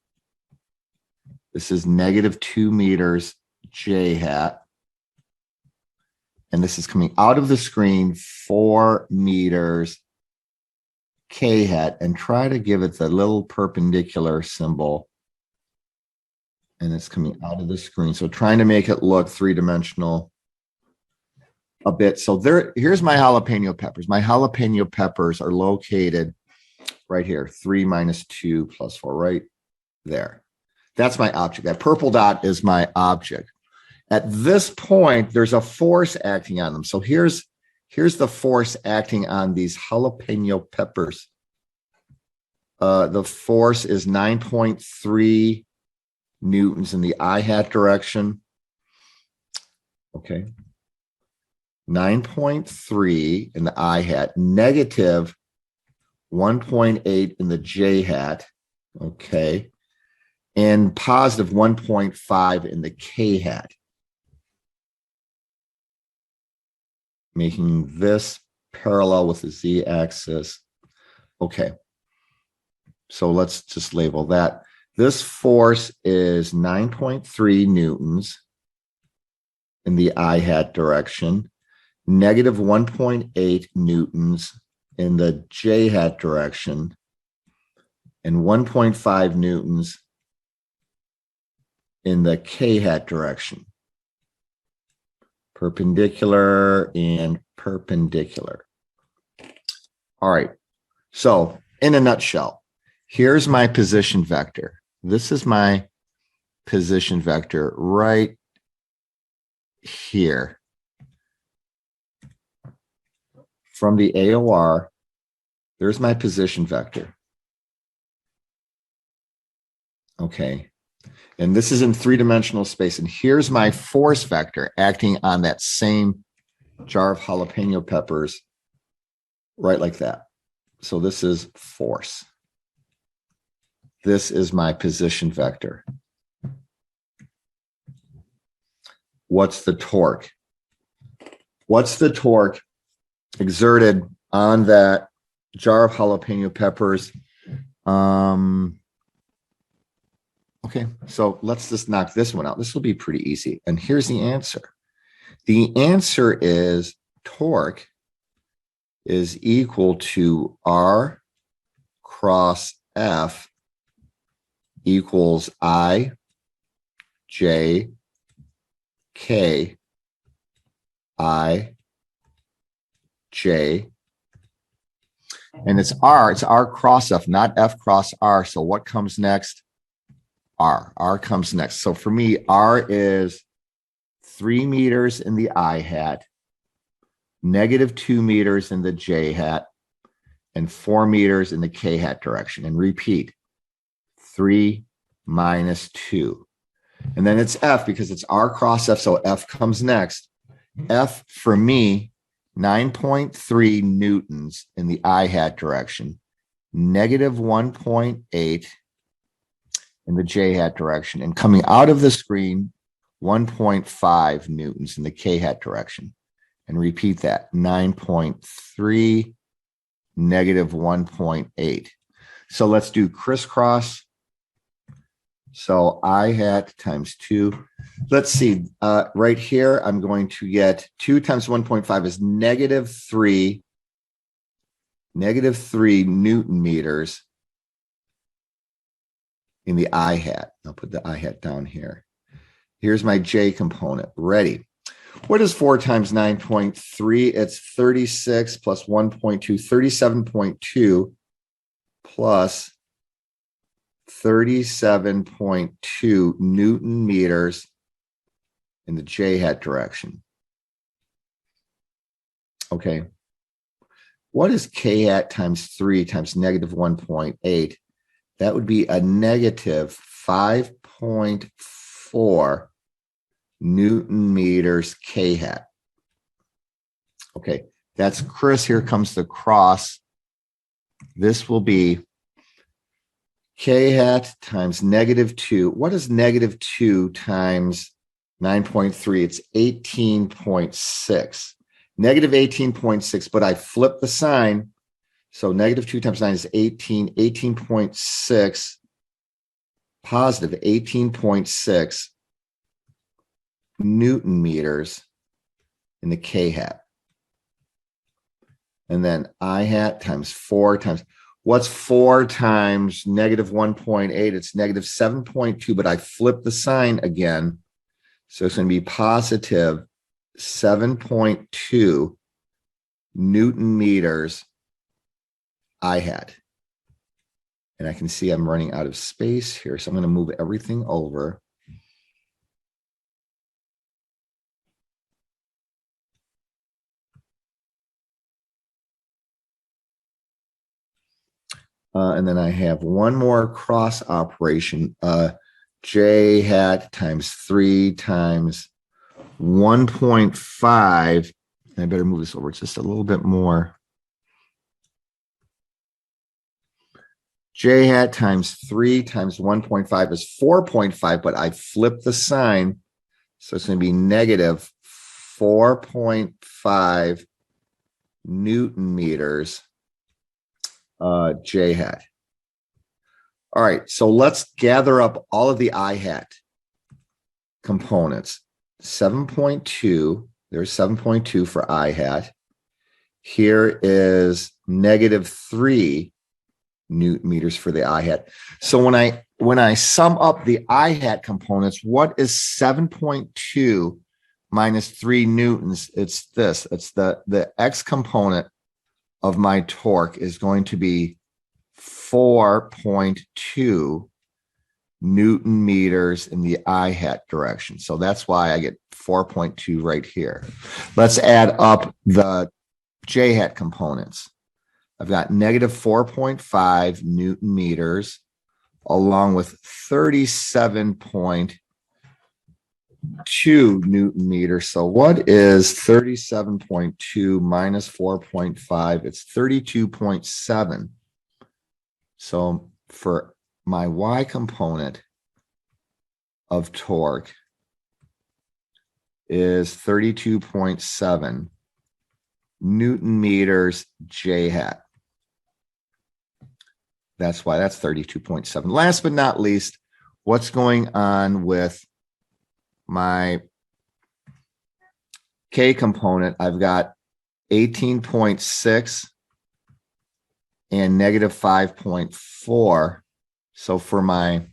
This is -2 meters J hat. And this is coming out of the screen 4 meters K hat, and try to give it the little perpendicular symbol. And it's coming out of the screen. So trying to make it look three-dimensional a bit. So here's my jalapeno peppers. My jalapeno peppers are located right here. 3 minus 2 plus 4, right there. That's my object. That purple dot is my object. At this point, there's a force acting on them. So here's the force acting on these jalapeno peppers. The force is 9.3 newtons in the I hat direction. Okay. 9.3 in the I hat, negative 1.8 in the J hat. Okay. And positive 1.5 in the K hat. making this parallel with the z-axis. Okay. So let's just label that. This force is 9.3 newtons in the I hat direction, negative 1.8 newtons in the j hat direction, and 1.5 newtons in the k hat direction. Perpendicular and perpendicular. All right. So in a nutshell, here's my position vector. This is my position vector right here. From the AOR, there's my position vector. Okay. And this is in three-dimensional space. And here's my force vector acting on that same jar of jalapeno peppers, right like that. So this is force. This is my position vector. What's the torque? What's the torque exerted on that jar of jalapeno peppers? Okay, so let's just knock this one out. This will be pretty easy. And here's the answer. The answer is torque is equal to R cross F equals I, J, K, I, J. And it's R cross F, not F cross R. So what comes next? R comes next. So for me, R is 3 meters in the I hat, negative 2 meters in the J hat, and 4 meters in the K hat direction. And repeat, 3 minus 2. And then it's F because it's R cross F, so F comes next. F for me, 9.3 newtons in the I hat direction, negative 1.8 in the J hat direction, and coming out of the screen, 1.5 newtons in the K hat direction. And repeat that, 9.3, negative 1.8. So let's do crisscross. So I hat times 2. Let's see, right here, I'm going to get 2 times 1.5 is negative 3 Newton meters in the I hat. I'll put the I hat down here. Here's my J component. Ready. What is 4 times 9.3? It's 36 plus 1.2, 37.2 plus 37.2 Newton meters in the J hat direction. Okay. What is K hat times 3 times negative 1.8? That would be a negative 5.4 Newton meters K hat. Okay, that's Chris. Here comes the cross. This will be K hat times negative 2. What is negative 2 times 9.3? It's 18.6. Negative 18.6, but I flip the sign. So negative 2 times 9 is 18, 18.6, positive 18.6 Newton meters in the K hat. And then I hat times 4 times, what's 4 times negative 1.8? It's negative 7.2, but I flip the sign again. So it's going to be positive 7.2 Newton meters I hat. And I can see I'm running out of space here. So I'm going to move everything over. And then I have one more cross operation. J hat times 3 times 1.5. I better move this over just a little bit more. J hat times 3 times 1.5 is 4.5, but I flip the sign. So it's going to be negative 4.5 Newton meters J hat. All right, so let's gather up all of the I hat components. 7.2, there's 7.2 for I hat. Here is -3 Newton meters for the I hat. So when I sum up the I hat components, what is 7.2 minus 3 newtons? It's this. It's the X component of my torque is going to be 4.2 Newton meters in the I hat direction. So that's why I get 4.2 right here. Let's add up the J hat components. I've got -4.5 Newton meters along with 37.2 Newton meters. So what is 37.2 minus 4.5? It's 32.7. So for my Y component of torque is 32.7 Newton meters J hat. That's why that's 32.7. Last but not least, what's going on with my K component? I've got 18.6 and -5.4. So for my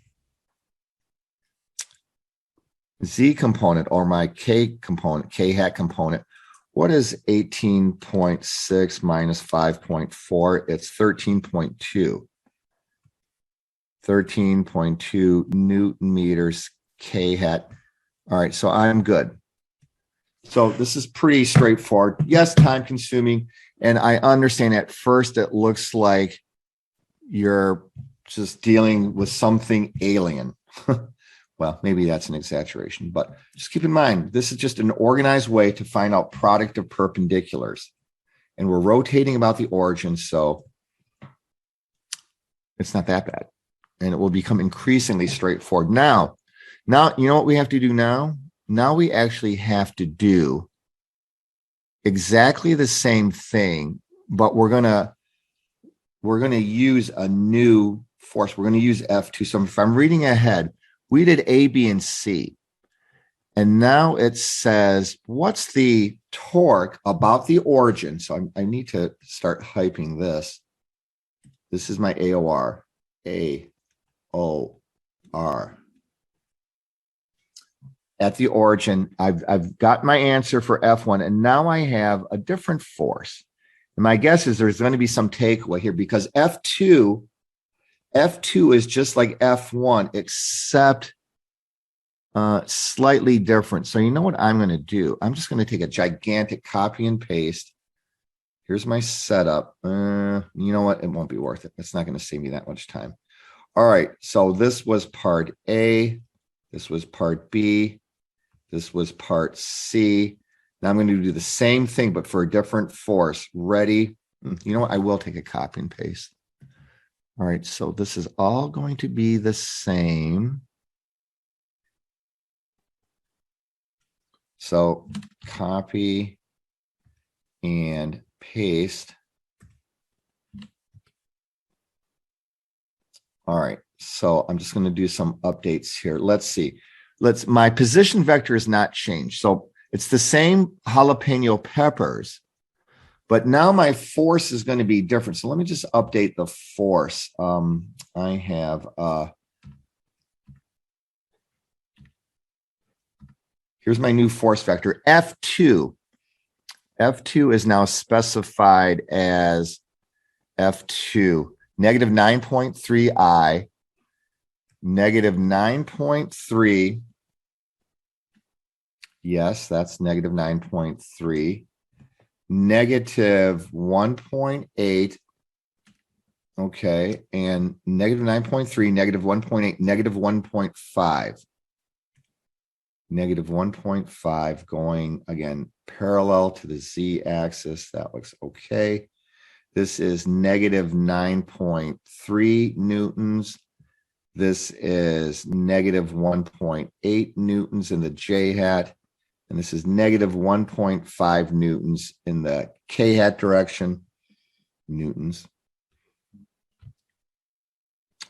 Z component or my K component, K hat component, what is 18.6 minus 5.4? It's 13.2. 13.2 Newton meters K hat. All right, so I'm good. So this is pretty straightforward. Yes, time consuming. And I understand at first it looks like you're just dealing with something alien. Well, maybe that's an exaggeration, but just keep in mind, this is just an organized way to find out product of perpendiculars. And we're rotating about the origin, so it's not that bad. And it will become increasingly straightforward. Now, you know what we have to do now? Now we actually have to do exactly the same thing, but we're gonna use a new force. We're going to use F2. So if I'm reading ahead, we did A, B, and C. And now it says, what's the torque about the origin? So I need to start hyping this. This is my AOR. AOR. At the origin, I've got my answer for F1, and now I have a different force. And my guess is there's going to be some takeaway here because F2 is just like F1, except slightly different. So you know what I'm going to do? I'm just going to take a gigantic copy and paste. Here's my setup. You know what? It won't be worth it. It's not going to save me that much time. All right. So this was part A. This was part B. This was part C. Now I'm going to do the same thing, but for a different force. Ready? You know what? I will take a copy and paste. All right, so this is all going to be the same. So copy and paste. All right, so I'm just going to do some updates here. Let's see. My position vector is not changed. So it's the same jalapeno peppers, but now my force is going to be different. So let me just update the force. I have, here's my new force vector, F2. F2 is now specified as F2, -9.3 I, -9.3. Yes, that's -9.3. -1.8. Okay. And -9.3, -1.8, -1.5. -1.5 going again parallel to the Z axis. That looks okay. This is -9.3 newtons. This is -1.8 newtons in the J hat. And this is negative 1.5 newtons in the k hat direction, newtons.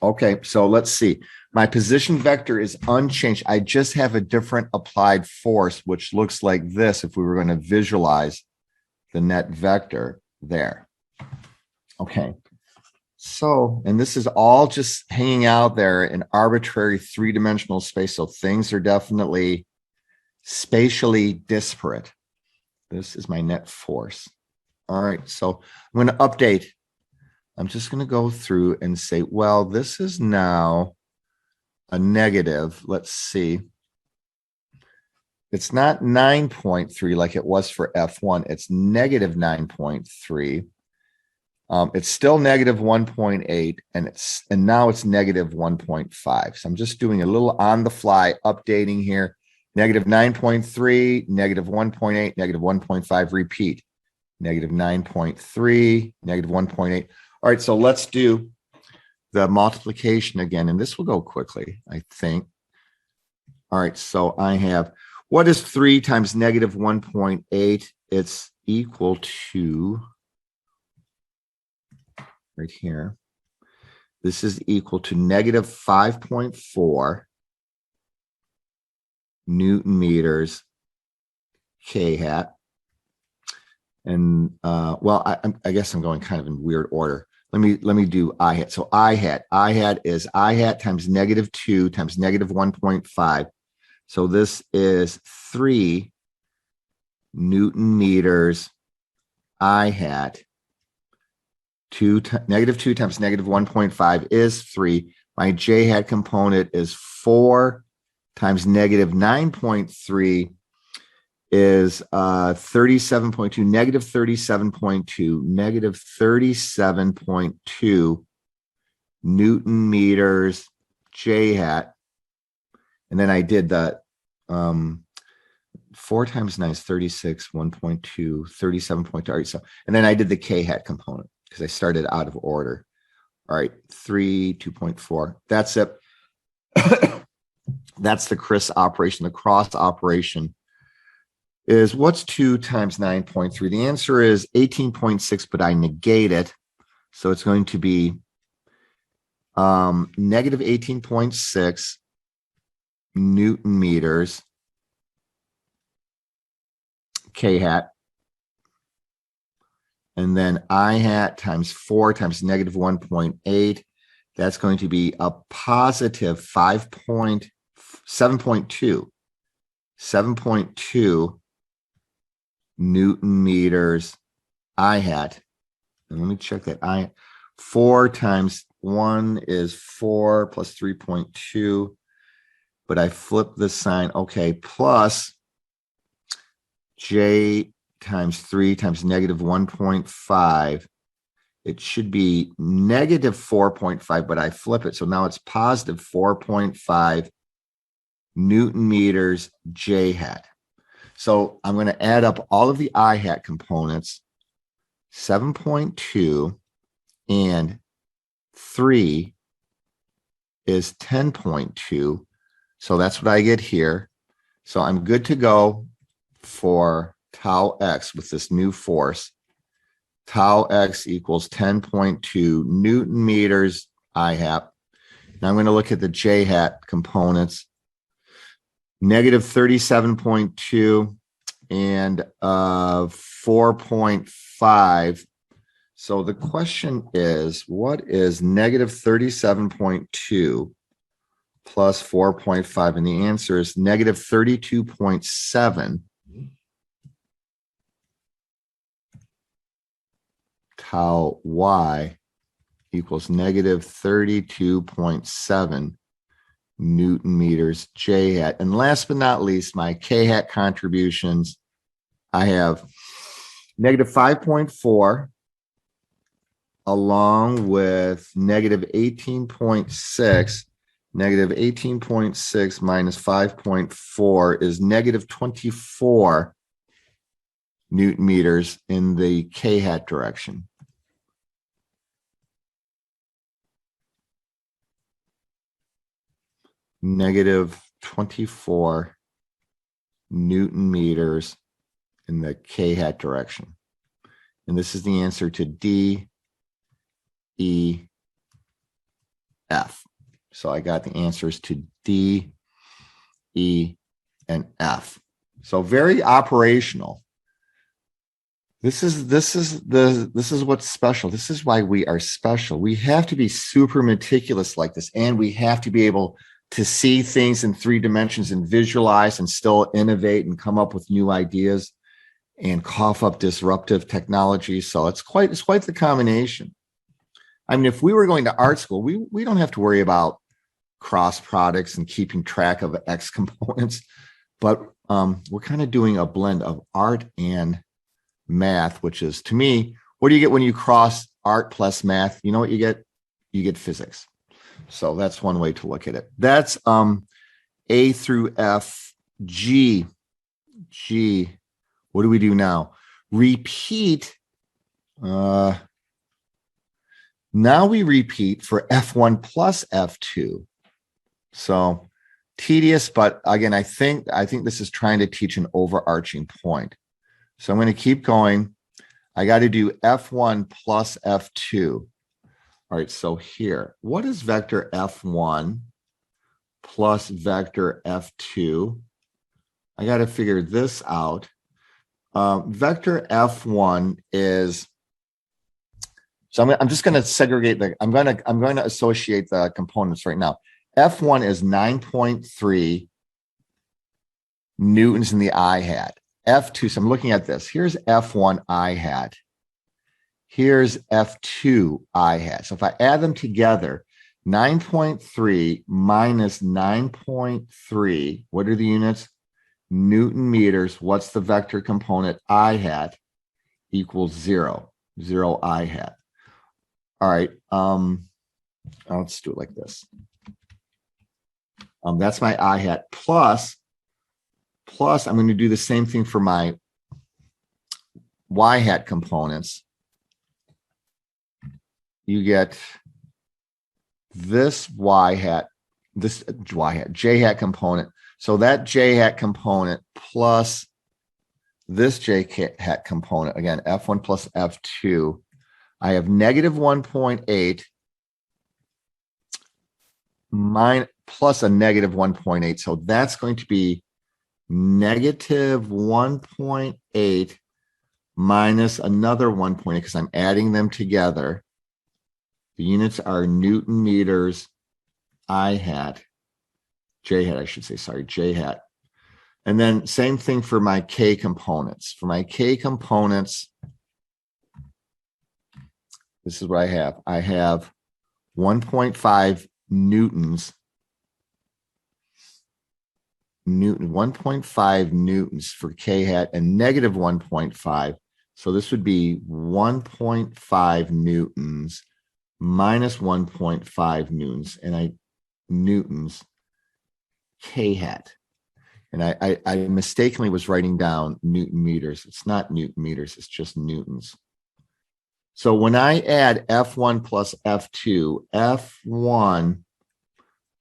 Okay, so let's see. My position vector is unchanged. I just have a different applied force, which looks like this if we were going to visualize the net vector there. Okay, so, and this is all just hanging out there in arbitrary three-dimensional space, so things are definitely spatially disparate. This is my net force. All right, so I'm going to update. I'm just going to go through and say, well, this is now a negative. Let's see. It's not 9.3 like it was for F1. It's negative 9.3. It's still negative 1.8, and now it's negative 1.5. So I'm just doing a little on the fly updating here. Negative 9.3, negative 1.8, negative 1.5, repeat. Negative 9.3, negative 1.8. All right, so let's do the multiplication again, and this will go quickly, I think. All right, so I have, what is 3 times negative 1.8? It's equal to, right here, this is equal to negative 5.4 Newton meters K hat. And well, I guess I'm going kind of in weird order. Let me do I hat. So I hat is I hat times negative 2 times negative 1.5. So this is 3 Newton meters I hat. Negative 2 times negative 1.5 is 3. My J hat component is 4 times negative 9.3 is 37.2, negative 37.2, negative 37.2 Newton meters J hat. And then I did the 4 times 9 is 36, 1.2, 37.2. All right, so, and then I did the K hat component because I started out of order. All right, 3, 2.4. That's it. That's the CRIS operation. The cross operation is what's 2 times 9.3? The answer is 18.6, but I negate it. So it's going to be negative 18.6 Newton meters K hat. And then I hat times 4 times negative 1.8. That's going to be a positive 7.2. 7.2 Newton meters I hat. And let me check that. 4 times 1 is 4 plus 3.2. But I flip the sign. Okay, plus J times 3 times negative 1.5. It should be negative 4.5, but I flip it. So now it's positive 4.5 Newton meters J hat. So I'm going to add up all of the I hat components, 7.2 and 3 is 10.2. So that's what I get here. So I'm good to go for tau x with this new force. Tau x equals 10.2 Newton meters I hat. Now I'm going to look at the J hat components. Negative 37.2 and 4.5. So the question is, what is negative 37.2 plus 4.5? And the answer is negative 32.7 tau y equals negative 32.7 Newton meters J hat. And last but not least, my K hat contributions. I have negative 5.4 along with negative 18.6. Negative 18.6 minus 5.4 is negative 24 Newton meters in the K hat direction. Negative 24 Newton meters in the k hat direction. And this is the answer to D, E, F. So I got the answers to D, E, and F. So very operational. This is what's special. This is why we are special. We have to be super meticulous like this, and we have to be able to see things in 3 dimensions and visualize and still innovate and come up with new ideas and cough up disruptive technology. So it's quite the combination. I mean, if we were going to art school, we don't have to worry about cross products and keeping track of X components, but we're kind of doing a blend of art and math, which is, to me, what do you get when you cross art plus math? You know what you get? You get physics. So that's one way to look at it. That's A through F. G. What do we do now? Repeat. Now we repeat for F1 plus F2. So tedious, but again, I think this is trying to teach an overarching point. So I'm going to keep going. I got to do F1 plus F2. All right, so here, what is vector F1 plus vector F2? I got to figure this out. Vector F1 is, so I'm just going to segregate I'm going to associate the components right now. F1 is 9.3 newtons in the I hat. F2, so I'm looking at this. Here's F1 I hat. Here's F2 I hat. So if I add them together, 9.3 minus 9.3, what are the units? Newton meters. What's the vector component? I hat equals 0. 0 I hat. All right. Let's do it like this. That's my I hat plus I'm going to do the same thing for my Y hat components. You get this J hat component. So that J hat component plus this J hat component, again, F1 plus F2, I have negative 1.8 plus a negative 1.8. So that's going to be negative 1.8 minus another 1.8 because I'm adding them together. The units are Newton meters, I hat, J hat, I should say, sorry, J hat. And then same thing for my K components. For my K components, this is what I have. I have 1.5 newtons, 1.5 newtons for K hat and negative 1.5. So this would be 1.5 newtons minus 1.5 newtons K hat. And I mistakenly was writing down Newton meters. It's not Newton meters, it's just newtons. So when I add F1 plus F2, F1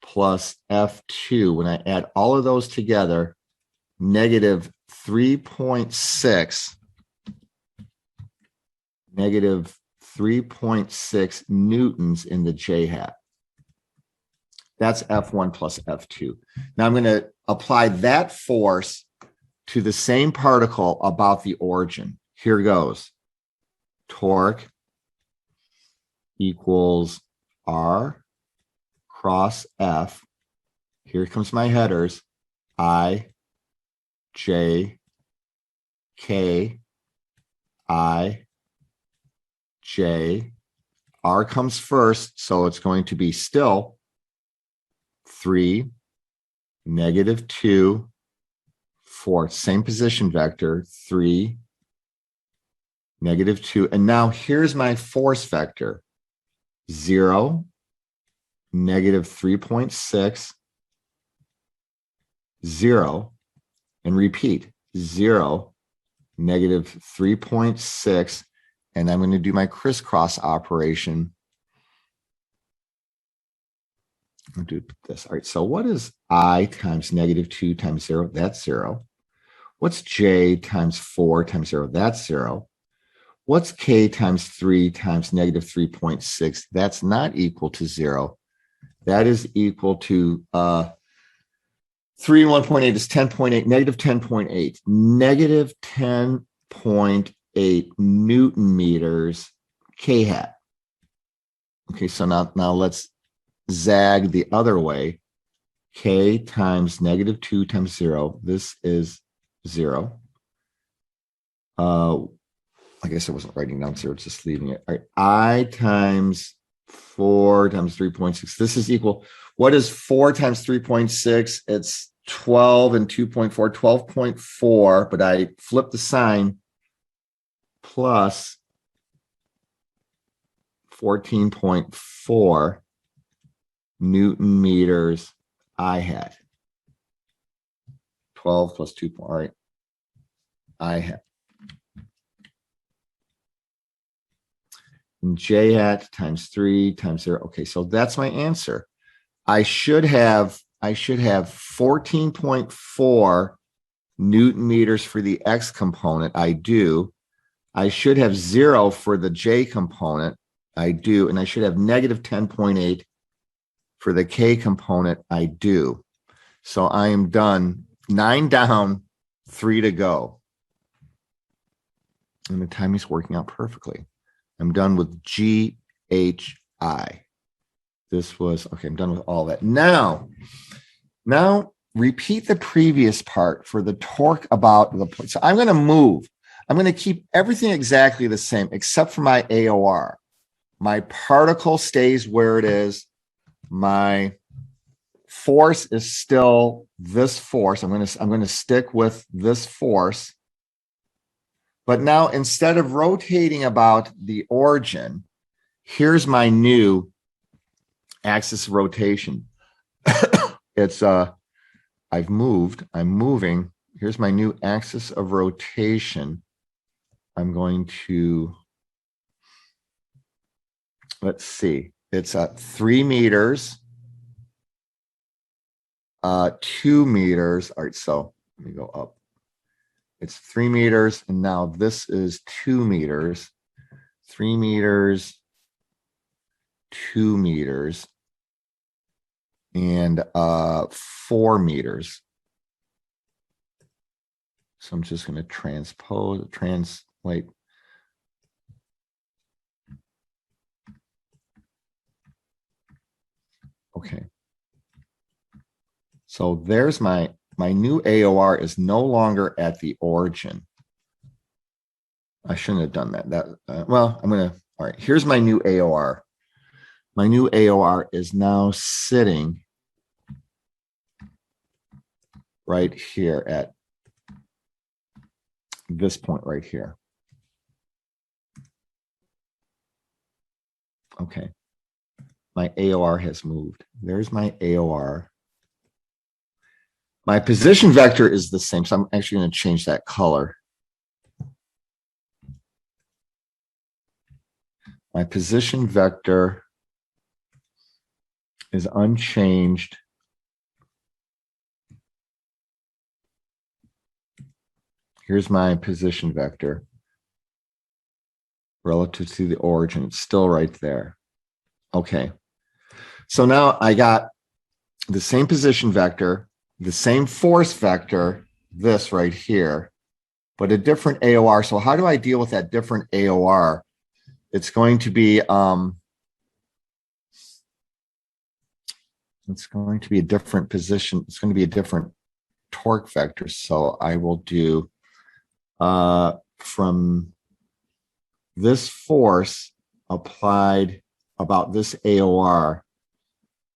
plus F2, when I add all of those together, negative 3.6, negative 3.6 newtons in the J hat. That's F1 plus F2. Now I'm going to apply that force to the same particle about the origin. Here goes. Torque equals R cross F. Here comes my headers. I, J, K, I, J. R comes first, so it's going to be still 3, negative 2, 4. Same position vector, 3, negative 2. And now here's my force vector, 0, negative 3.6, 0, and repeat, 0, negative 3.6, and I'm going to do my crisscross operation. I'll do this. All right, so what is I times negative 2 times 0? That's 0. What's j times 4 times 0? That's 0. What's k times 3 times negative 3.6? That's not equal to 0. That is equal to 3 and 1.8 is 10.8, negative 10.8. Negative 10.8 Newton meters k hat. Okay, so now let's zag the other way. K times negative 2 times 0. This is 0. I guess I wasn't writing down 0, just leaving it. All right, I times 4 times 3.6. This is equal. What is 4 times 3.6? It's 12 and 2.4, 12.4, but I flip the sign, plus 14.4 Newton meters I hat. 12 plus 2. All right. I hat. And j hat times 3 times 0. Okay, so that's my answer. I should have 14.4 Newton meters for the x component. I do. I should have 0 for the j component. I do. And I should have negative 10.8 for the k component. I do. So I am done. 9 down, 3 to go. And the timing's working out perfectly. I'm done with GHI. This was, okay, I'm done with all that. Now repeat the previous part for the torque about the point. So I'm going to move. I'm going to keep everything exactly the same except for my AOR. My particle stays where it is. My force is still this force. I'm going to stick with this force. But now instead of rotating about the origin, here's my new axis of rotation. It's I'm moving. Here's my new axis of rotation. I'm going to, let's see, it's 3 meters, 2 meters. All right, so let me go up. It's 3 meters, and now this is 2 meters. 3 meters, 2 meters, and 4 meters. So I'm just going to translate. Okay. So there's my new AOR is no longer at the origin. I shouldn't have done that. Well, I'm going to, all right, here's my new AOR. My new AOR is now sitting right here at this point right here. Okay. My AOR has moved. There's my AOR. My position vector is the same, so I'm actually going to change that color. My position vector is unchanged. Here's my position vector relative to the origin. It's still right there. Okay. So now I got the same position vector, the same force vector, this right here, but a different AOR. So how do I deal with that different AOR? It's going to be a different position. It's going to be a different torque vector. So I will do from this force applied about this AOR.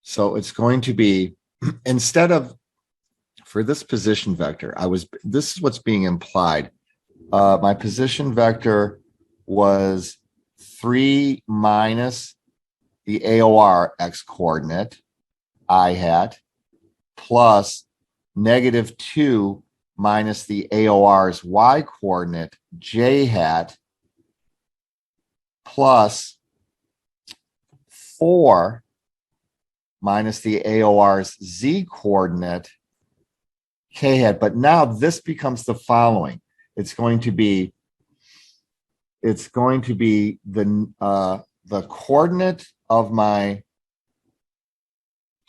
So it's going to be, instead of, for this position vector, this is what's being implied. My position vector was 3 minus the AOR x coordinate, I hat, plus -2 minus the AOR's y coordinate, j hat, plus 4 minus the AOR's z coordinate, K hat. But now this becomes the following. It's going to be the coordinate of my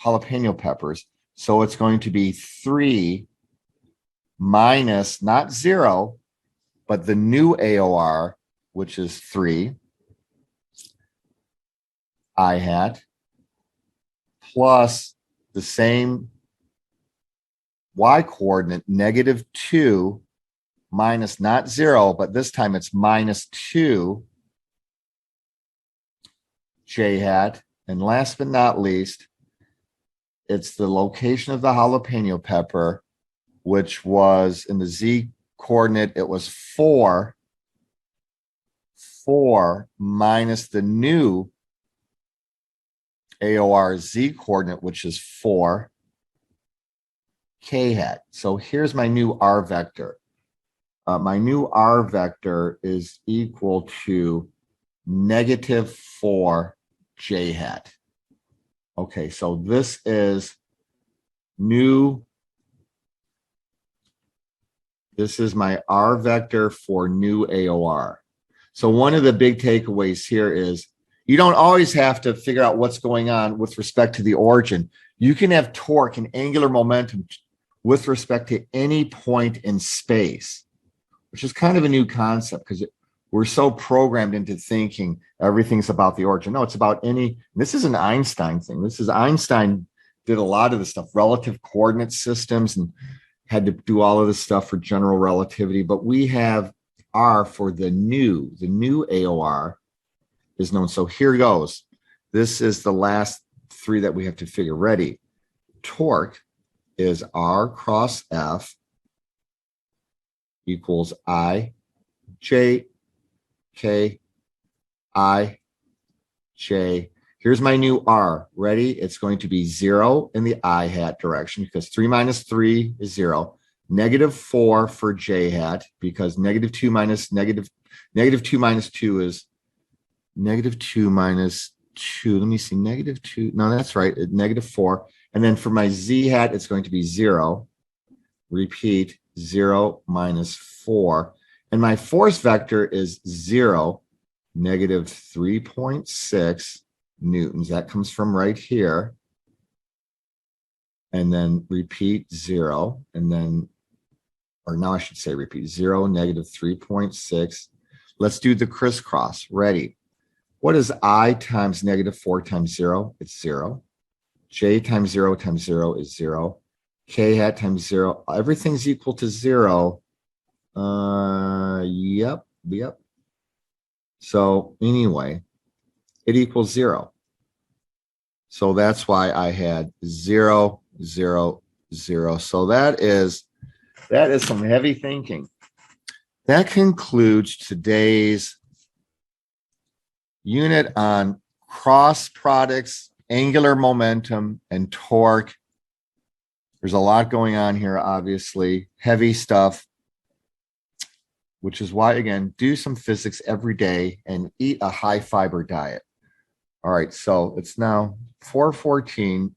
jalapeno peppers. So it's going to be 3 minus, not 0, but the new AOR, which is 3 I hat, plus the same Y coordinate, -2, minus not 0, but this time it's -2 J hat. And last but not least, it's the location of the jalapeno pepper, which was in the Z coordinate, it was 4 minus the new AOR Z coordinate, which is 4 K hat. So here's my new R vector. My new R vector is equal to -4 J hat. Okay, so this is this is my R vector for new AOR. So one of the big takeaways here is you don't always have to figure out what's going on with respect to the origin. You can have torque and angular momentum with respect to any point in space, which is kind of a new concept because we're so programmed into thinking everything's about the origin. No, it's about this is an Einstein thing. Einstein did a lot of the stuff, relative coordinate systems, and had to do all of this stuff for general relativity. But we have R for the new AOR is known. So here goes. This is the last 3 that we have to figure. Ready? Torque is R cross F equals I J K I J. Here's my new R. Ready? It's going to be 0 in the I hat direction because 3 minus 3 is 0. -4 for J hat because -2 minus -2 minus 2 is -2 minus 2. Let me see. -2. No, that's right. -4. And then for my Z hat, it's going to be 0. Repeat, 0 minus 4. And my force vector is 0, -3.6 newtons. That comes from right here. And then repeat 0. And then, or now I should say repeat 0, -3.6. Let's do the crisscross. Ready? What is I times -4 times 0? It's 0. J times 0 times 0 is 0. K hat times 0. Everything's equal to 0. Yep. So anyway, it equals 0. So that's why I had 0, 0, 0. So that is some heavy thinking. That concludes today's unit on cross products, angular momentum, and torque. There's a lot going on here, obviously, heavy stuff, which is why, again, do some physics every day and eat a high fiber diet. All right, so it's now 4:14.